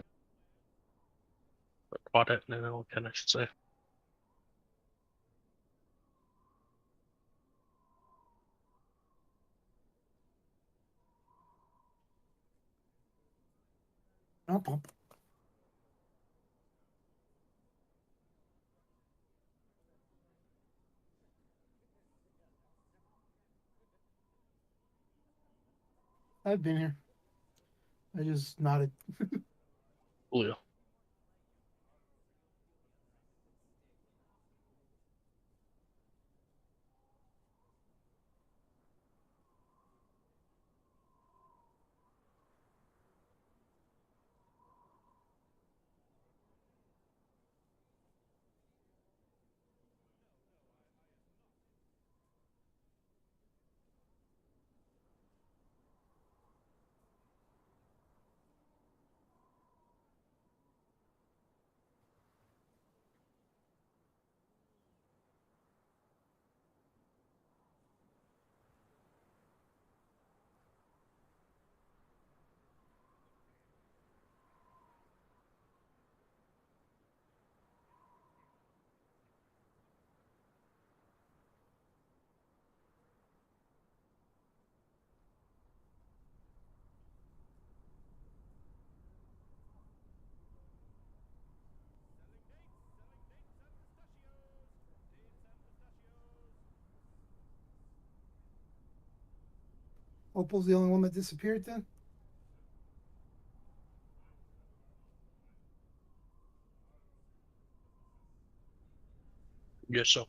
Speaker 2: Or quadet and an illican, I should say.
Speaker 5: Oh, I've been here. I just nodded.
Speaker 2: Julio.
Speaker 5: Opal's the only one that disappeared then?
Speaker 2: Yes, so.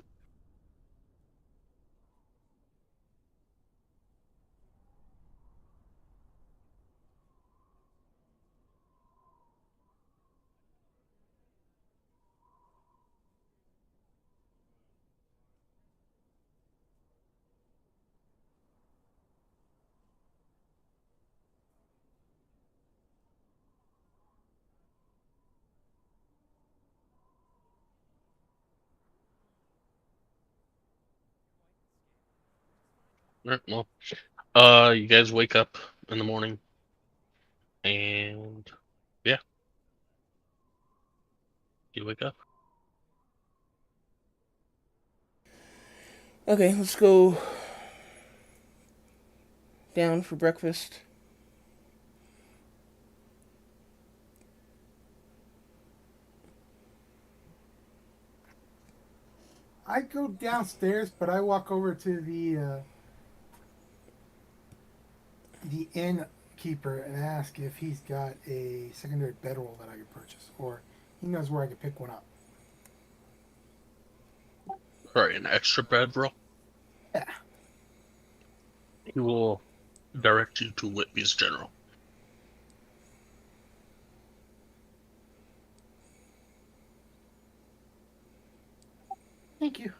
Speaker 2: Alright, well, you guys wake up in the morning, and yeah, you wake up.
Speaker 1: Okay, let's go down for breakfast.
Speaker 5: I go downstairs, but I walk over to the innkeeper and ask if he's got a secondary bedroll that I could purchase, or he knows where I could pick one up.
Speaker 2: Alright, an extra bedroll.
Speaker 5: Yeah.
Speaker 2: He will direct you to Whitby's General.
Speaker 5: Thank you.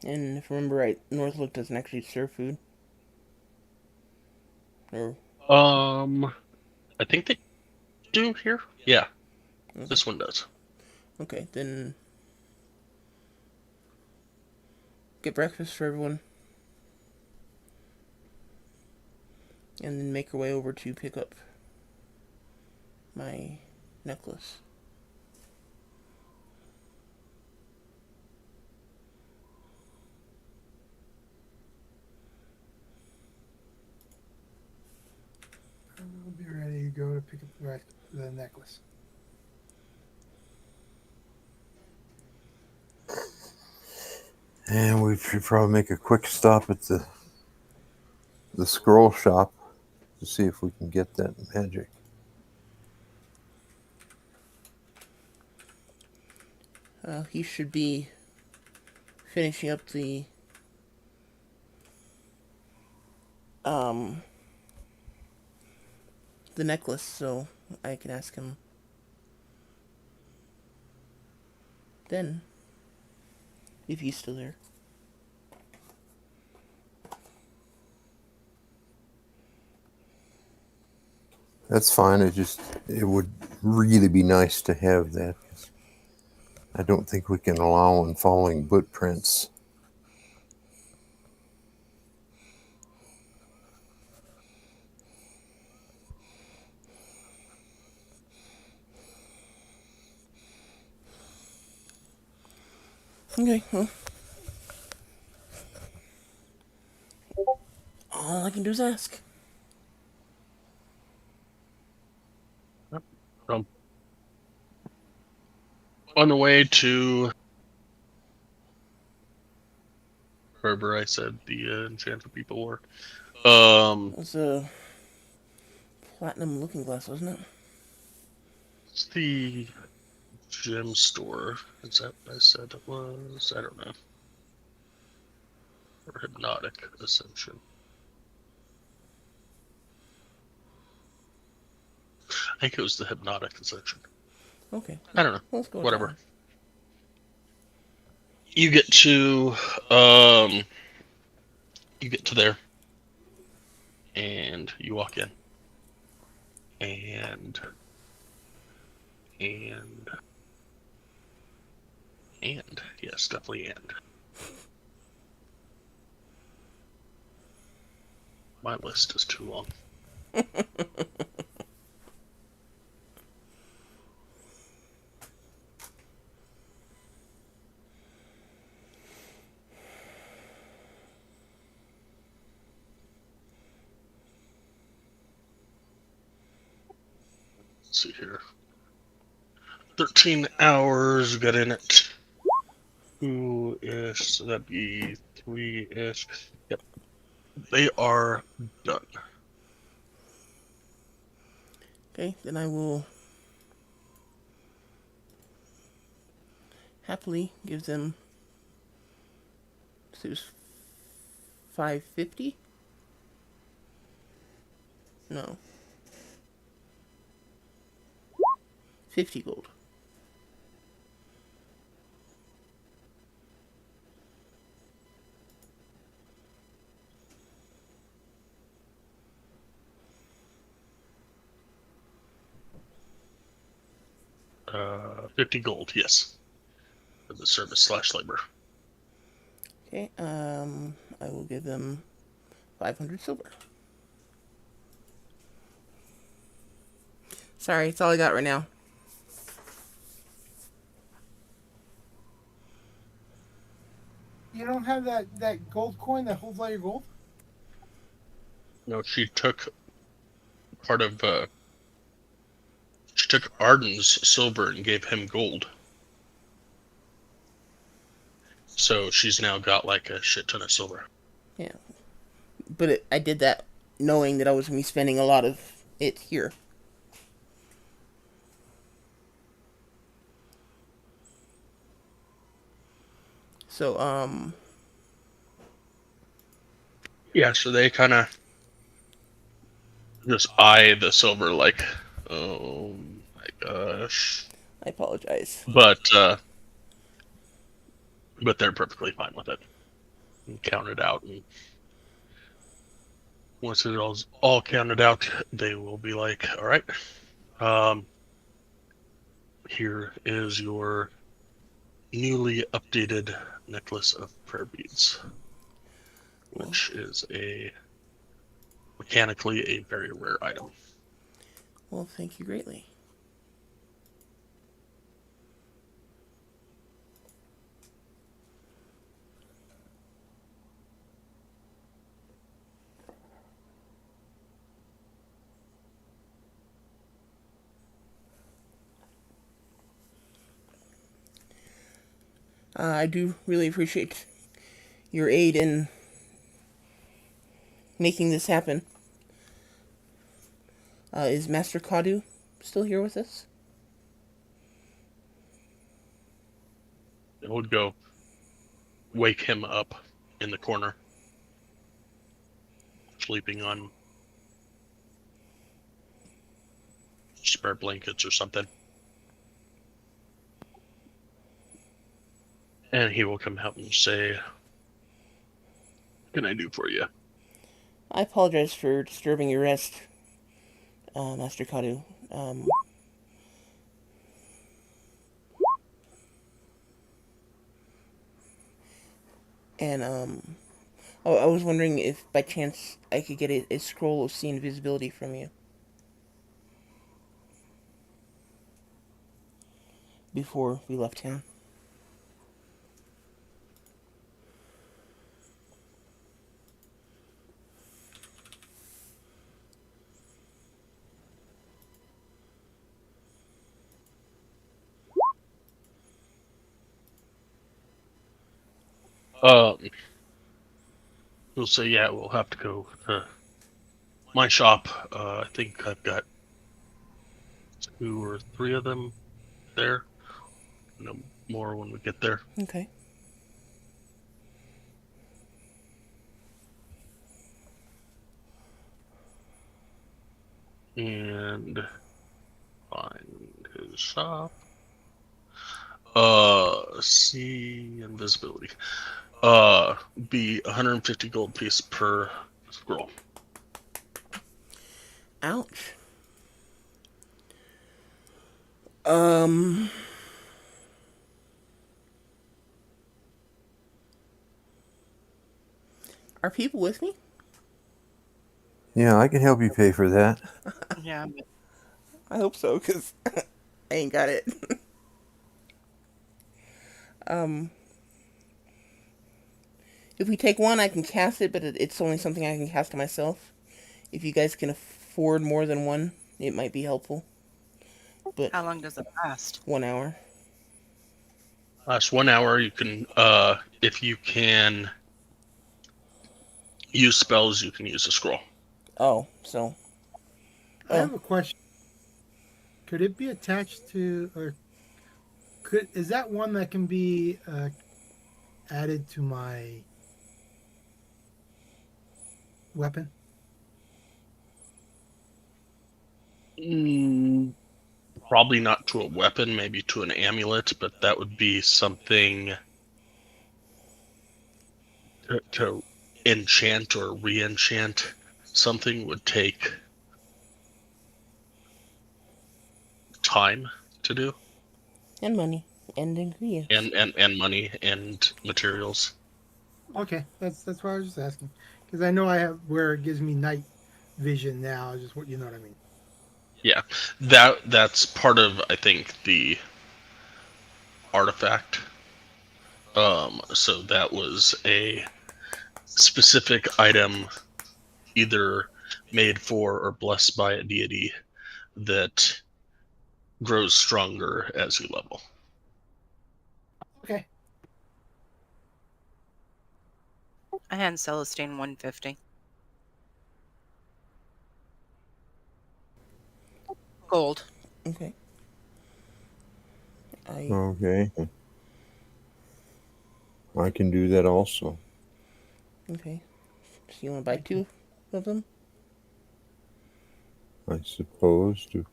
Speaker 1: And if I remember right, Northlook doesn't actually serve food. Or
Speaker 2: I think they do here. Yeah,
Speaker 1: okay.
Speaker 2: this one does.
Speaker 1: Okay, then get breakfast for everyone. And then make our way over to pick up my necklace.
Speaker 5: I'll be ready to go to pick up the necklace.
Speaker 4: And we should probably make a quick stop at the scroll shop to see if we can get that magic.
Speaker 1: He should be finishing up the necklace, so I can ask him then if he's still there.
Speaker 4: That's fine. It would really be nice to have that. I don't think we can allow on following footprints.
Speaker 1: Okay, well, all I can do is ask.
Speaker 2: Um, on the way to wherever I said the enchanted people were.
Speaker 1: It was a platinum looking glass, wasn't it?
Speaker 2: It's the gem store. Is that what I said it was? I don't know. Or hypnotic ascension. I think it was the hypnotic ascension.
Speaker 1: Okay.
Speaker 2: I don't know.
Speaker 1: Let's go with
Speaker 2: Whatever.
Speaker 1: that
Speaker 2: You get to there, and you walk in, and yes, definitely and. My list is too long. Let's see here. 13 hours, got in it. 2-ish, so that'd be 3-ish. Yep. They are done.
Speaker 1: Okay, then I will happily give them. So it was 550. No. 50 gold.
Speaker 2: Uh, 50 gold, yes. For the service / labor.
Speaker 1: Okay, I will give them 500 silver. Sorry, it's all I got right now.
Speaker 5: You don't have that gold coin that holds all your gold?
Speaker 2: No, she took part of, she took Arden's silver and gave him gold. So she's now got like a shit ton of silver.
Speaker 1: Yeah. But I did that knowing that I was going to be spending a lot of it here. So,
Speaker 2: Yeah, so they kind of just eye the silver like, oh my gosh.
Speaker 1: I apologize.
Speaker 2: But they're perfectly fine with it. And count it out, and once it all counted out, they will be like, all right, here is your newly updated necklace of prayer beads, which is mechanically a very rare item.
Speaker 1: Well, thank you greatly. I do really appreciate your aid in making this happen. Is Master Kadu still here with us?
Speaker 2: It would go wake him up in the corner, sleeping on spare blankets or something. And he will come out and say, what can I do for you?
Speaker 1: I apologize for disturbing your rest, Master Kadu. And, I was wondering if by chance I could get a scroll of see invisibility from you before we left town.
Speaker 2: We'll say, yeah, we'll have to go to my shop. I think I've got 2 or 3 of them there. No more when we get there.
Speaker 1: Okay.
Speaker 2: And find his shop. See invisibility. Be 150 gold piece per scroll.
Speaker 1: Ouch. Are people with me?
Speaker 4: Yeah, I can help you pay for that.
Speaker 3: Yeah.
Speaker 1: I hope so, because I ain't got it. If we take one, I can cast it, but it's only something I can cast to myself. If you guys can afford more than one, it might be helpful. But
Speaker 3: How long does it last?
Speaker 1: 1 hour.
Speaker 2: Last 1 hour, you can, if you can use spells, you can use a scroll.
Speaker 1: Oh, so.
Speaker 5: I have a question. Could it be attached to, or is that one that can be added to my weapon?
Speaker 2: Probably not to a weapon, maybe to an amulet, but that would be something to enchant or re-enchant. Something would take time to do.
Speaker 1: And money. And ingredients.
Speaker 2: And money and materials.
Speaker 5: Okay, that's why I was just asking, because I know I have where it gives me night vision now. Just what you know what I mean.
Speaker 2: Yeah, that's part of, I think, the artifact. So that was a specific item, either made for or blessed by a deity, that grows stronger as you level.
Speaker 5: Okay.
Speaker 3: I hand Celestine 150 gold.
Speaker 1: Okay.
Speaker 4: Okay. I can do that also.
Speaker 1: Okay. So you want to buy 2 of them?
Speaker 4: I suppose. Do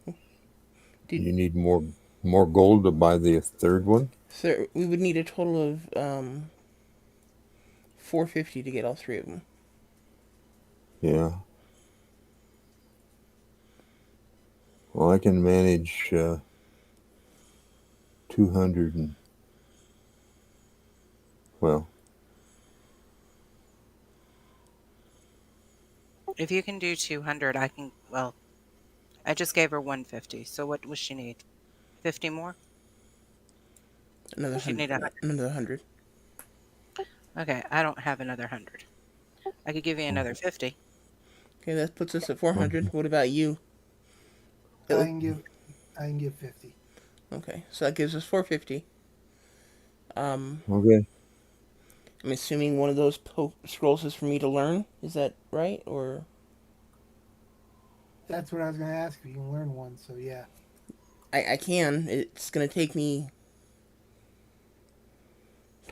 Speaker 1: Did-
Speaker 4: you need more gold to buy the third one?
Speaker 1: Sir, we would need a total of 450 to get all 3 of them.
Speaker 4: Yeah. Well, I can manage 200 and, well,
Speaker 3: If you can do 200, I can. Well, I just gave her 150. So what does she need? 50 more?
Speaker 1: Another
Speaker 3: She'd need
Speaker 1: 100.
Speaker 3: 100.
Speaker 1: Another 100.
Speaker 3: Okay, I don't have another 100. I could give you another 50.
Speaker 1: Okay, that puts us at 400. What about you?
Speaker 5: I can give 50.
Speaker 1: Okay, so that gives us 450.
Speaker 4: okay.
Speaker 1: I'm assuming one of those scrolls is for me to learn. Is that right? Or
Speaker 5: That's what I was going to ask. If you can learn one, so yeah.
Speaker 1: I can. It's going to take me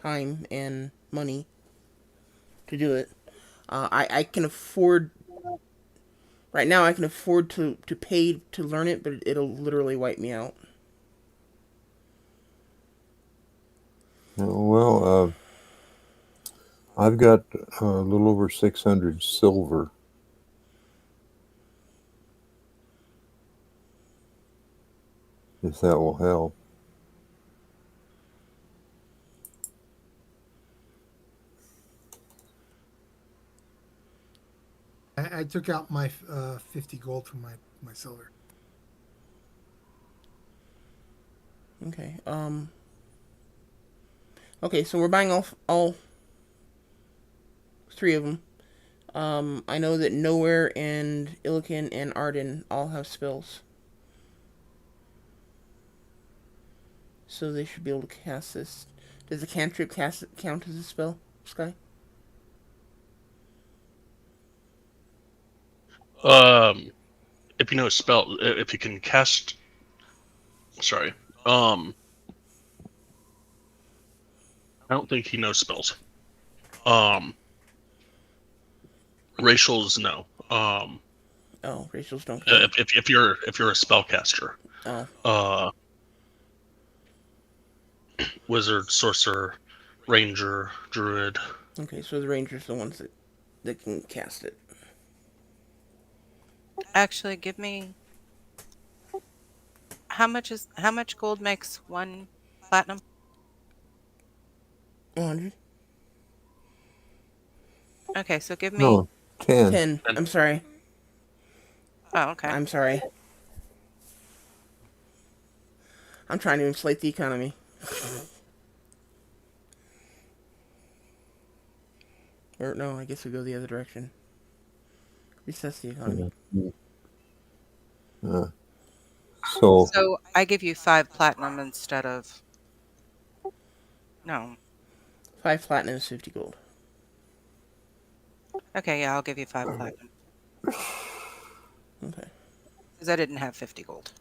Speaker 1: time and money to do it. I can afford. Right now, I can afford to pay to learn it, but it'll literally wipe me out.
Speaker 4: Well, I've got a little over 600 silver. If that will help.
Speaker 5: I took out my 50 gold from my silver.
Speaker 1: Okay. Okay, so we're buying all 3 of them. I know that Nowhere and Illican and Arden all have spells. So they should be able to cast this. Does the cantrip count as a spell? Sky?
Speaker 2: If you know a spell, if you can cast. Sorry. I don't think he knows spells. Racials, no.
Speaker 1: Oh, racials don't count.
Speaker 2: If you're a spellcaster,
Speaker 1: Oh,
Speaker 2: wizard, sorcerer, ranger, druid.
Speaker 1: okay. So the rangers are the ones that can cast it.
Speaker 3: Actually, give me how much gold makes 1 platinum?
Speaker 1: 100.
Speaker 3: Okay, so give me.
Speaker 4: No, 10.
Speaker 1: 10. I'm sorry.
Speaker 3: Oh, okay.
Speaker 1: I'm sorry. I'm trying to inflate the economy. Or no, I guess we go the other direction. Recess the economy.
Speaker 4: Uh, so,
Speaker 3: So I give you 5 platinum instead of. No.
Speaker 1: 5 platinum is 50 gold.
Speaker 3: Okay, yeah, I'll give you 5 platinum
Speaker 1: Okay.
Speaker 3: because I didn't have 50 gold.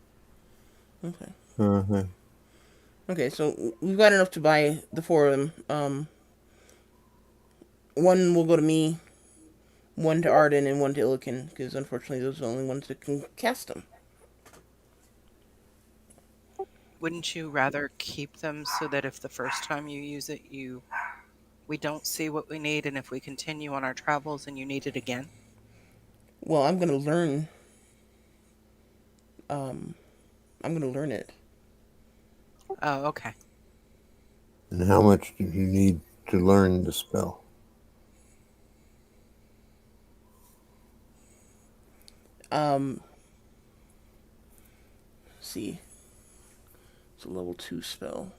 Speaker 1: Okay.
Speaker 4: uh-huh.
Speaker 1: Okay, so we've got enough to buy the 4 of them. 1 will go to me, 1 to Arden, and 1 to Illiken, because unfortunately those are the only ones that can cast them.
Speaker 3: Wouldn't you rather keep them so that if the first time you use it, we don't see what we need, and if we continue on our travels and you need it again?
Speaker 1: Well, I'm gonna learn. I'm gonna learn it.
Speaker 3: Oh, okay.
Speaker 4: And how much do you need to learn the spell?
Speaker 1: Let's see. It's a level 2 spell.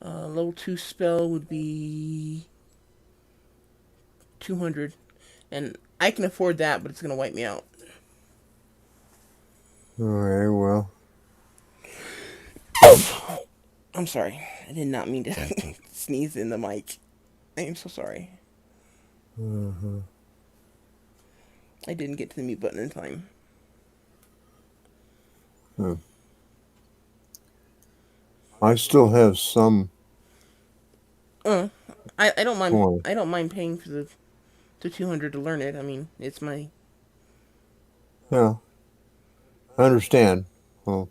Speaker 1: Level 2 spell would be 200. And I can afford that, but it's going to wipe me out.
Speaker 4: All right, well.
Speaker 1: I'm sorry. I did not mean to sneeze in the mic. I am so sorry.
Speaker 4: Uh-huh.
Speaker 1: I didn't get to the mute button in time.
Speaker 4: I still have some.
Speaker 1: I don't mind.
Speaker 4: Coin.
Speaker 1: I don't mind paying for the 200 to learn it. I mean, it's my.
Speaker 4: Yeah, I understand. Well,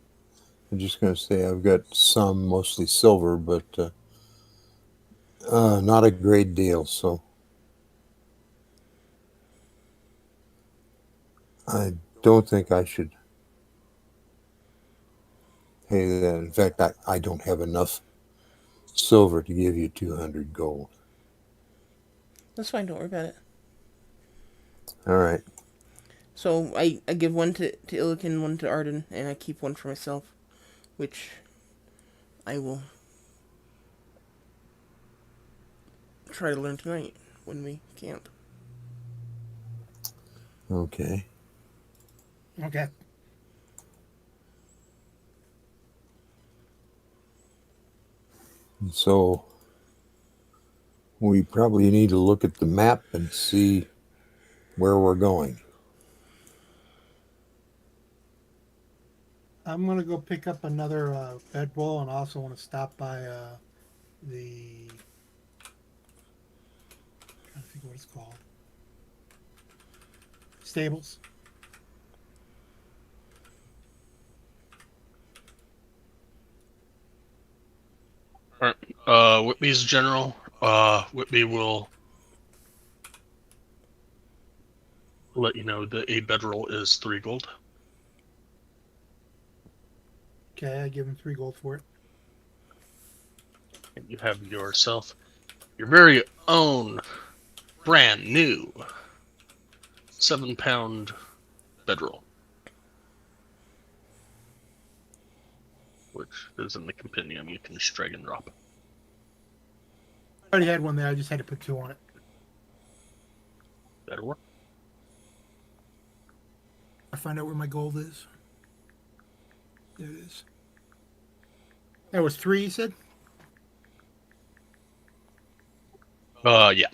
Speaker 4: I'm just going to say I've got some, mostly silver, but not a great deal. So I don't think I should pay that. In fact, I don't have enough silver to give you 200 gold.
Speaker 1: That's fine. Don't worry about it.
Speaker 4: All right.
Speaker 1: So I give 1 to Illiken, 1 to Arden, and I keep 1 for myself, which I will try to learn tonight when we camp.
Speaker 4: Okay.
Speaker 5: Okay.
Speaker 4: So we probably need to look at the map and see where we're going.
Speaker 5: I'm gonna go pick up another bedroll, and I also want to stop by the. I'm trying to think what it's called. Stables.
Speaker 2: All right. Whitby's general. Whitby will let you know that a bedroll is 3 gold.
Speaker 5: Okay, I give him 3 gold for it.
Speaker 2: And you have yourself your very own brand new 7-pound bedroll, which is in the compendium. You can just drag and drop.
Speaker 5: I already had one there. I just had to put 2 on it.
Speaker 2: That'll work.
Speaker 5: find out where my gold is. There it is. That was 3, you said?
Speaker 2: Yeah.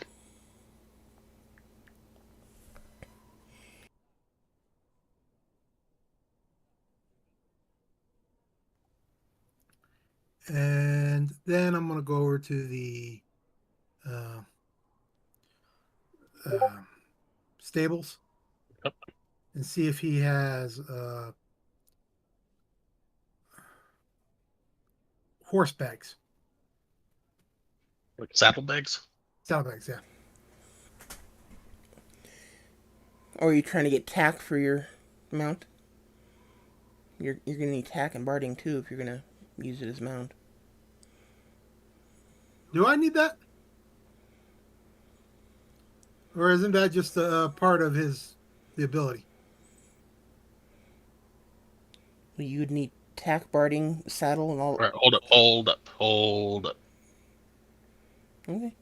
Speaker 5: And then I'm going to go over to the uh, uh, stables
Speaker 2: Yep.
Speaker 5: and see if he has horse bags.
Speaker 2: Like saddlebags?
Speaker 5: Saddlebags, yeah.
Speaker 1: Or are you trying to get tack for your mount? You're gonna need tack and barding too if you're gonna use it as mount.
Speaker 5: Do I need that? Or isn't that just a part of the ability?
Speaker 1: You would need tack, barding, saddle, and all.
Speaker 2: All right, hold up.
Speaker 1: Okay.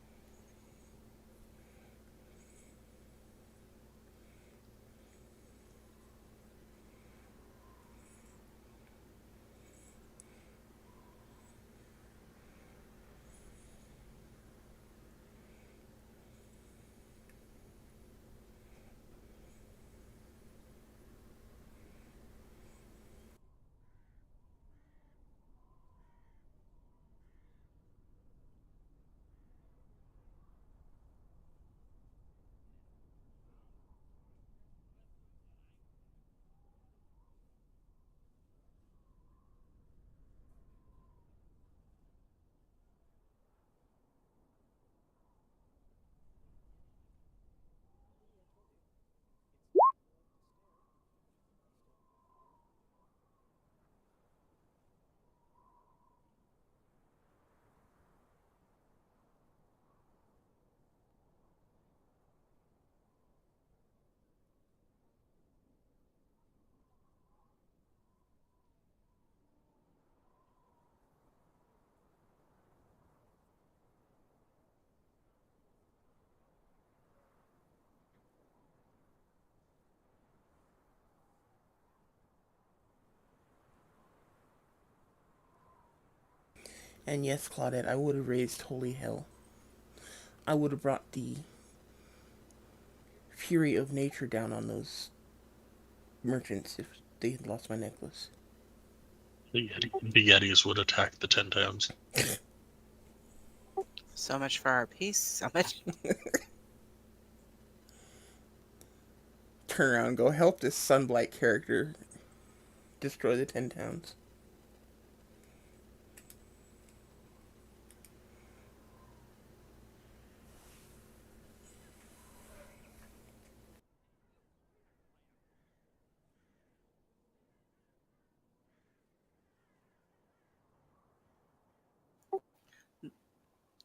Speaker 1: And yes, Claudette, I would have raised holy hell. I would have brought the fury of nature down on those merchants if they had lost my necklace.
Speaker 2: The Yetis would attack the 10 towns.
Speaker 3: So much for our peace. So much.
Speaker 1: Turn around and go help this Sunblight character destroy the 10 towns.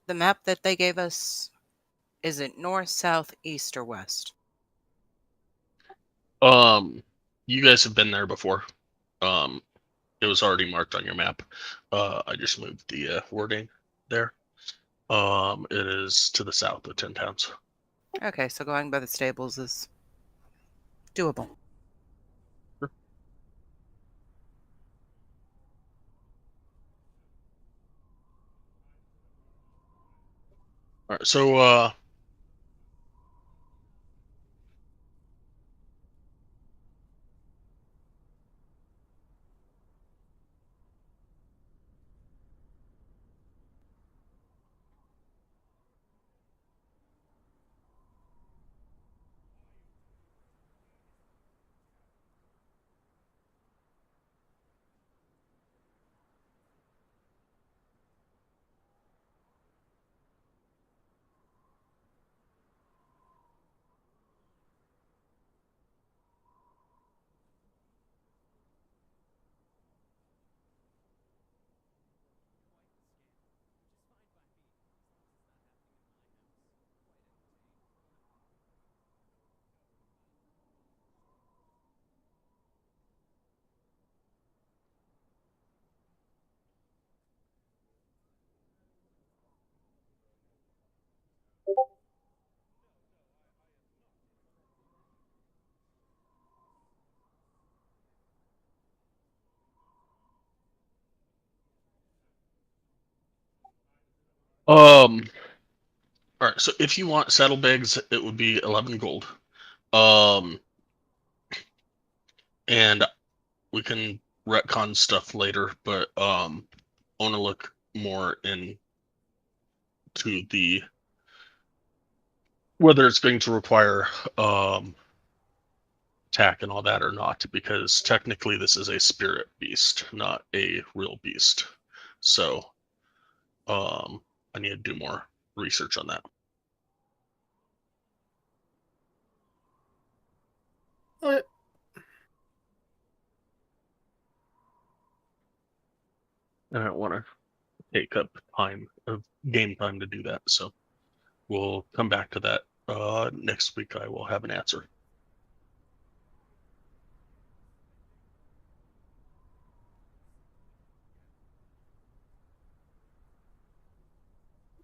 Speaker 3: The map that they gave us, is it north, south, east, or west?
Speaker 2: You guys have been there before. It was already marked on your map. I just moved the wording there. It is to the south of 10 towns.
Speaker 3: Okay, so going by the stables is doable.
Speaker 2: Sure. All right, so All right. So if you want saddlebags, it would be 11 gold. And we can retcon stuff later, but I want to look more into the whether it's going to require attack and all that or not, because technically this is a spirit beast, not a real beast. So I need to do more research on that.
Speaker 5: Okay.
Speaker 2: And I don't want to take up time of game time to do that. So we'll come back to that next week. I will have an answer.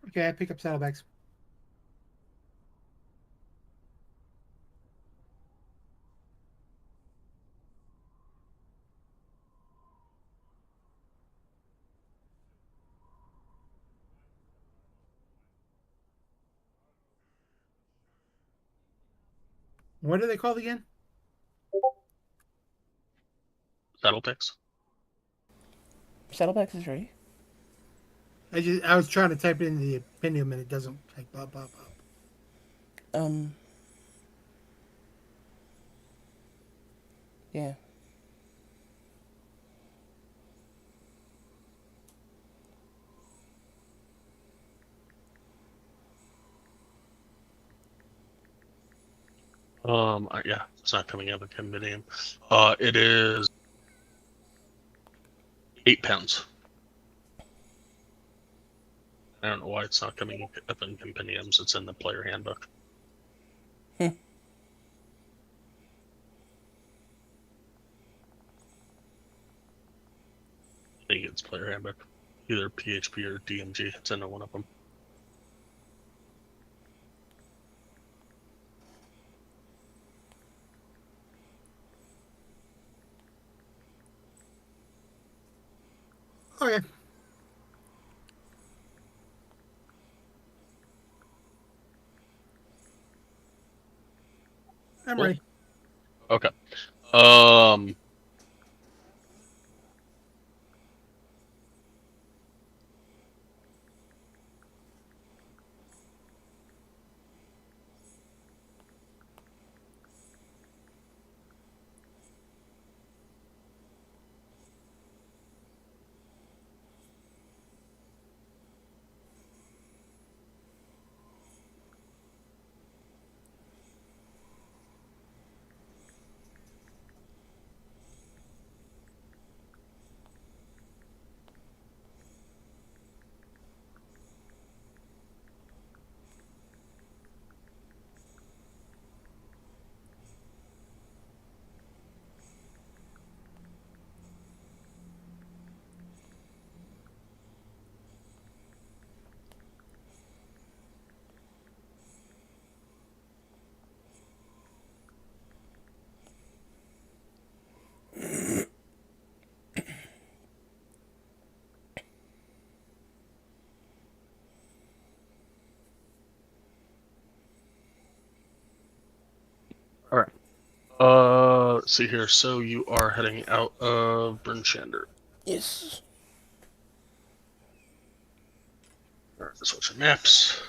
Speaker 5: Okay, I pick up saddlebags. What are they called again?
Speaker 2: Saddlebags.
Speaker 1: Saddlebags is right.
Speaker 5: I was trying to type it in the opinion and it doesn't like blah blah blah.
Speaker 1: Yeah.
Speaker 2: Yeah, it's not coming up in Compendium. It is 8 pounds. I don't know why it's not coming up in compendiums. It's in the player handbook.
Speaker 1: Hmm.
Speaker 2: I think it's player handbook. Either PHP or DMG. It's in one of them.
Speaker 5: Okay. I'm ready.
Speaker 2: Okay. All right. Let's see here. So you are heading out of Bernchander.
Speaker 1: Yes.
Speaker 2: All right, switch your maps.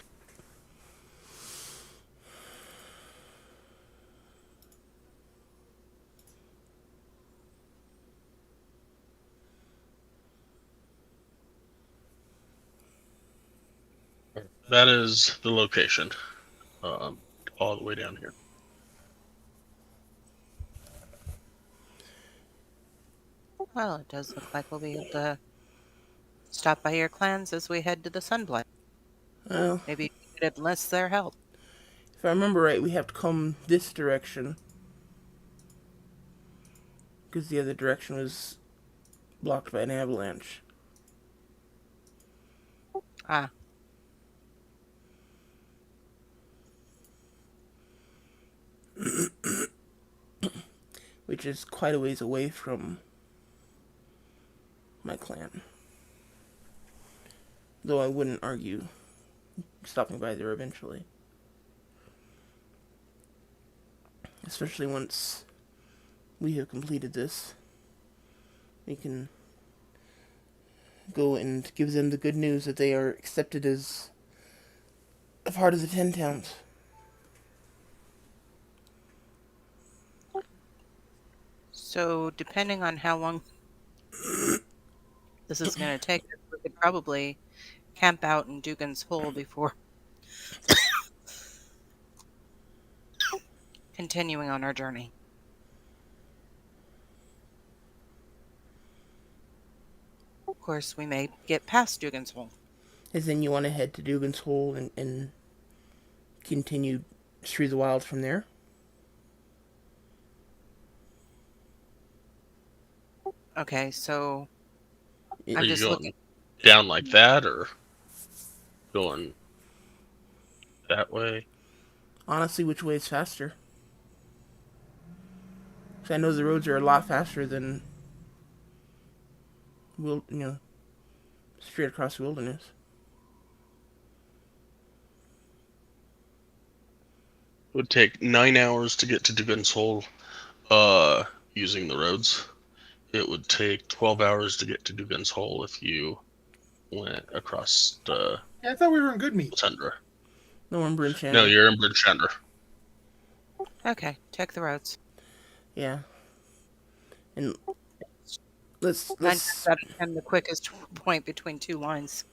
Speaker 2: That is the location. All the way down here.
Speaker 3: Well, it does look like we'll be able to stop by your clans as we head to the Sunblight.
Speaker 1: Well,
Speaker 3: Maybe we could enlist their help.
Speaker 1: if I remember right, we have to come this direction. Because the other direction was blocked by an avalanche.
Speaker 3: Ah,
Speaker 1: Which is quite a ways away from my clan. Though I wouldn't argue stopping by there eventually. Especially once we have completed this. We can go and give them the good news that they are accepted as a part of the 10 Towns.
Speaker 3: So, depending on how long this is going to take, we could probably camp out in Dugan's Hole before continuing on our journey. Of course, we may get past Dugan's Hole.
Speaker 1: And then you want to head to Dugan's Hole and continue through the wilds from there?
Speaker 3: Okay, so
Speaker 2: Are
Speaker 3: I'm
Speaker 2: you
Speaker 3: just
Speaker 2: going
Speaker 3: looking.
Speaker 2: down like that, or going that way?
Speaker 1: Honestly, which way is faster? Because I know the roads are a lot faster than straight across the wilderness.
Speaker 2: It would take 9 hours to get to Dugan's Hole, using the roads. It would take 12 hours to get to Dugan's Hole if you went across the
Speaker 5: Yeah, I thought we were in Good Meat.
Speaker 2: tundra.
Speaker 1: No, we're in Bryn Shander.
Speaker 2: No, you're in Bryn Shander.
Speaker 3: Okay, take the roads.
Speaker 1: Yeah. And let's
Speaker 3: 9 times out of 10, the quickest point between two lines.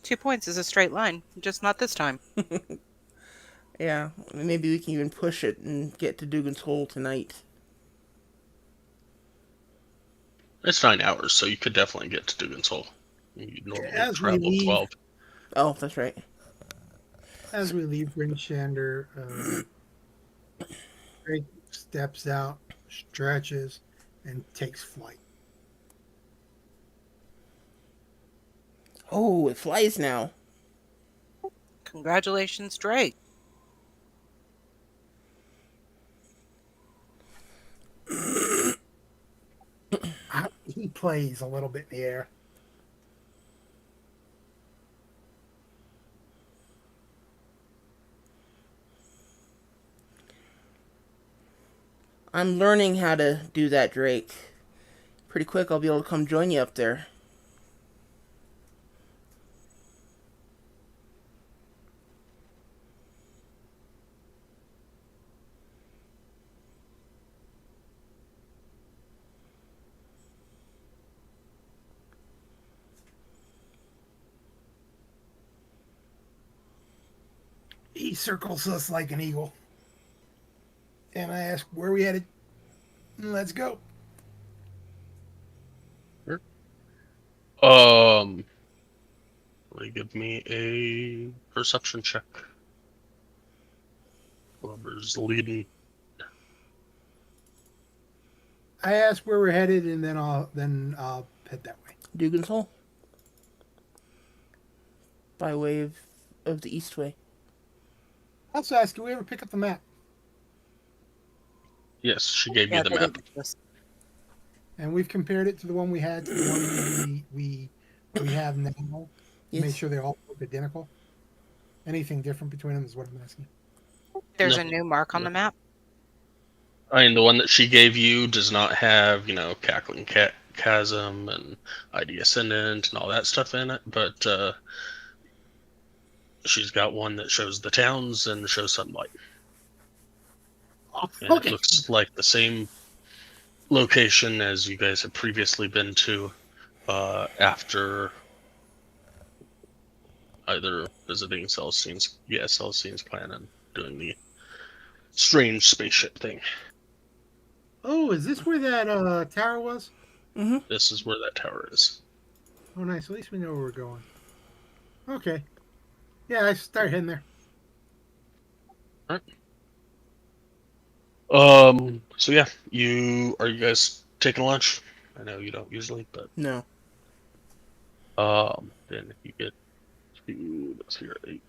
Speaker 3: 2 points is a straight line, just not this time.
Speaker 1: yeah, maybe we can even push it and get to Dugan's Hole tonight.
Speaker 2: It's 9 hours, so you could definitely get to Dugan's Hole. You normally
Speaker 5: As we
Speaker 2: travel
Speaker 5: leave-
Speaker 2: 12.
Speaker 1: Oh, that's right.
Speaker 5: As we leave Bryn Shander, Drake steps out, stretches, and takes flight.
Speaker 1: Oh, it flies now.
Speaker 3: Congratulations, Drake.
Speaker 5: He plays a little bit in the air.
Speaker 1: I'm learning how to do that, Drake. Pretty quick, I'll be able to come join you up there.
Speaker 5: He circles us like an eagle. And I ask, where are we headed? Let's go.
Speaker 2: Give me a perception check. Whoever's leading.
Speaker 5: I ask where we're headed, and then I'll head that way.
Speaker 1: Dugan's Hole. By way of the East Way.
Speaker 5: I also ask, do we ever pick up the map?
Speaker 2: Yes, she gave you the
Speaker 3: they
Speaker 2: map.
Speaker 3: did this.
Speaker 5: And we've compared it to the one we had to the one we have now.
Speaker 1: Yes.
Speaker 5: Make sure they all look identical. Anything different between them is what I'm asking.
Speaker 3: There's
Speaker 2: No.
Speaker 3: a new mark on the map.
Speaker 2: I mean, the one that she gave you does not have, Cackling Chasm and ID Ascendant and all that stuff in it, but she's got one that shows the towns and shows Sunblight. And
Speaker 5: Okay.
Speaker 2: it looks like the same location as you guys had previously been to after either visiting Celestine's clan and doing the strange spaceship thing.
Speaker 5: Oh, is this where that tower was?
Speaker 1: Mm-hmm.
Speaker 2: This is where that tower is.
Speaker 5: Oh, nice. At least we know where we're going. Okay. Yeah, I start heading there.
Speaker 2: So yeah, you guys taking lunch? I know you don't usually, but
Speaker 1: No.
Speaker 2: then if you get to, let's see, you're at 8.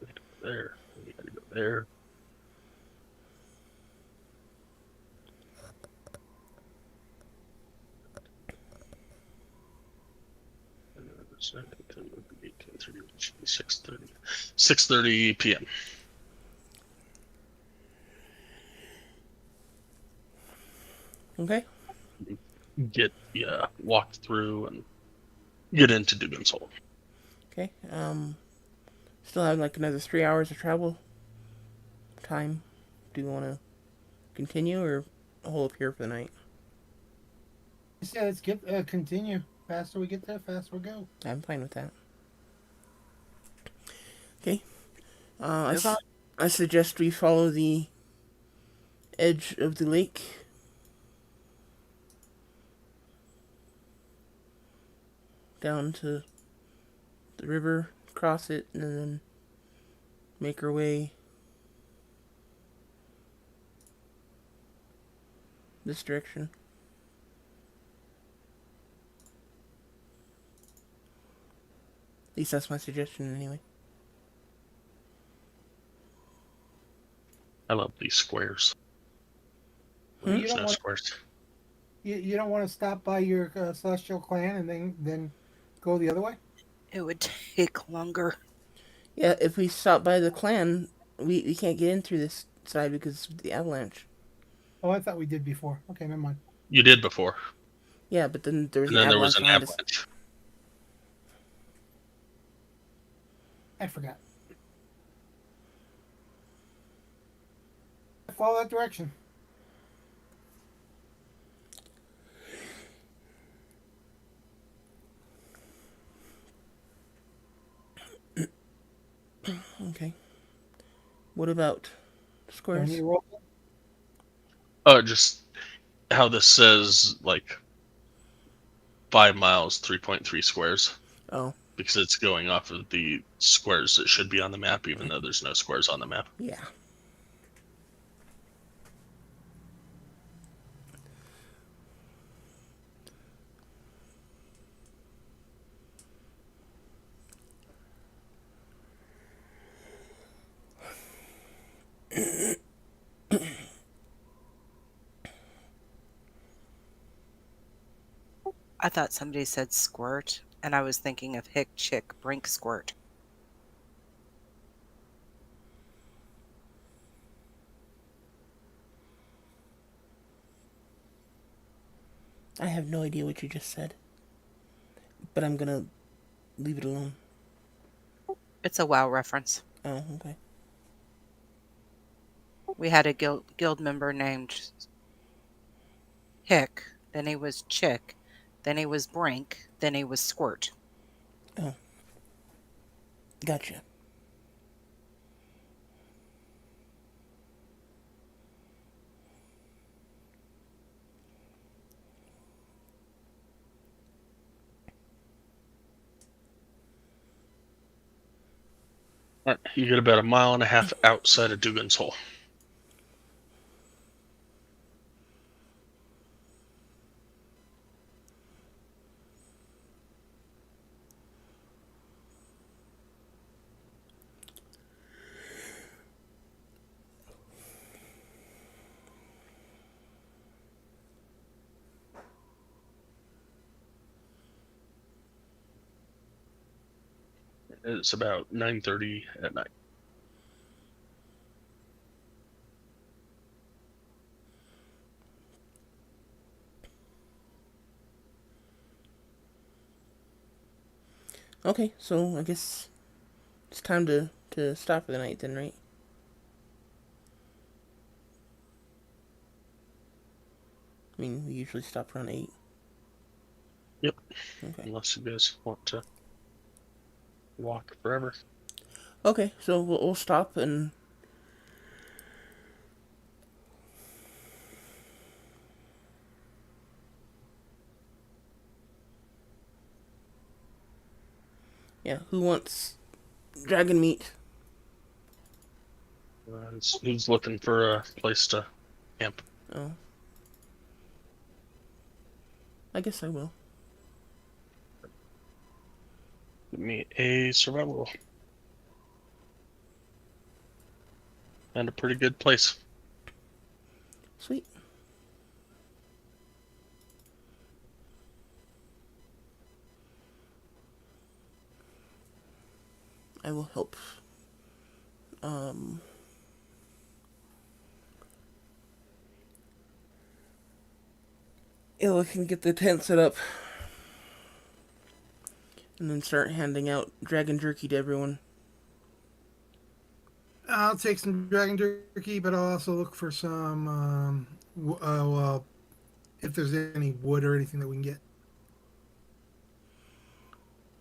Speaker 2: You gotta go there. You gotta go there. And then the second would be 18th. 6:30 p.m.
Speaker 1: Okay.
Speaker 2: Get walked through and get into Dugan's Hole.
Speaker 1: Okay. Still have like another 3 hours of travel time. Do you want to continue or hold up here for the night?
Speaker 5: Yeah, let's get continue. Faster we get there, faster we go.
Speaker 1: I'm fine with that. Okay.
Speaker 3: Move on.
Speaker 1: I suggest we follow the edge of the lake. Down to the river, cross it, and then make our way this direction. At least that's my suggestion anyway.
Speaker 2: I love these squares.
Speaker 5: You
Speaker 2: There's
Speaker 5: don't
Speaker 2: no
Speaker 5: want
Speaker 2: squares.
Speaker 5: you don't want to stop by your celestial clan and then go the other way.
Speaker 3: It would take longer.
Speaker 1: Yeah, if we stop by the clan, we can't get in through this side because of the avalanche.
Speaker 5: Oh, I thought we did before. Okay, never mind.
Speaker 2: You did before,
Speaker 1: Yeah, but then there was
Speaker 2: and
Speaker 1: an
Speaker 2: then there was
Speaker 1: avalanche
Speaker 2: an
Speaker 1: behind us.
Speaker 2: avalanche.
Speaker 5: I forgot. Follow that direction.
Speaker 1: Okay. What about
Speaker 5: Do I
Speaker 1: squares?
Speaker 5: need to roll?
Speaker 2: Just how this says, like, 5 miles, 3.3 squares,
Speaker 1: Oh,
Speaker 2: because it's going off of the squares that should be on the map, even though there's no squares on the map.
Speaker 1: yeah.
Speaker 3: I thought somebody said squirt, and I was thinking of hick, chick, brink, squirt.
Speaker 1: I have no idea what you just said. But I'm gonna leave it alone.
Speaker 3: It's a WoW reference.
Speaker 1: Oh, okay.
Speaker 3: We had a guild member named Hick, then he was Chick, then he was Brink, then he was Squirt.
Speaker 1: Oh. Gotcha.
Speaker 2: You get about 1.5 miles outside of Dugan's Hole. It's about 9:30 at night.
Speaker 1: Okay, so I guess it's time to stop for the night then, right? I mean, we usually stop around 8.
Speaker 2: Yep.
Speaker 1: Okay.
Speaker 2: Unless you guys want to walk forever.
Speaker 1: Okay, so we'll stop and... Yeah, who wants dragon meat?
Speaker 2: Who's looking for a place to camp?
Speaker 1: Oh. I guess I will.
Speaker 2: Give me a survival roll. And a pretty good place.
Speaker 1: Sweet. help. Illa can get the tent set up. And then start handing out dragon jerky to everyone.
Speaker 5: I'll take some dragon jerky, but I'll also look for some, well, if there's any wood or anything that we can get.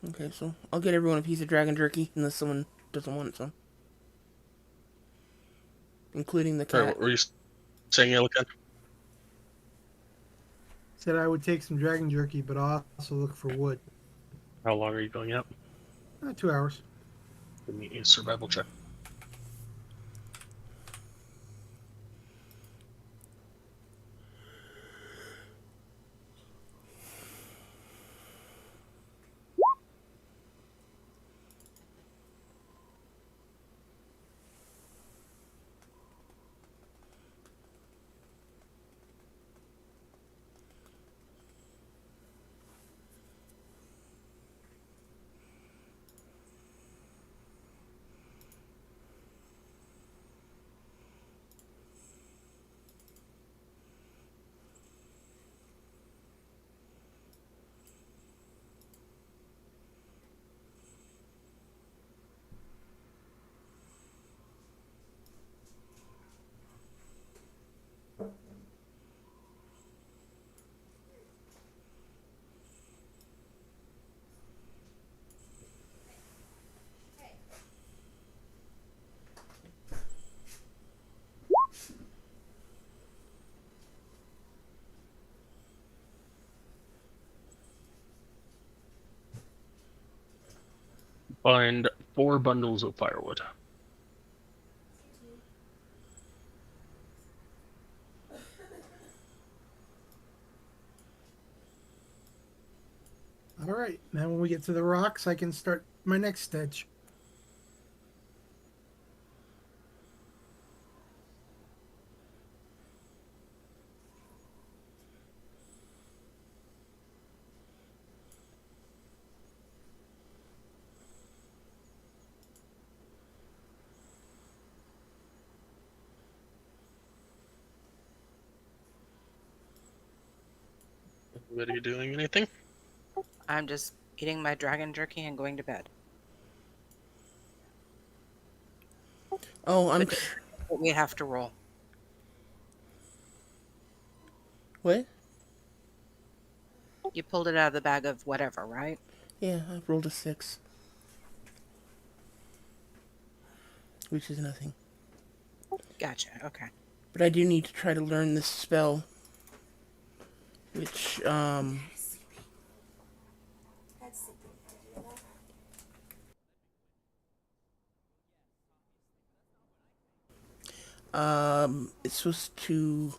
Speaker 1: Okay, so I'll get everyone a piece of dragon jerky unless someone doesn't want some. Including the
Speaker 2: Sorry,
Speaker 1: cat.
Speaker 2: what were you saying, Illican?
Speaker 5: Said I would take some dragon jerky, but I'll also look for wood.
Speaker 2: How long are you going out?
Speaker 5: 2 hours.
Speaker 2: Give me a survival check. Find 4 bundles of firewood.
Speaker 5: All right. Now when we get to the rocks, I can start my next stage.
Speaker 2: Anybody doing anything?
Speaker 3: I'm just eating my dragon jerky and going to bed.
Speaker 1: Oh, I'm...
Speaker 3: But we have to roll.
Speaker 1: What?
Speaker 3: You pulled it out of the bag of whatever, right?
Speaker 1: Yeah, I rolled a 6. Which is nothing.
Speaker 3: Gotcha, okay.
Speaker 1: But I do need to try to learn this spell. Which, it's supposed to...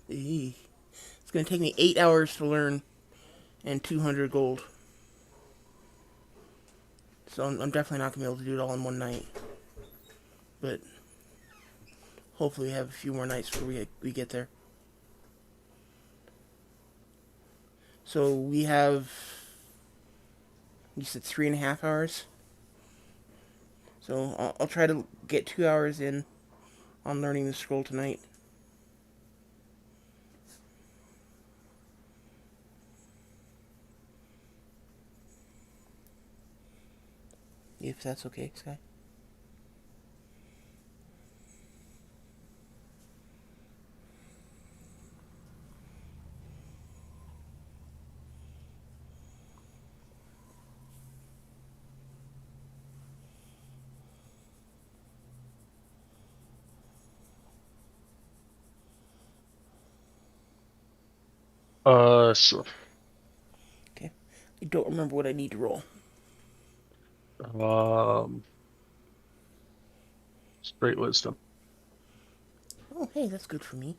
Speaker 1: It's going to take me 8 hours to learn and 200 gold. So I'm definitely not going to be able to do it all in one night. But hopefully we have a few more nights before we get there. So we have... You said 3.5 hours? So I'll try to get 2 hours in on learning the scroll tonight. If that's okay, Sky.
Speaker 2: Sure.
Speaker 1: Okay. I don't remember what I need to roll.
Speaker 2: Straight wisdom.
Speaker 1: Oh, hey, that's good for me.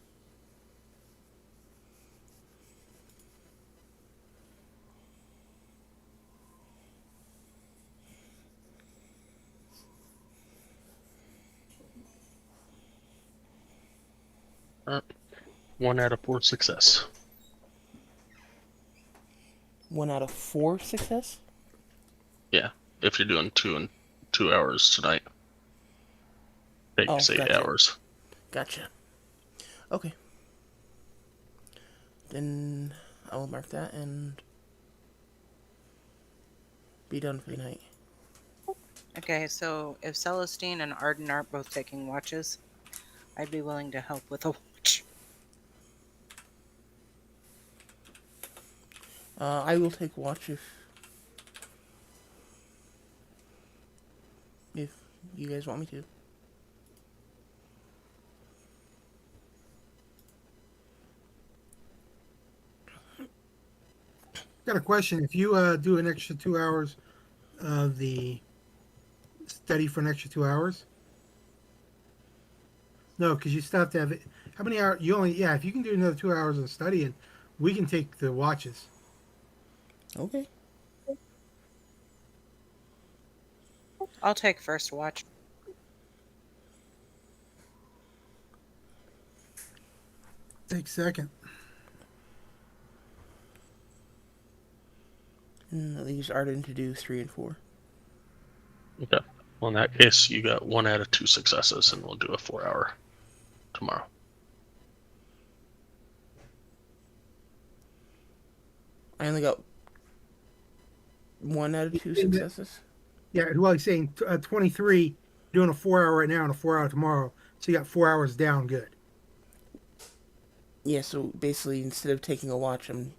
Speaker 2: Uh, 1 out of 4 success.
Speaker 1: 1 out of 4 success?
Speaker 2: Yeah. if you're doing 2 hours tonight. Takes 8
Speaker 1: gotcha.
Speaker 2: hours.
Speaker 1: Gotcha. Okay. Then I will mark that and be done for the night.
Speaker 3: Okay, so if Celestine and Arden aren't both taking watches, I'd be willing to help with a watch.
Speaker 1: I will take watch if you guys want me to.
Speaker 5: Got a question. If you do an extra 2 hours of the study for an extra 2 hours, no, because you still have to have it. How many hours? You only If you can do another 2 hours of studying, we can take the watches.
Speaker 1: Okay.
Speaker 3: I'll take first watch.
Speaker 5: Take second.
Speaker 1: And that leaves Arden to do 3 and 4.
Speaker 2: Okay. Well, in that case, you got 1 out of 2 successes, and we'll do a 4-hour tomorrow.
Speaker 1: I only got 1 out of 2 successes.
Speaker 5: Yeah, well, he's saying 23, doing a 4 hour right now and a 4 hour tomorrow. So you got 4 hours down. Good.
Speaker 1: Yeah, so basically, instead of taking a watch, I'm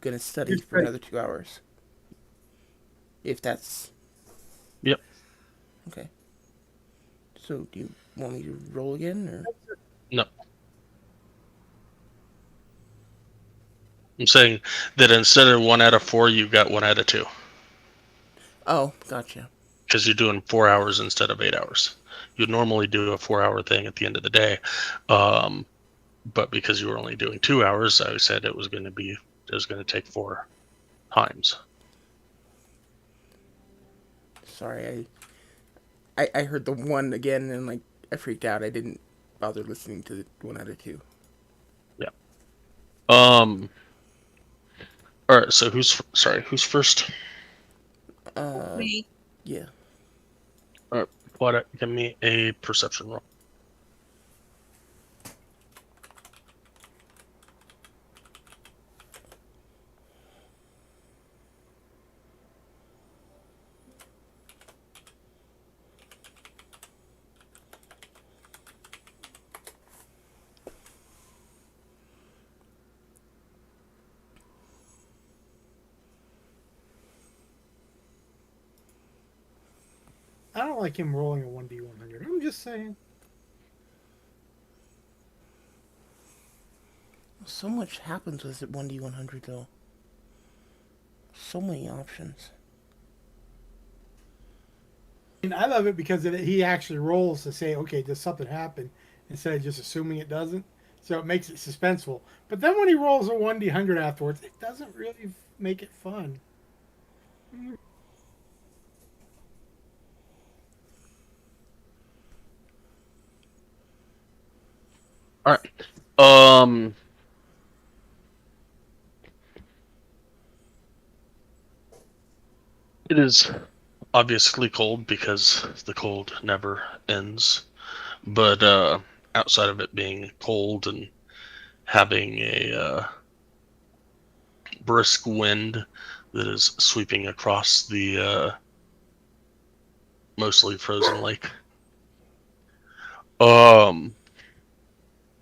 Speaker 1: gonna study
Speaker 5: Just
Speaker 1: for
Speaker 5: right.
Speaker 1: another 2 hours. If that's...
Speaker 2: Yep.
Speaker 1: Okay. So, do you want me to roll again, or...?
Speaker 2: No. I'm saying that instead of 1 out of 4, you got 1 out of 2.
Speaker 1: Oh, gotcha.
Speaker 2: Because you're doing 4 hours instead of 8 hours. You'd normally do a 4-hour thing at the end of the day. But because you were only doing 2 hours, I said it was going to take 4 times.
Speaker 1: Sorry, I heard the 1 again, and, like, I freaked out. I didn't bother listening to the 1 out of 2.
Speaker 2: Yeah. All right, so who's first?
Speaker 3: Me.
Speaker 1: Yeah.
Speaker 2: All right, Claudia, give me a perception roll.
Speaker 5: I don't like him rolling a 1D100. I'm just saying.
Speaker 1: So much happens with it 1D100, though. So many options.
Speaker 5: And I love it because he actually rolls to say, okay, does something happen, instead of just assuming it doesn't. So it makes it suspenseful. But then when he rolls a 1D100 afterwards, it doesn't really make it fun.
Speaker 2: All right. It is obviously cold because the cold never ends. But outside of it being cold and having a brisk wind that is sweeping across the mostly frozen lake,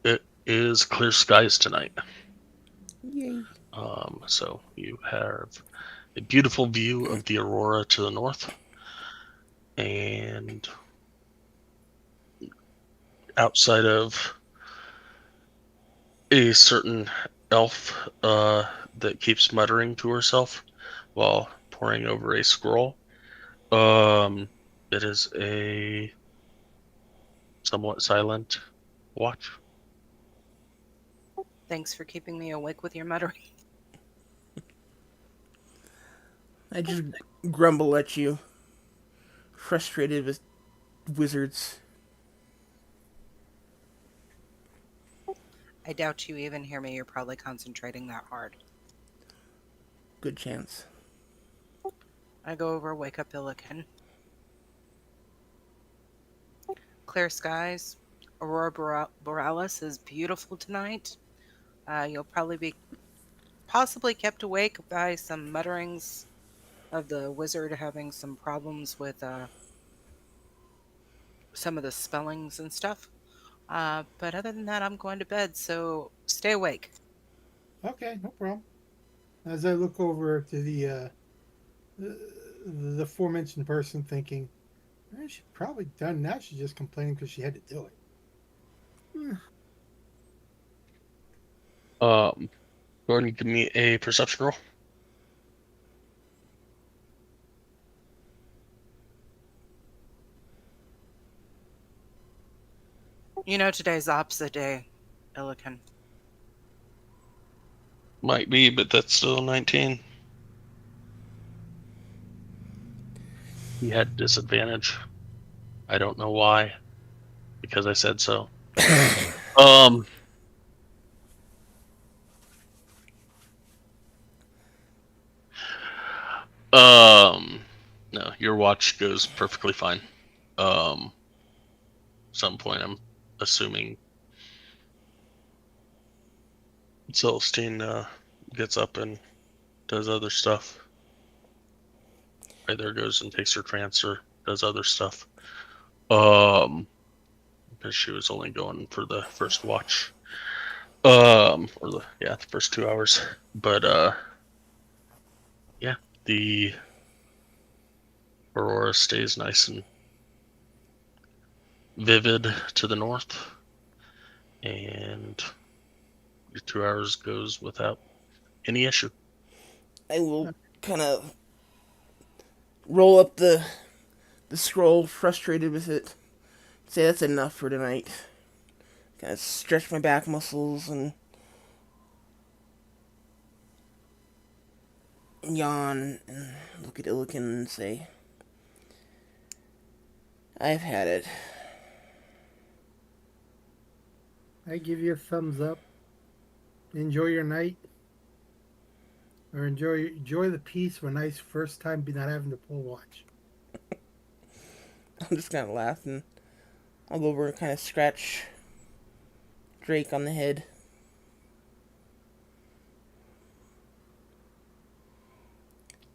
Speaker 2: it is clear skies tonight.
Speaker 1: Yay.
Speaker 2: So you have a beautiful view of the aurora to the north, and outside of a certain elf that keeps muttering to herself while poring over a scroll, it is a somewhat silent watch.
Speaker 3: Thanks for keeping me awake with your muttering.
Speaker 1: I just grumble at you. Frustrated with wizards.
Speaker 3: I doubt you even hear me. You're probably concentrating that hard.
Speaker 1: Good chance.
Speaker 3: I go over, wake up Illiken. Clear skies. Aurora Borealis is beautiful tonight. You'll probably be possibly kept awake by some mutterings of the wizard having some problems with some of the spellings and stuff. But other than that, I'm going to bed, so stay awake.
Speaker 5: Okay, no problem. As I look over to the aforementioned person, thinking, she's probably done that. She's just complaining because she had to do it.
Speaker 2: Go ahead and give me a perception roll.
Speaker 3: You know today's opposite day, Illiken.
Speaker 2: Might be, but that's still 19. He had disadvantage. I don't know why. Because I said so. No, your watch goes perfectly fine. Some point I'm assuming Celestine gets up and does other stuff. Either goes and takes her trance or does other stuff. Because she was only going for the first watch. Or the first 2 hours. But yeah, the aurora stays nice and vivid to the north, and your 2 hours goes without any issue.
Speaker 1: I will kind of roll up the scroll, frustrated with it. Say that's enough for tonight. Kind of stretch my back muscles and yawn and look at Illiken and say, I've had it.
Speaker 5: I give you a thumbs up. Enjoy your night, or enjoy the peace of a nice first time not having to pull watch.
Speaker 1: I'm just kind of laughing. I'll go over and kind of scratch Drake on the head.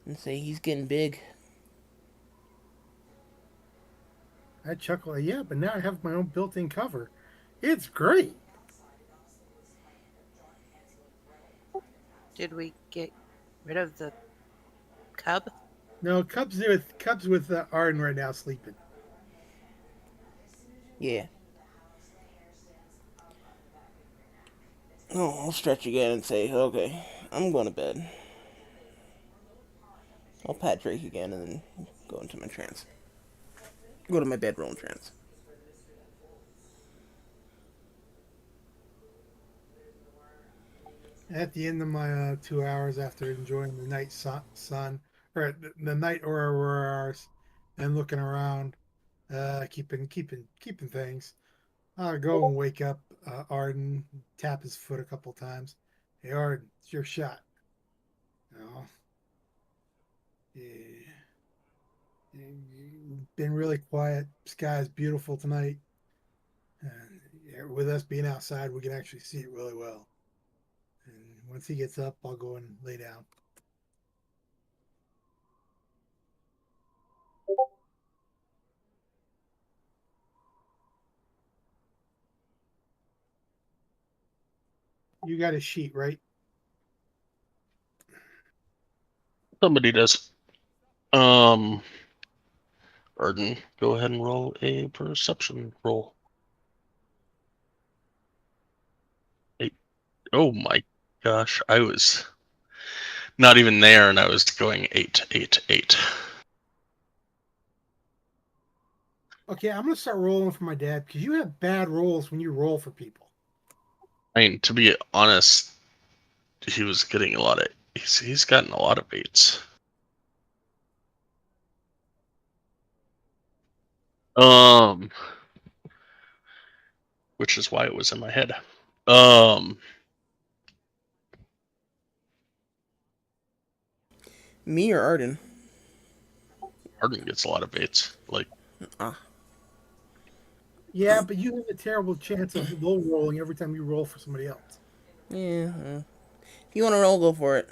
Speaker 1: And say he's getting big.
Speaker 5: I chuckle, yeah, but now I have my own built-in cover. It's great.
Speaker 3: Did we get rid of the cub?
Speaker 5: No, Cub's with Arden right now sleeping.
Speaker 1: Yeah. Oh, I'll stretch again and say, okay, I'm going to bed. I'll pat Drake again and then go into my trance. Go to my bedroom trance.
Speaker 5: At the end of my 2 hours after enjoying the night sun, or the night auroras, and looking around, keeping things, I'll go and wake up Arden, tap his foot a couple times. Hey Arden, it's your shot. You yeah. Been really quiet. Sky's beautiful tonight. And with us being outside, we can actually see it really well. And once he gets up, I'll go and lay down. You got a sheet, right?
Speaker 2: Somebody does. Arden, go ahead and roll a perception roll. 8. Oh my gosh, I was not even there, and I was going 8, 8, 8.
Speaker 5: Okay, I'm gonna start rolling for my dad because you have bad rolls when you roll for people.
Speaker 2: I mean, to be honest, he was getting a lot of. He's gotten a lot of 8s. Which is why it was in my head.
Speaker 1: Me or Arden?
Speaker 2: Arden gets a lot of baits. Like,
Speaker 5: Yeah, but you have a terrible chance of low rolling every time you roll for somebody else.
Speaker 1: Yeah. If you want to roll, go for it.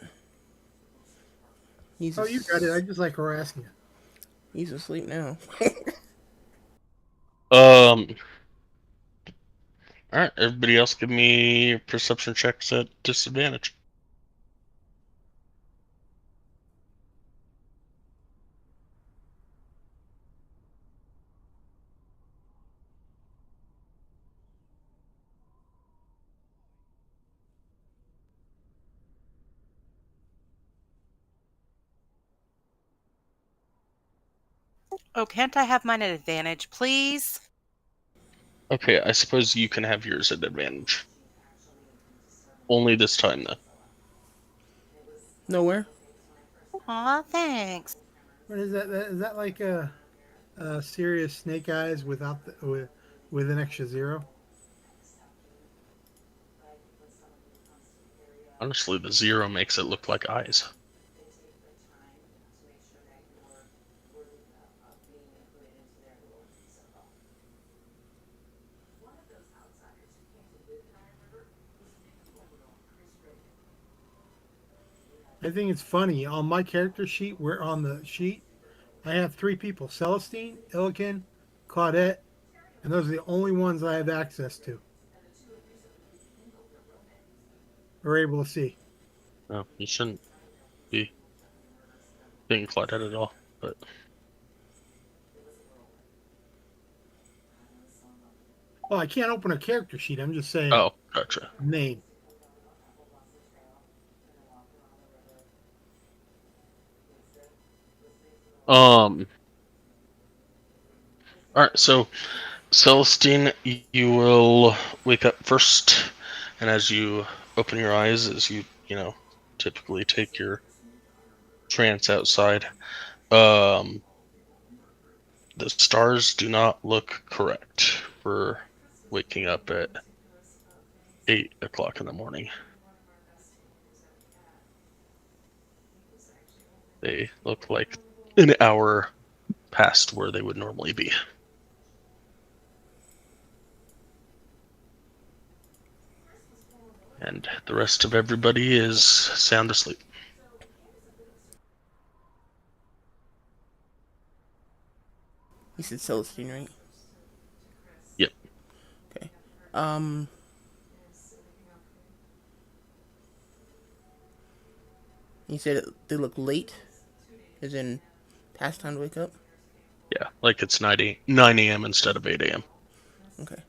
Speaker 5: Oh, you got it. I just like harassing you.
Speaker 1: He's asleep now.
Speaker 2: all right, everybody else give me perception checks at disadvantage.
Speaker 3: Oh, can't I have mine at advantage, please?
Speaker 2: Okay, I suppose you can have yours at advantage. Only this time, though.
Speaker 1: Nowhere.
Speaker 3: Aw, thanks.
Speaker 5: What is that? Is that like a serious Snake Eyes without with an extra zero?
Speaker 2: Honestly, the 0 makes it look like eyes.
Speaker 5: I think it's funny. On my character sheet, we're on the sheet. I have 3 people: Celestine, Illiken, Claudette, and those are the only ones I have access to or able to see.
Speaker 2: No, you shouldn't be being Claudette at all. But
Speaker 5: Well, I can't open a character sheet. I'm just saying
Speaker 2: oh, gotcha.
Speaker 5: name.
Speaker 2: All right, so Celestine, you will wake up first, and as you open your eyes, as you typically take your trance outside, the stars do not look correct for waking up at 8 o'clock in the morning. They look like an hour past where they would normally be. And the rest of everybody is sound asleep.
Speaker 1: You said Celestine, right?
Speaker 2: Yep.
Speaker 1: Okay. You said they look late, as in past time to wake up.
Speaker 2: Yeah, like it's 9 a.m. instead of 8 a.m.
Speaker 1: Okay.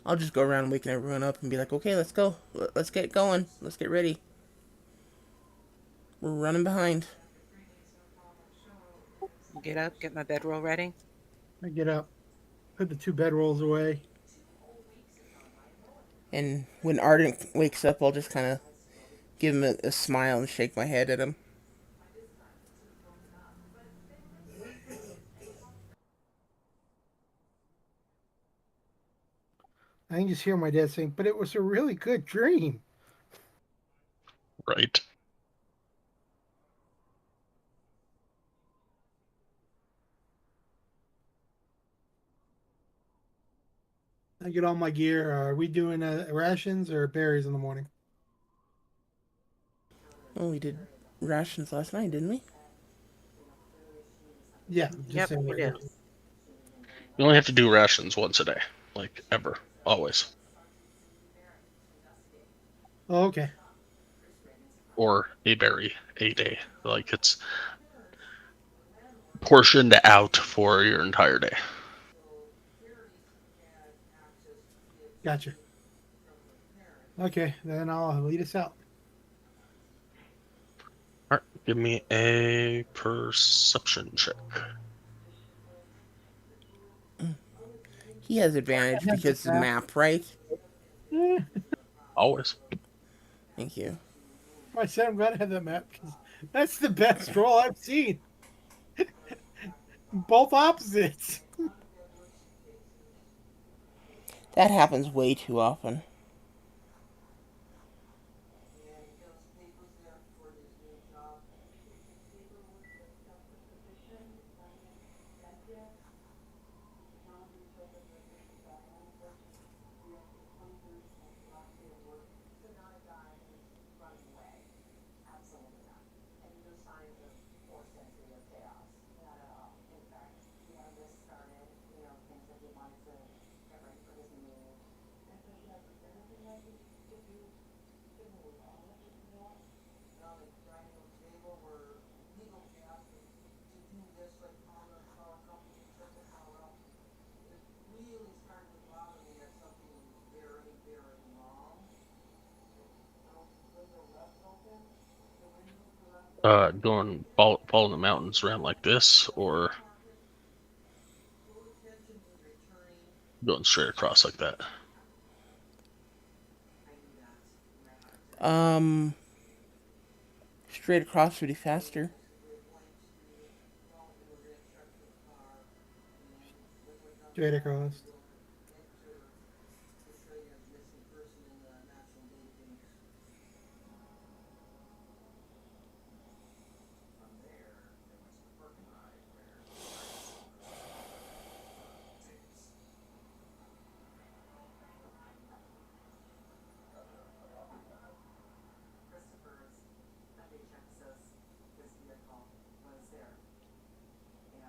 Speaker 1: I'll just go around waking everyone up and be like, okay, let's go. Let's get going. Let's get ready. We're running behind.
Speaker 3: Get up, get my bedroll ready.
Speaker 5: I get up, put the 2 bedrolls away.
Speaker 1: And when Ardent wakes up, I'll just kind of give him a smile and shake my head at him.
Speaker 5: I can just hear my dad saying, "But it was a really good dream."
Speaker 2: Right.
Speaker 5: I get all my gear. Are we doing rations or berries in the morning?
Speaker 1: Oh, we did rations last night, didn't we?
Speaker 5: Yeah, just
Speaker 3: Yep,
Speaker 5: saying
Speaker 3: we
Speaker 5: right
Speaker 3: do.
Speaker 5: now.
Speaker 2: You only have to do rations once a day. Like, ever. Always.
Speaker 5: Oh, okay.
Speaker 2: Or a berry a day. Like, it's portioned out for your entire day.
Speaker 5: Gotcha. Okay, then I'll lead us out.
Speaker 2: Alright, give me a perception check.
Speaker 1: He has advantage because the map, right?
Speaker 2: Always.
Speaker 1: Thank you.
Speaker 5: I said I'm glad I have that map because that's the best roll I've seen. Both opposites.
Speaker 1: That happens way too often.
Speaker 2: Going following the mountains around like this, or going straight across like that?
Speaker 1: Straight across would be faster.
Speaker 5: Straight across.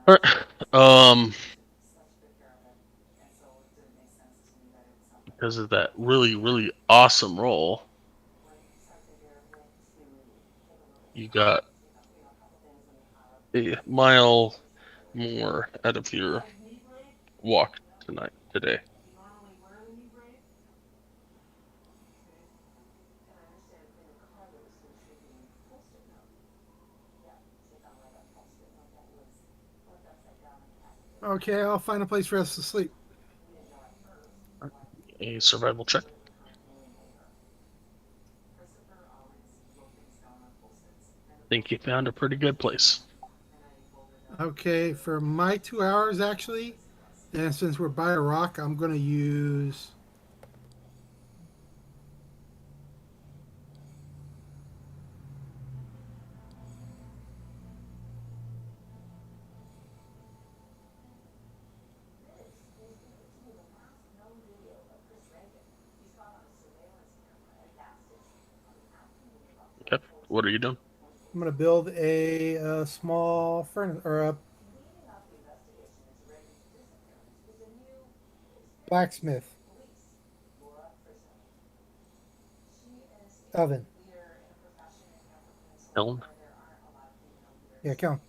Speaker 2: All right. Because of that really, really awesome roll, you got a mile more out of your walk today.
Speaker 5: Okay, I'll find a place for us to sleep.
Speaker 2: A survival check. Think you found a pretty good place.
Speaker 5: Okay, for my 2 hours actually, and since we're by a rock, I'm going to use.
Speaker 2: Okay. What are you doing?
Speaker 5: I'm going to build a small furnace or a blacksmith oven.
Speaker 2: Helen?
Speaker 5: Yeah, count.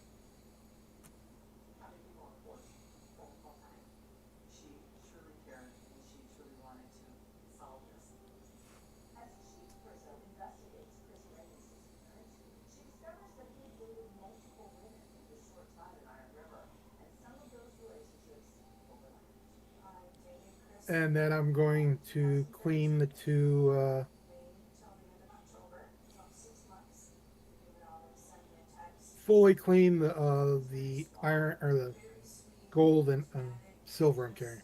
Speaker 5: And then I'm going to clean the two. Fully clean the iron or the gold and silver I'm carrying.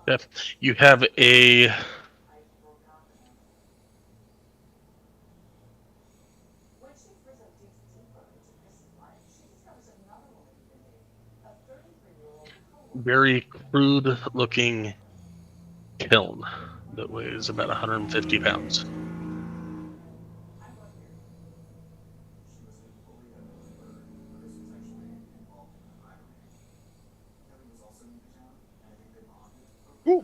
Speaker 2: Yeah. You have a very crude looking kiln that weighs about 150 pounds.
Speaker 5: Cool.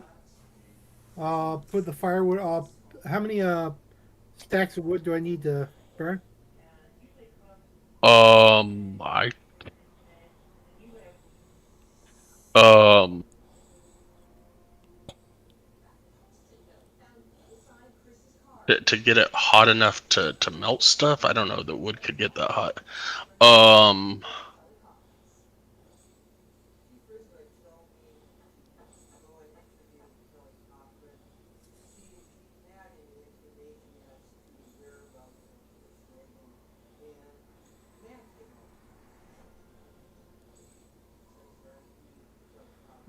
Speaker 5: Put the firewood up. How many stacks of wood do I need to burn?
Speaker 2: I um to get it hot enough to melt stuff. I don't know that wood could get that hot. Um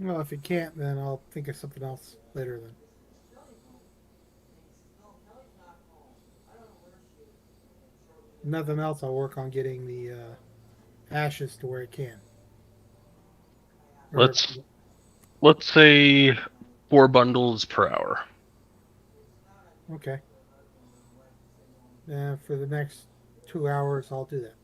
Speaker 5: Well, if you can't, then I'll think of something else later. Then nothing else. I'll work on getting the ashes to where it can. Or
Speaker 2: Let's say 4 bundles per hour.
Speaker 5: okay. For the next 2 hours, I'll do that.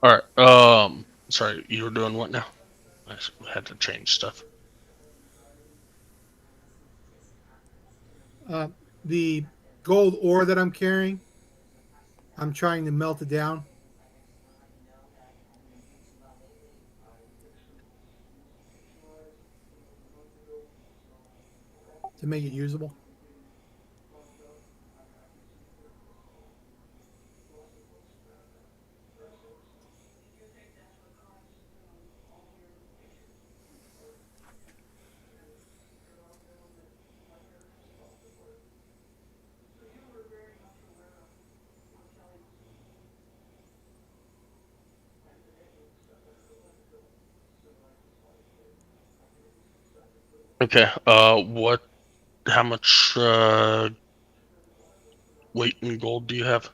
Speaker 2: All right. Sorry, you were doing what now? I had to change stuff.
Speaker 5: The gold ore that I'm carrying, I'm trying to melt it down. To make it usable.
Speaker 2: Okay. How much weight in gold do you have?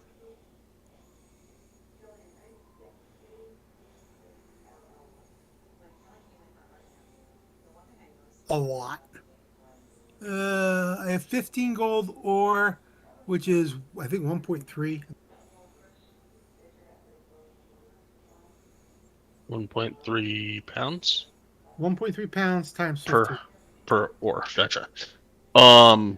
Speaker 5: A lot. I have 15 gold ore, which is I think 1.3.
Speaker 2: 1.3 pounds
Speaker 5: 1.3 pounds times
Speaker 2: per
Speaker 5: 15.
Speaker 2: ore. Gotcha. Um.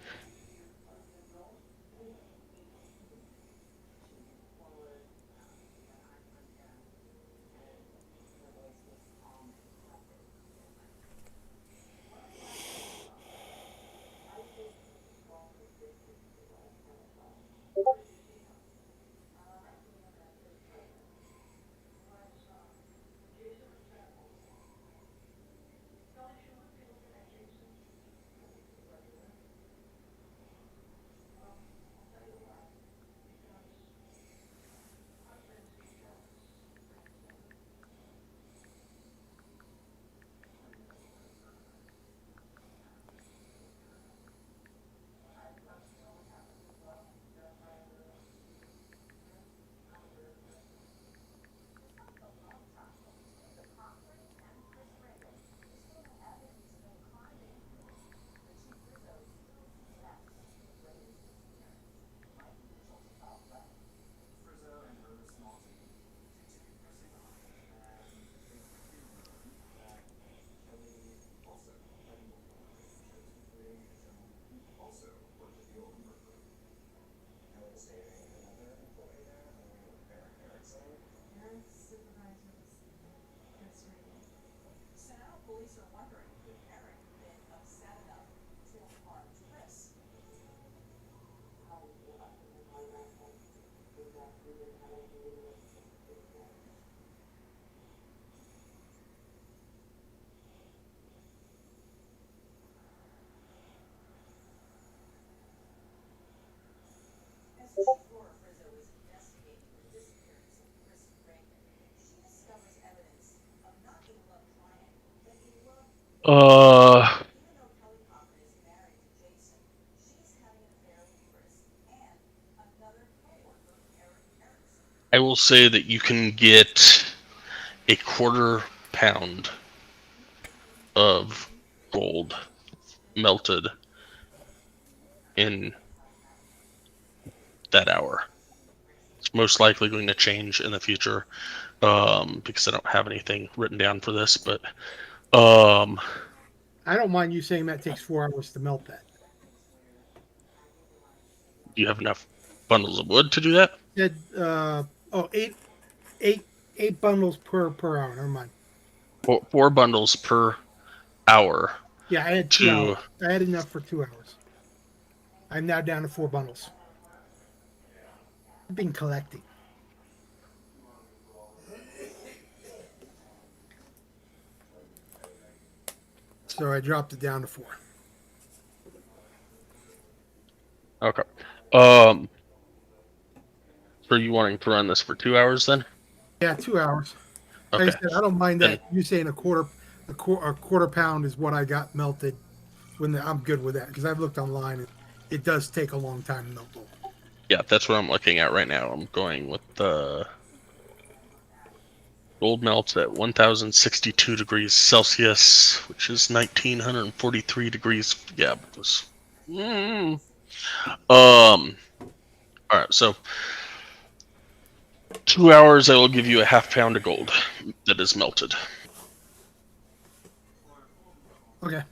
Speaker 2: Uh. I will say that you can get a 1/4 pound of gold melted in that hour. It's most likely going to change in the future because I don't have anything written down for this. But
Speaker 5: I don't mind you saying that takes 4 hours to melt that.
Speaker 2: do you have enough bundles of wood to do that?
Speaker 5: Said, eight bundles per hour. Never mind.
Speaker 2: Four bundles per hour.
Speaker 5: Yeah, I had 2 hours. I had enough for 2 hours. I'm now down to 4 bundles. I've been collecting. So I dropped it down to 4.
Speaker 2: Okay. So are you wanting to run this for 2 hours then?
Speaker 5: Yeah, 2 hours. Like
Speaker 2: Okay.
Speaker 5: I said, I don't mind that.
Speaker 2: Then-
Speaker 5: You saying a quarter pound is what I got melted. I'm good with that because I've looked online and it does take a long time to melt gold.
Speaker 2: Yeah, that's what I'm looking at right now. I'm going with the gold melts at 1062 degrees Celsius, which is 1943 degrees. Yeah, but this. All right, so 2 hours, I will give you a half pound of gold that is melted.
Speaker 5: Okay.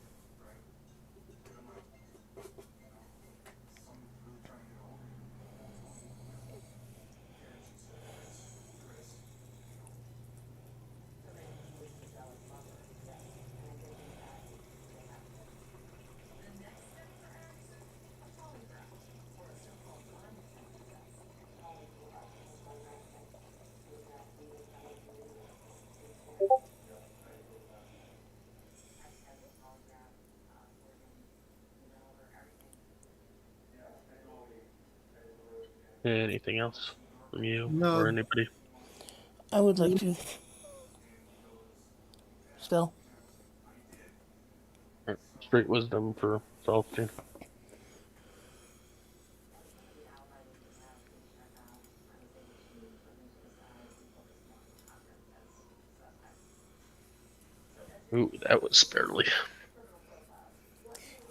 Speaker 2: Anything else from you
Speaker 5: No.
Speaker 2: or anybody?
Speaker 1: I would like to. Still.
Speaker 2: Straight wisdom for Celestine. Ooh, that was barely.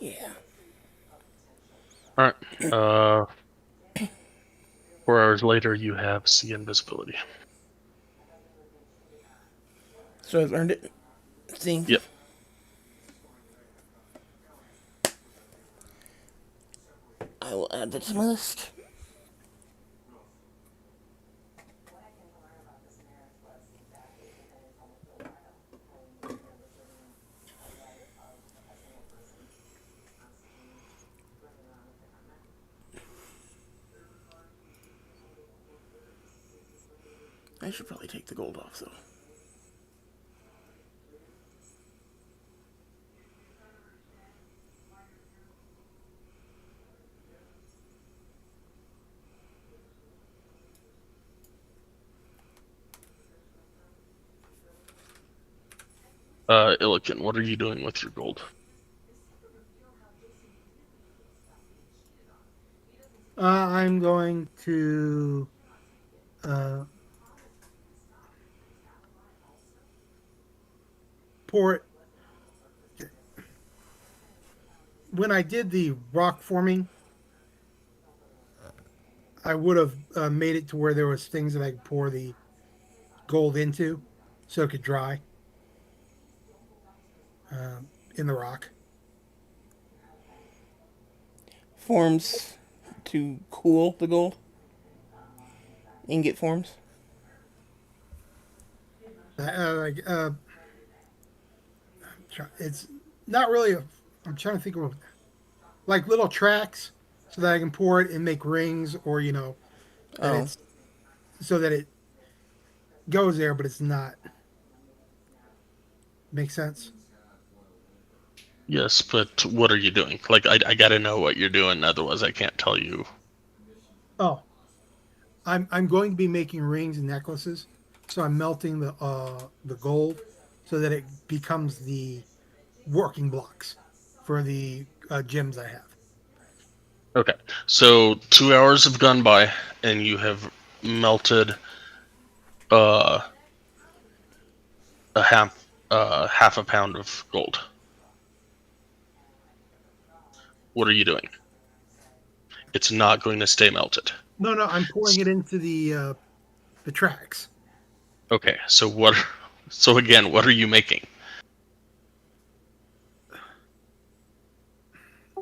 Speaker 1: Yeah.
Speaker 2: Alright. 4 hours later, you have sea invisibility.
Speaker 1: So I've earned it. See?
Speaker 2: Yep.
Speaker 1: I will add that to my list. I should probably take the gold off, though.
Speaker 2: Illican, what are you doing with your gold?
Speaker 5: I'm going to pour it. When I did the rock forming, I would have made it to where there was things that I could pour the gold into, so it could dry in the rock.
Speaker 1: Forms to cool the gold. Ingot forms.
Speaker 5: It's not really. I'm trying to think of like little tracks so that I can pour it and make rings, or that it's so that it goes there, but it's not. Make sense?
Speaker 2: Yes, but what are you doing? Like, I gotta know what you're doing, otherwise I can't tell you.
Speaker 5: Oh, I'm going to be making rings and necklaces, so I'm melting the gold so that it becomes the working blocks for the gems I have.
Speaker 2: Okay, so 2 hours have gone by, and you have melted a half a pound of gold. What are you doing? It's not going to stay melted.
Speaker 5: No, no, I'm pouring it into the tracks.
Speaker 2: Okay, so what? So again, what are you making?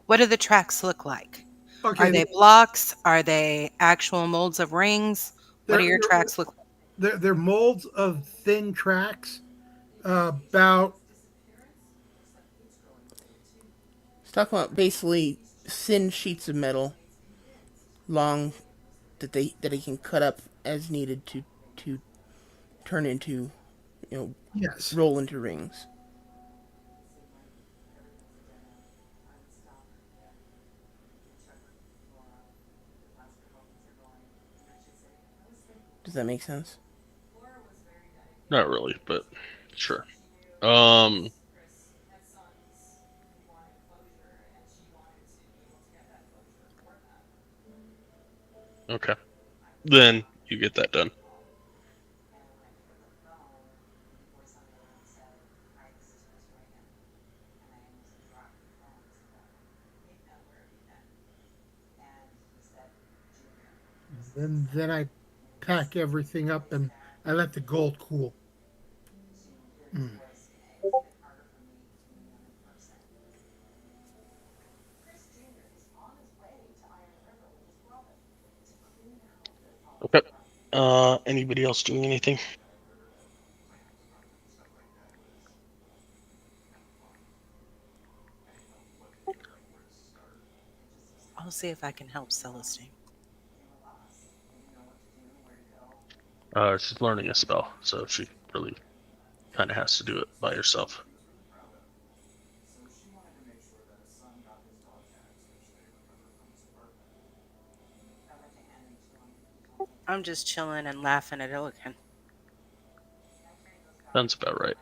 Speaker 3: What do the tracks look like? Are
Speaker 5: Okay,
Speaker 3: they blocks? Are they actual molds of rings? What do
Speaker 5: they're
Speaker 3: your tracks look like?
Speaker 5: they're molds of thin tracks, about
Speaker 1: Let's talk about basically thin sheets of metal, long, that they can cut up as needed to turn into, you know,
Speaker 5: yes.
Speaker 1: roll into rings. Does that make sense?
Speaker 2: Not really, but sure. Um. Okay. Then you get that done.
Speaker 5: Then I pack everything up and I let the gold cool. Mm.
Speaker 2: Okay. Anybody else doing anything?
Speaker 3: I'll see if I can help Celestine.
Speaker 2: She's learning a spell, so she really kind of has to do it by herself.
Speaker 3: I'm just chilling and laughing at Illican.
Speaker 2: Sounds about right.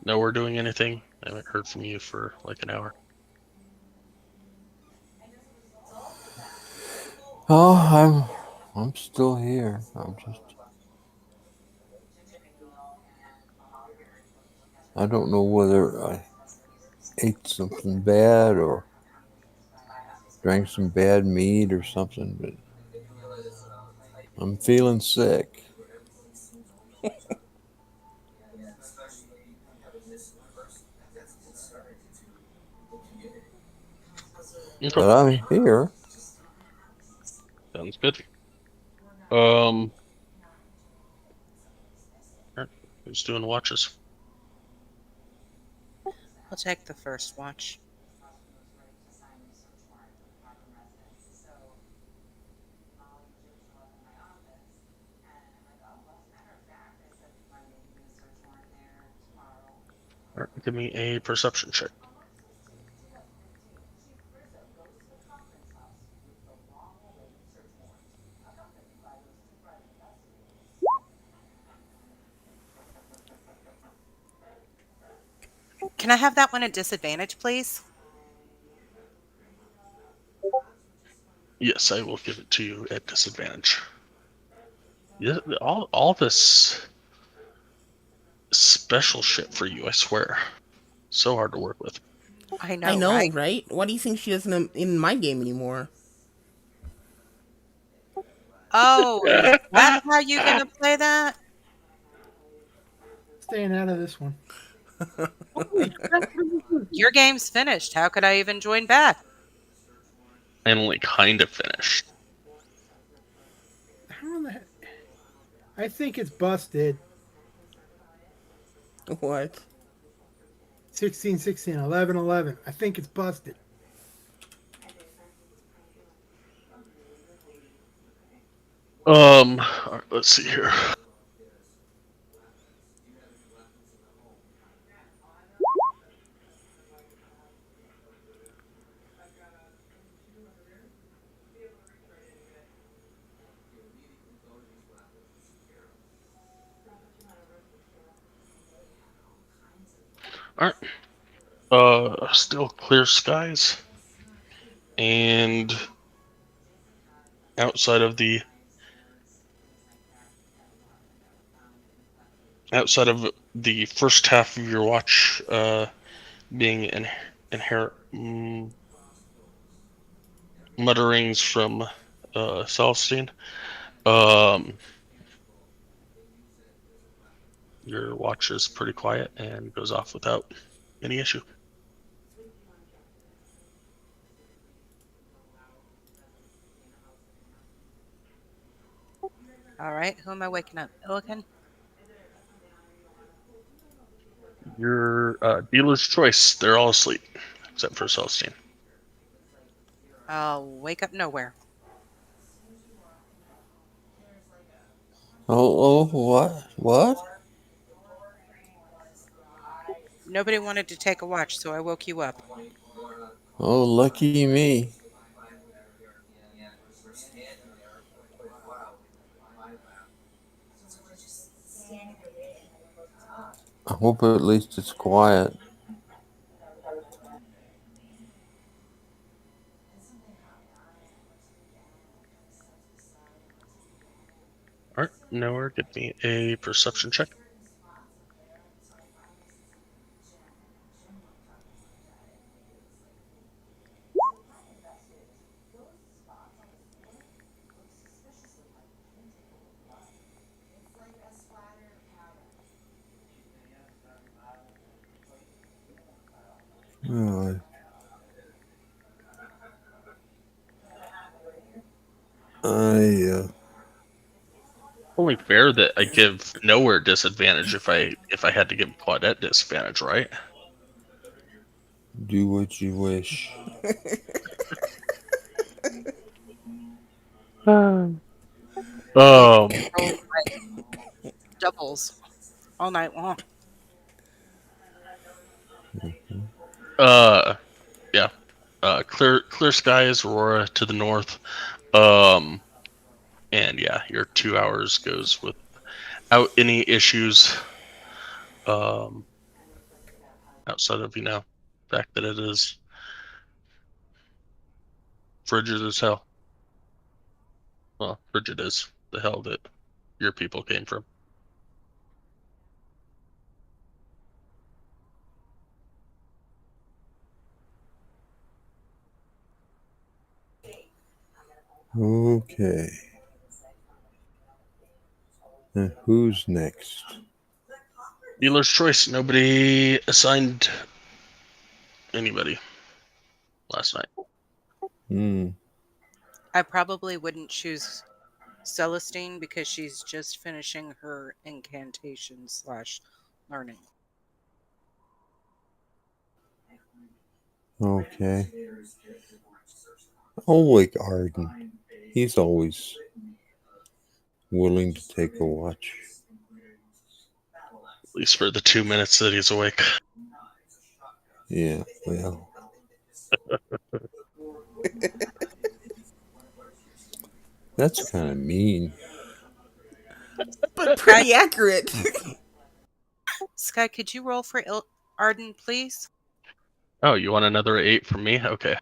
Speaker 2: No, we're doing anything. I haven't heard from you for like an hour.
Speaker 4: Oh, I'm still here. I don't know whether I ate something bad or drank some bad meat or something, but I'm feeling sick.
Speaker 2: Okay.
Speaker 4: But I'm here.
Speaker 2: Sounds good. Alright, who's doing watches?
Speaker 3: I'll take the first watch.
Speaker 2: Alright, give me a perception check.
Speaker 3: Can I have that one at disadvantage, please?
Speaker 2: Yes, I will give it to you at disadvantage. Yeah, all this special shit for you, I swear. So hard to work with.
Speaker 3: I
Speaker 1: I
Speaker 3: know,
Speaker 1: know,
Speaker 3: right?
Speaker 1: right? Why do you think she isn't in my game anymore?
Speaker 3: Oh, is that how you're gonna play that?
Speaker 5: Staying out of this one. Holy crap!
Speaker 3: Your game's finished. How could I even join back?
Speaker 2: I'm only kind of finished.
Speaker 5: How the heck? I think it's busted.
Speaker 1: What?
Speaker 5: 16, 16, 11, 11. I think it's busted.
Speaker 2: Alright, let's see here. Alright. Still clear skies. And outside of the first half of your watch, being inherent mutterings from Celestine. Your watch is pretty quiet and goes off without any issue.
Speaker 3: All right, who am I waking up? Illican?
Speaker 2: Your dealer's choice. They're all asleep except for Celestine.
Speaker 3: I'll wake up nowhere.
Speaker 4: Oh, what? What?
Speaker 3: Nobody wanted to take a watch, so I woke you up.
Speaker 4: Oh, lucky me. I hope at least it's quiet.
Speaker 2: All right, Nowhere, give me a perception check.
Speaker 4: Oh, I
Speaker 2: Only fair that I give Nowhere disadvantage if I had to give Claudette disadvantage, right?
Speaker 4: do what you wish.
Speaker 2: Um,
Speaker 3: Roll doubles all night long.
Speaker 2: yeah. Clear skies, Aurora to the north. And yeah, your 2 hours goes without any issues. Outside of the fact that it is frigid as hell. Well, frigid is the hell that your people came from.
Speaker 4: Okay. And who's next?
Speaker 2: Dealer's choice. Nobody assigned anybody last night.
Speaker 4: Hmm.
Speaker 3: I probably wouldn't choose Celestine because she's just finishing her incantation / learning.
Speaker 4: Okay. I'll wake Arden. He's always willing to take a watch.
Speaker 2: At least for the 2 minutes that he's awake.
Speaker 4: Yeah, well. That's kind of mean.
Speaker 1: But pretty accurate.
Speaker 3: Sky, could you roll for Arden, please?
Speaker 2: Oh, you want another 8 from me? Okay.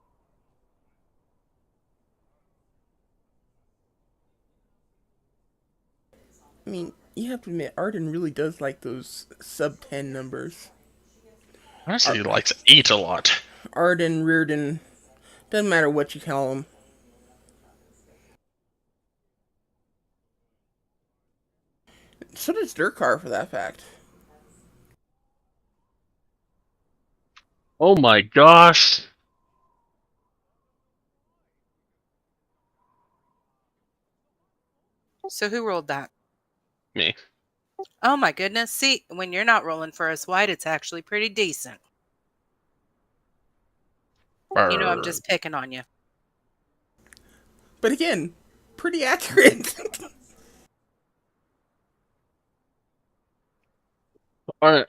Speaker 1: I mean, you have to admit, Arden really does like those sub 10 numbers.
Speaker 2: Honestly, he likes 8 a lot.
Speaker 1: Arden, Reardon, doesn't matter what you call them. So does Durkar, for that fact.
Speaker 2: Oh my gosh.
Speaker 3: So who rolled that?
Speaker 2: Me.
Speaker 3: Oh my goodness. See, when you're not rolling for us white, it's actually pretty decent. You know, I'm
Speaker 2: Brr.
Speaker 3: just picking on you.
Speaker 1: But again, pretty accurate.
Speaker 2: Alright.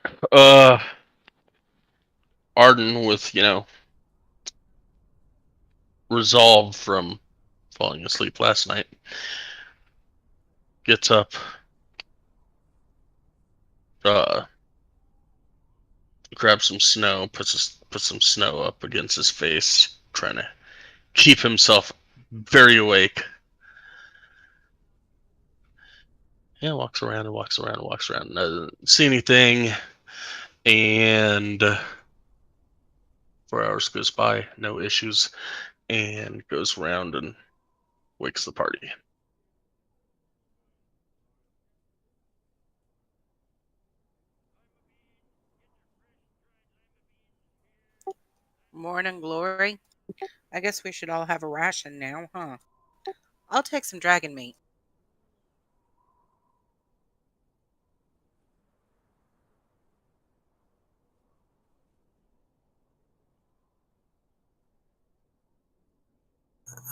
Speaker 2: Arden with, resolve from falling asleep last night, gets up, grabs some snow, puts some snow up against his face, trying to keep himself very awake. Yeah, walks around and walks around and walks around, doesn't see anything, and 4 hours goes by, no issues, and goes around and wakes the party.
Speaker 3: Morning glory. I guess we should all have a ration now, huh? I'll take some dragon meat.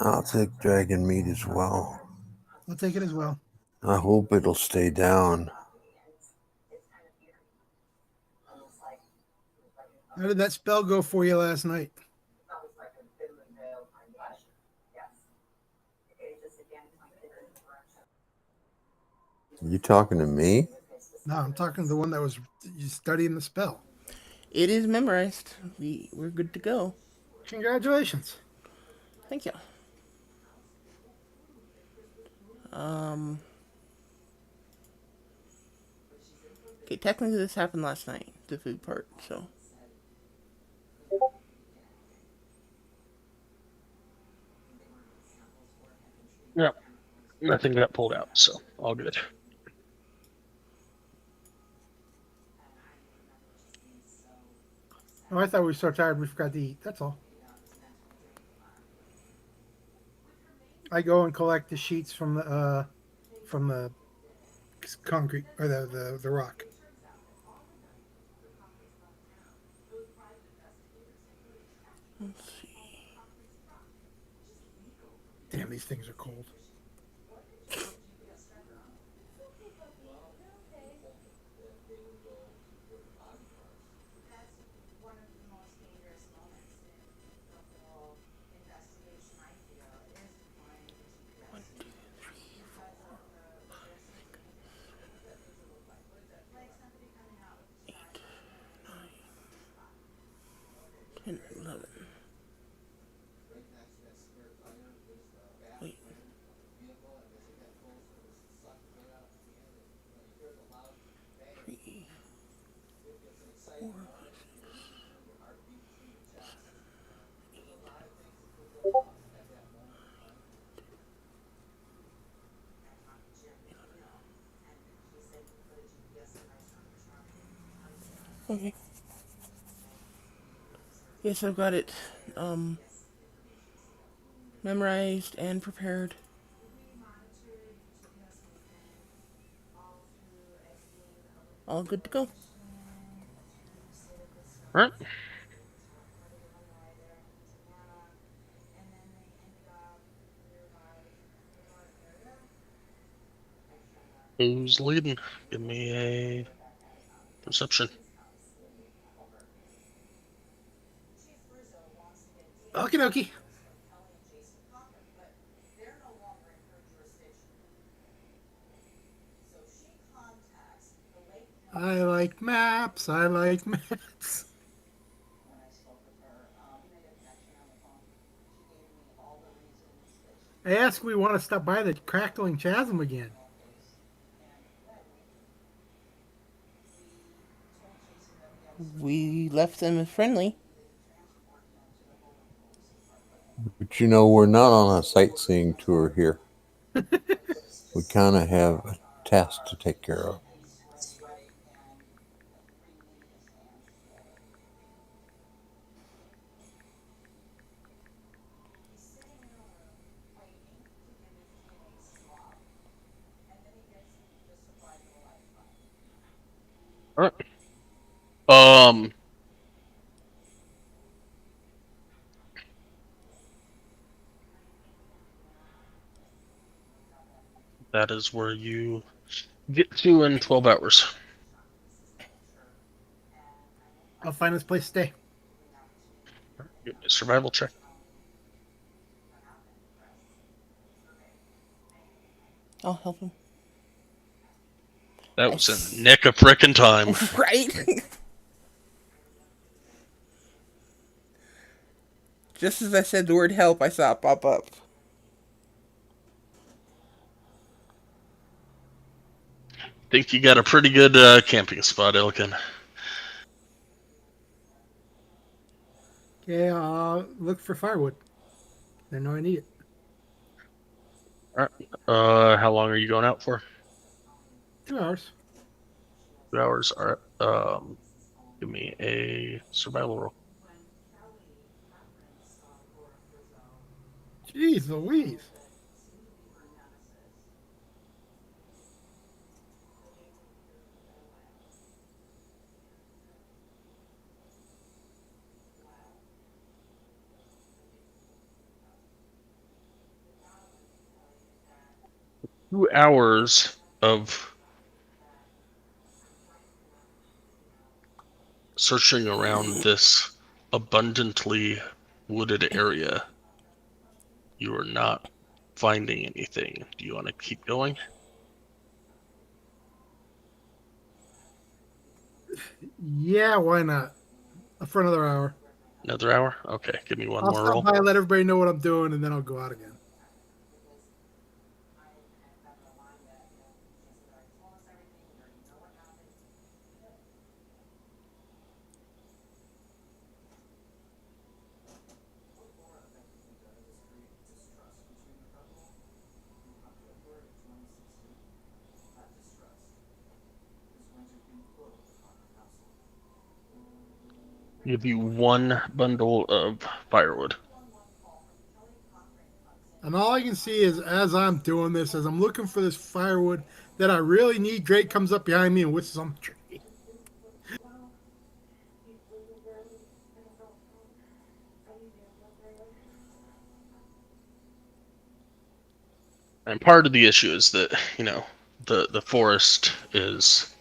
Speaker 4: I'll take dragon meat as well.
Speaker 5: I'll take it as well.
Speaker 4: I hope it'll stay down.
Speaker 5: How did that spell go for you last night?
Speaker 4: You talking to me?
Speaker 5: No, I'm talking to the one that was you studying the spell.
Speaker 1: It is memorized. We're good to go.
Speaker 5: Congratulations.
Speaker 1: Thank you. Okay, technically this happened last night, the food part, so.
Speaker 2: Yeah, nothing got pulled out, so all good.
Speaker 5: Oh, I thought we were so tired we forgot to eat. That's all. I go and collect the sheets from the concrete or the rock.
Speaker 1: Let's see.
Speaker 5: Damn, these things are cold.
Speaker 1: And 11. Wait. 3, 4, 5, 6, 7, 8. Okay. Yes, I've got it memorized and prepared. All good to go.
Speaker 2: All right. Who's leading? Give me a perception.
Speaker 5: Okie dokie. I like maps. I like maps. I ask we want to stop by the crackling chasm again.
Speaker 1: We left them as friendly.
Speaker 4: But you know, we're not on a sightseeing tour here. We kind of have a task to take care of.
Speaker 2: All right. That is where you get to in 12 hours.
Speaker 5: I'll find this place to stay.
Speaker 2: Give me a survival check.
Speaker 1: I'll help him.
Speaker 2: That was in the nick of frickin' time.
Speaker 1: Right? Just as I said the word help, I saw it pop up.
Speaker 2: Think you got a pretty good camping spot, Elkin.
Speaker 5: Okay, look for firewood. I know I need it.
Speaker 2: All right. How long are you going out for?
Speaker 5: 2 hours.
Speaker 2: 2 hours. All right. Give me a survival roll.
Speaker 5: Jeez Louise.
Speaker 2: Two hours of searching around this abundantly wooded area. You are not finding anything. Do you want to keep going?
Speaker 5: Yeah, why not? For another hour.
Speaker 2: Another hour? Okay, give me one
Speaker 5: I'll
Speaker 2: more
Speaker 5: stop
Speaker 2: roll.
Speaker 5: by, let everybody know what I'm doing, and then I'll go out again.
Speaker 2: Give you one bundle of firewood.
Speaker 5: And all I can see is as I'm doing this, as I'm looking for this firewood that I really need, Drake comes up behind me and whistles on the tree.
Speaker 2: And part of the issue is that, the forest is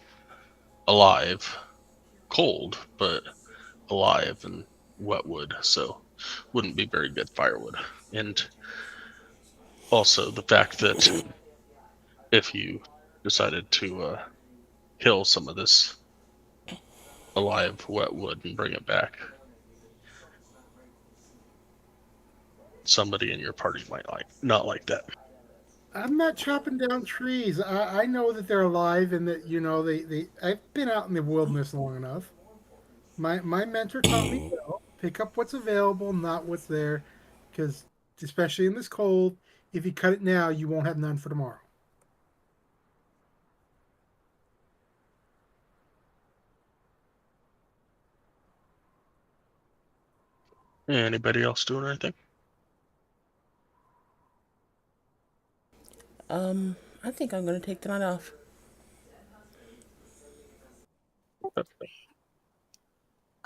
Speaker 2: alive, cold, but alive and wet wood, so wouldn't be very good firewood. And also the fact that if you decided to kill some of this alive wet wood and bring it back, somebody in your party might not like that.
Speaker 5: I'm not chopping down trees. I know that they're alive and that, they I've been out in the wilderness long enough. My mentor taught me well. Pick up what's available, not what's there. Because, especially in this cold, if you cut it now, you won't have none for tomorrow.
Speaker 2: Anybody else doing anything?
Speaker 1: I think I'm gonna take the night off.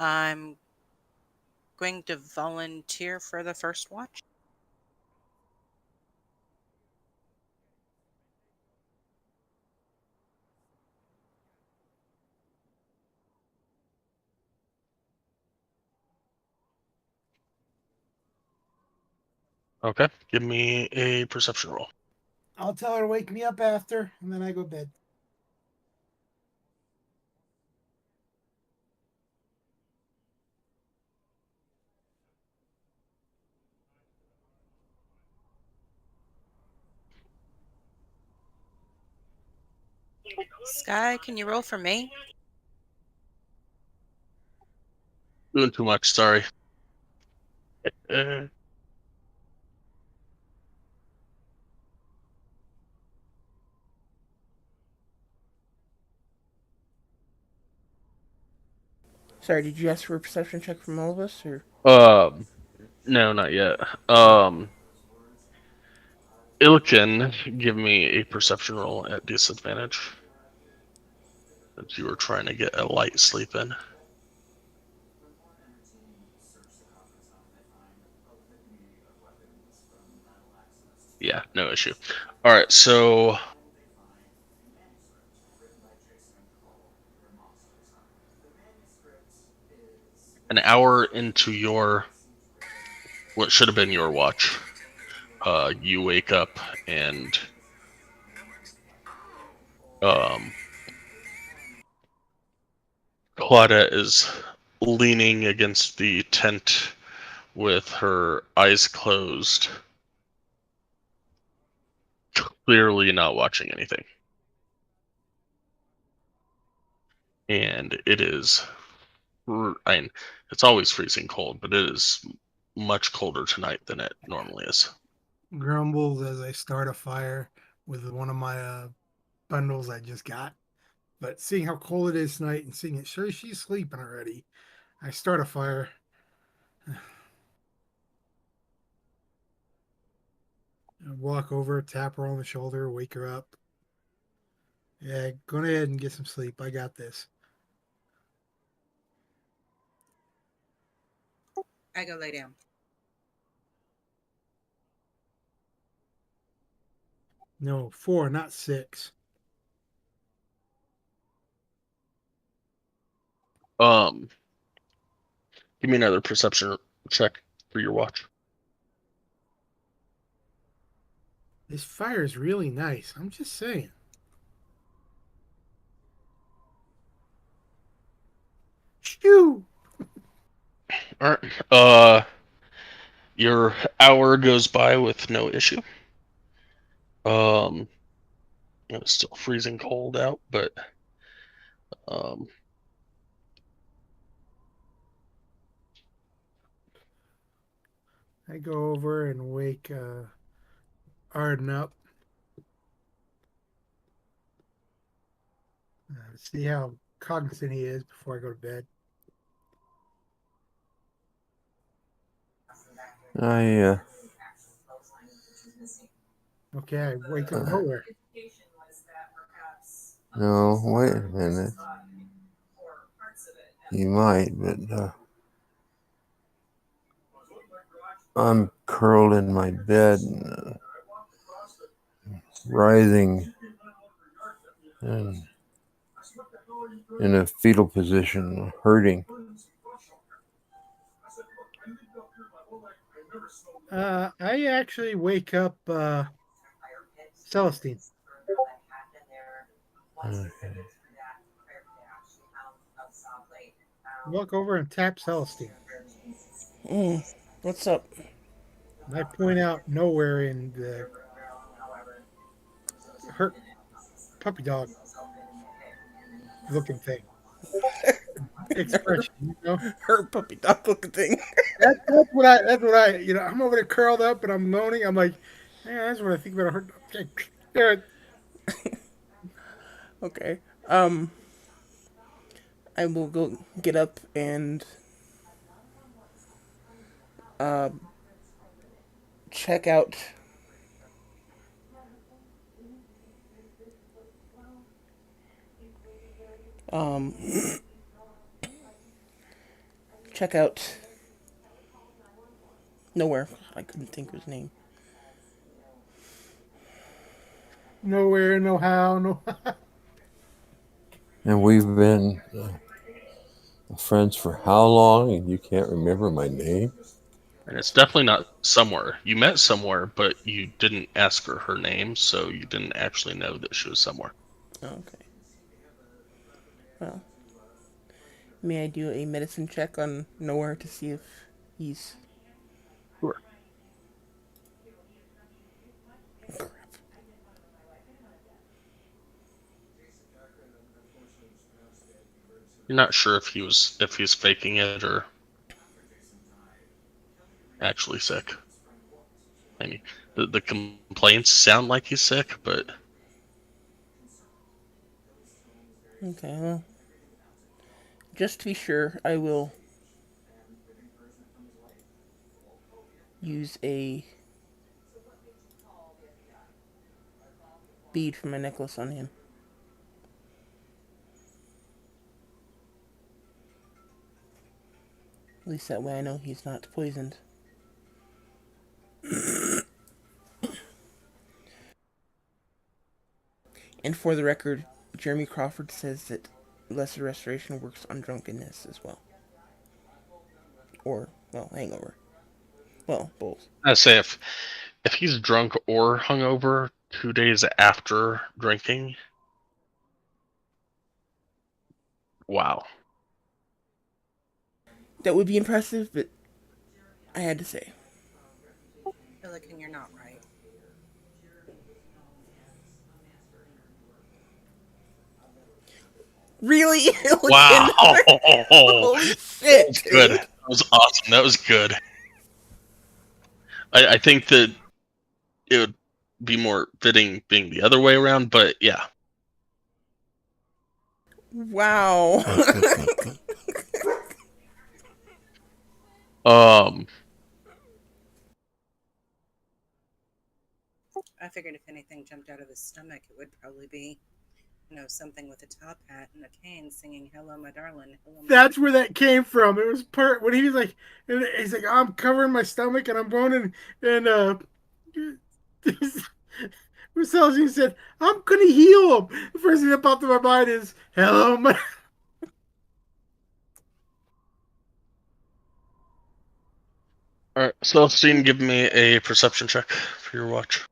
Speaker 3: I'm going to volunteer for the first watch.
Speaker 2: Okay, give me a perception roll.
Speaker 5: I'll tell her to wake me up after, and then I go to bed.
Speaker 3: Sky, can you roll for me?
Speaker 2: Doing too much, sorry. Uh,
Speaker 1: Sorry, did you ask for a perception check from all of us, or?
Speaker 2: no, not yet. Ilkin, give me a perception roll at disadvantage. Since you were trying to get a light sleep in. Yeah, no issue. Alright, so an hour into what should have been your watch, you wake up and Claudette is leaning against the tent with her eyes closed, clearly not watching anything. And it is I mean, it's always freezing cold, but it is much colder tonight than it normally is.
Speaker 5: Grumbles as I start a fire with one of my bundles I just got. But seeing how cold it is tonight and seeing it, sure she's sleeping already, I start a fire. I walk over, tap her on the shoulder, wake her up. Yeah, go ahead and get some sleep. I got this.
Speaker 3: I go lay down.
Speaker 5: No, 4, not 6.
Speaker 2: Um, Give me another perception check for your watch.
Speaker 5: This fire is really nice. I'm just saying. Shoo!
Speaker 2: All right. Your hour goes by with no issue. It's still freezing cold out, but
Speaker 5: I go over and wake Arden up. See how cognizant he is before I go to bed.
Speaker 4: I
Speaker 5: Okay, I wake up nowhere.
Speaker 4: no, wait a minute. You might, but I'm curled in my bed, writhing and in a fetal position, hurting.
Speaker 5: I actually wake up Celestine.
Speaker 4: Okay.
Speaker 5: Walk over and tap Celestine.
Speaker 1: What's up?
Speaker 5: I point out nowhere in the hurt puppy dog looking thing. Expression, you know.
Speaker 1: Her puppy dog looking thing.
Speaker 5: That's what I I'm over there curled up and I'm moaning. I'm like, yeah, that's what I think about her. There,
Speaker 1: Okay. I will go get up and check out um check out nowhere. I couldn't think of his name.
Speaker 5: nowhere, no how, no.
Speaker 4: And we've been friends for how long? And you can't remember my name?
Speaker 2: and it's definitely not somewhere. You met somewhere, but you didn't ask her name, so you didn't actually know that she was somewhere.
Speaker 1: Okay. Well, may I do a medicine check on nowhere to see if he's
Speaker 2: Sure.
Speaker 1: crap.
Speaker 2: You're not sure if he's faking it or actually sick. I mean, the complaints sound like he's sick, but
Speaker 1: Okay, well, just to be sure, I will use a bead from my necklace on him. At least that way I know he's not poisoned. And for the record, Jeremy Crawford says that lesser restoration works on drunkenness as well. Or, well, hangover. Well, both.
Speaker 2: I say if he's drunk or hungover 2 days after drinking, wow.
Speaker 1: That would be impressive, but I had to say.
Speaker 3: You're looking, you're not right.
Speaker 1: Really?
Speaker 2: Wow.
Speaker 1: Holy shit,
Speaker 2: That's
Speaker 1: dude.
Speaker 2: good. That was awesome. That was good. I think that it would be more fitting being the other way around, but yeah.
Speaker 1: Wow.
Speaker 2: Um,
Speaker 3: I figured if anything jumped out of his stomach, it would probably be, something with a top hat and a cane singing "Hello, my darling." Hello, my
Speaker 5: That's where that came from. It was when he was like, and he's like, I'm covering my stomach and I'm going and He said, I'm gonna heal him. The first thing that popped in my mind is, hello, my.
Speaker 2: all right, Celestine, give me a perception check for your watch.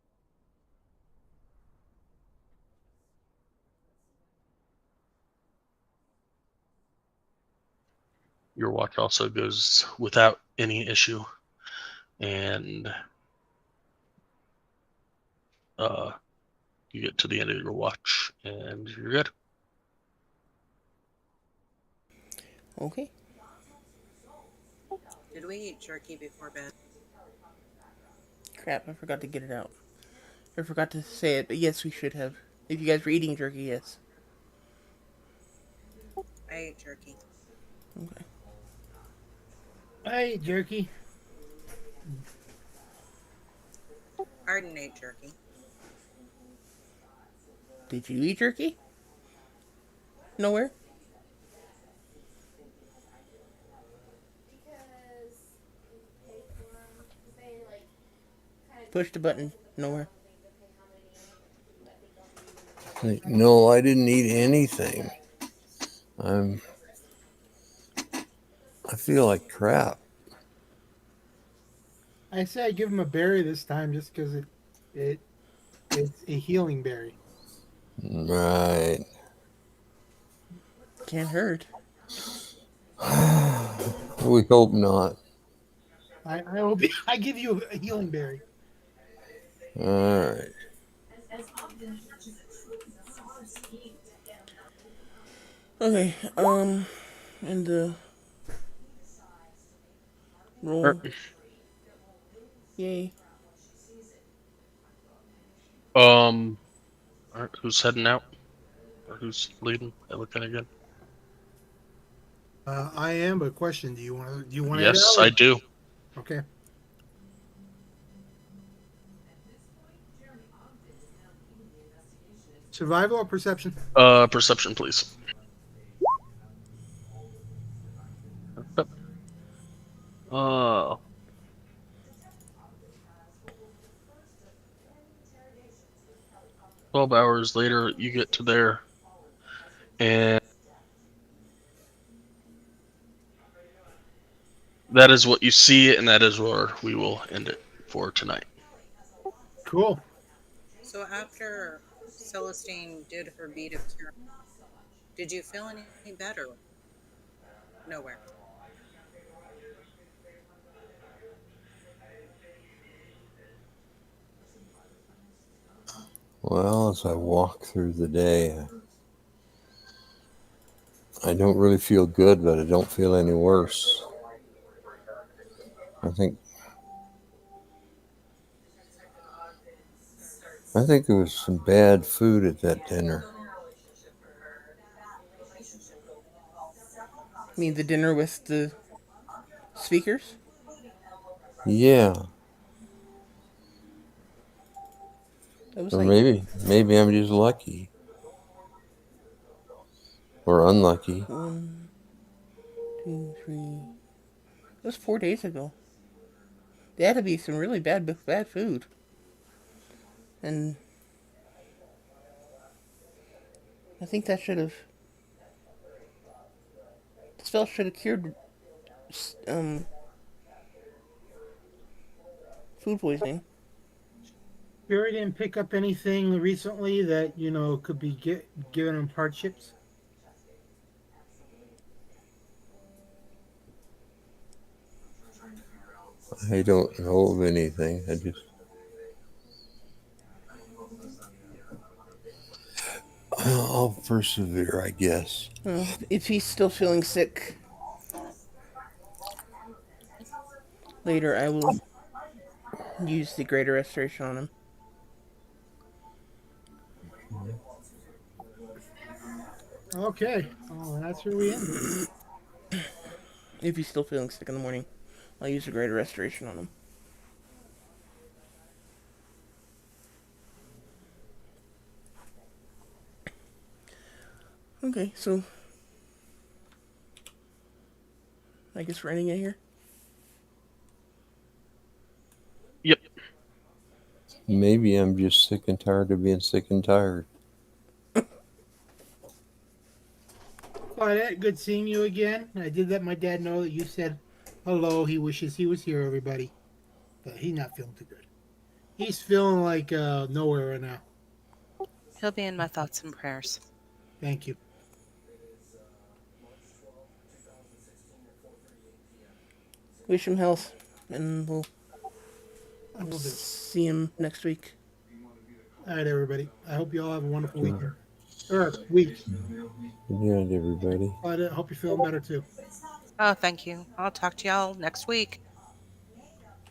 Speaker 2: Your watch also goes without any issue, and you get to the end of your watch, and you're good.
Speaker 1: Okay.
Speaker 3: Did we eat jerky before bed?
Speaker 1: Crap, I forgot to get it out. I forgot to say it, but yes, we should have. If you guys were eating jerky, yes.
Speaker 3: I ate jerky.
Speaker 1: Okay.
Speaker 5: I ate jerky.
Speaker 3: Arden ate jerky.
Speaker 1: Did you eat jerky? Nowhere? Push the button. Nowhere.
Speaker 4: No, I didn't eat anything. I feel like crap.
Speaker 5: I say I give him a berry this time just because it's a healing berry.
Speaker 4: Right.
Speaker 1: Can't hurt.
Speaker 4: We hope not.
Speaker 5: I hope I give you a healing berry.
Speaker 4: All right.
Speaker 1: Okay, and the roll. Yay.
Speaker 2: All right, who's heading out? Or who's leading? Looking again.
Speaker 5: I am, but question: Do you want to?
Speaker 2: Yes, I do.
Speaker 5: Okay. Survival or perception?
Speaker 2: Perception, please. Uh, 12 hours later, you get to there, and that is what you see, and that is where we will end it for tonight.
Speaker 5: Cool.
Speaker 3: So after Celestine did her bead of cure, did you feel any better? Nowhere.
Speaker 4: Well, as I walk through the day, I don't really feel good, but I don't feel any worse. I think there was some bad food at that dinner.
Speaker 1: You mean the dinner with the speakers?
Speaker 4: Yeah.
Speaker 1: That was
Speaker 4: Or
Speaker 1: like
Speaker 4: maybe I'm just lucky. Or unlucky.
Speaker 1: 1, 2, 3. It was 4 days ago. There had to be some really bad food. And I think that should have. The spell should have cured food poisoning.
Speaker 5: Barry didn't pick up anything recently that could be given him hardships.
Speaker 4: I don't know of anything. I just I'll persevere, I guess.
Speaker 1: Well, if he's still feeling sick later, I will use the greater restoration on him.
Speaker 5: Okay. Oh, that's where we end it.
Speaker 1: If he's still feeling sick in the morning, I'll use the greater restoration on him. Okay, so I guess we're ending it here.
Speaker 2: Yep.
Speaker 4: Maybe I'm just sick and tired of being sick and tired.
Speaker 5: Claudette, good seeing you again. I did let my dad know that you said hello. He wishes he was here, everybody. But he's not feeling too good. He's feeling like nowhere right now.
Speaker 3: He'll be in my thoughts and prayers.
Speaker 5: Thank you.
Speaker 1: Wish him health, and we'll
Speaker 5: I will do.
Speaker 1: see him next week.
Speaker 5: All right, everybody. I hope you all have a wonderful weekend. Or week.
Speaker 4: Good night, everybody.
Speaker 5: Claudette, I hope you're feeling better too.
Speaker 3: Oh, thank you. I'll talk to y'all next week.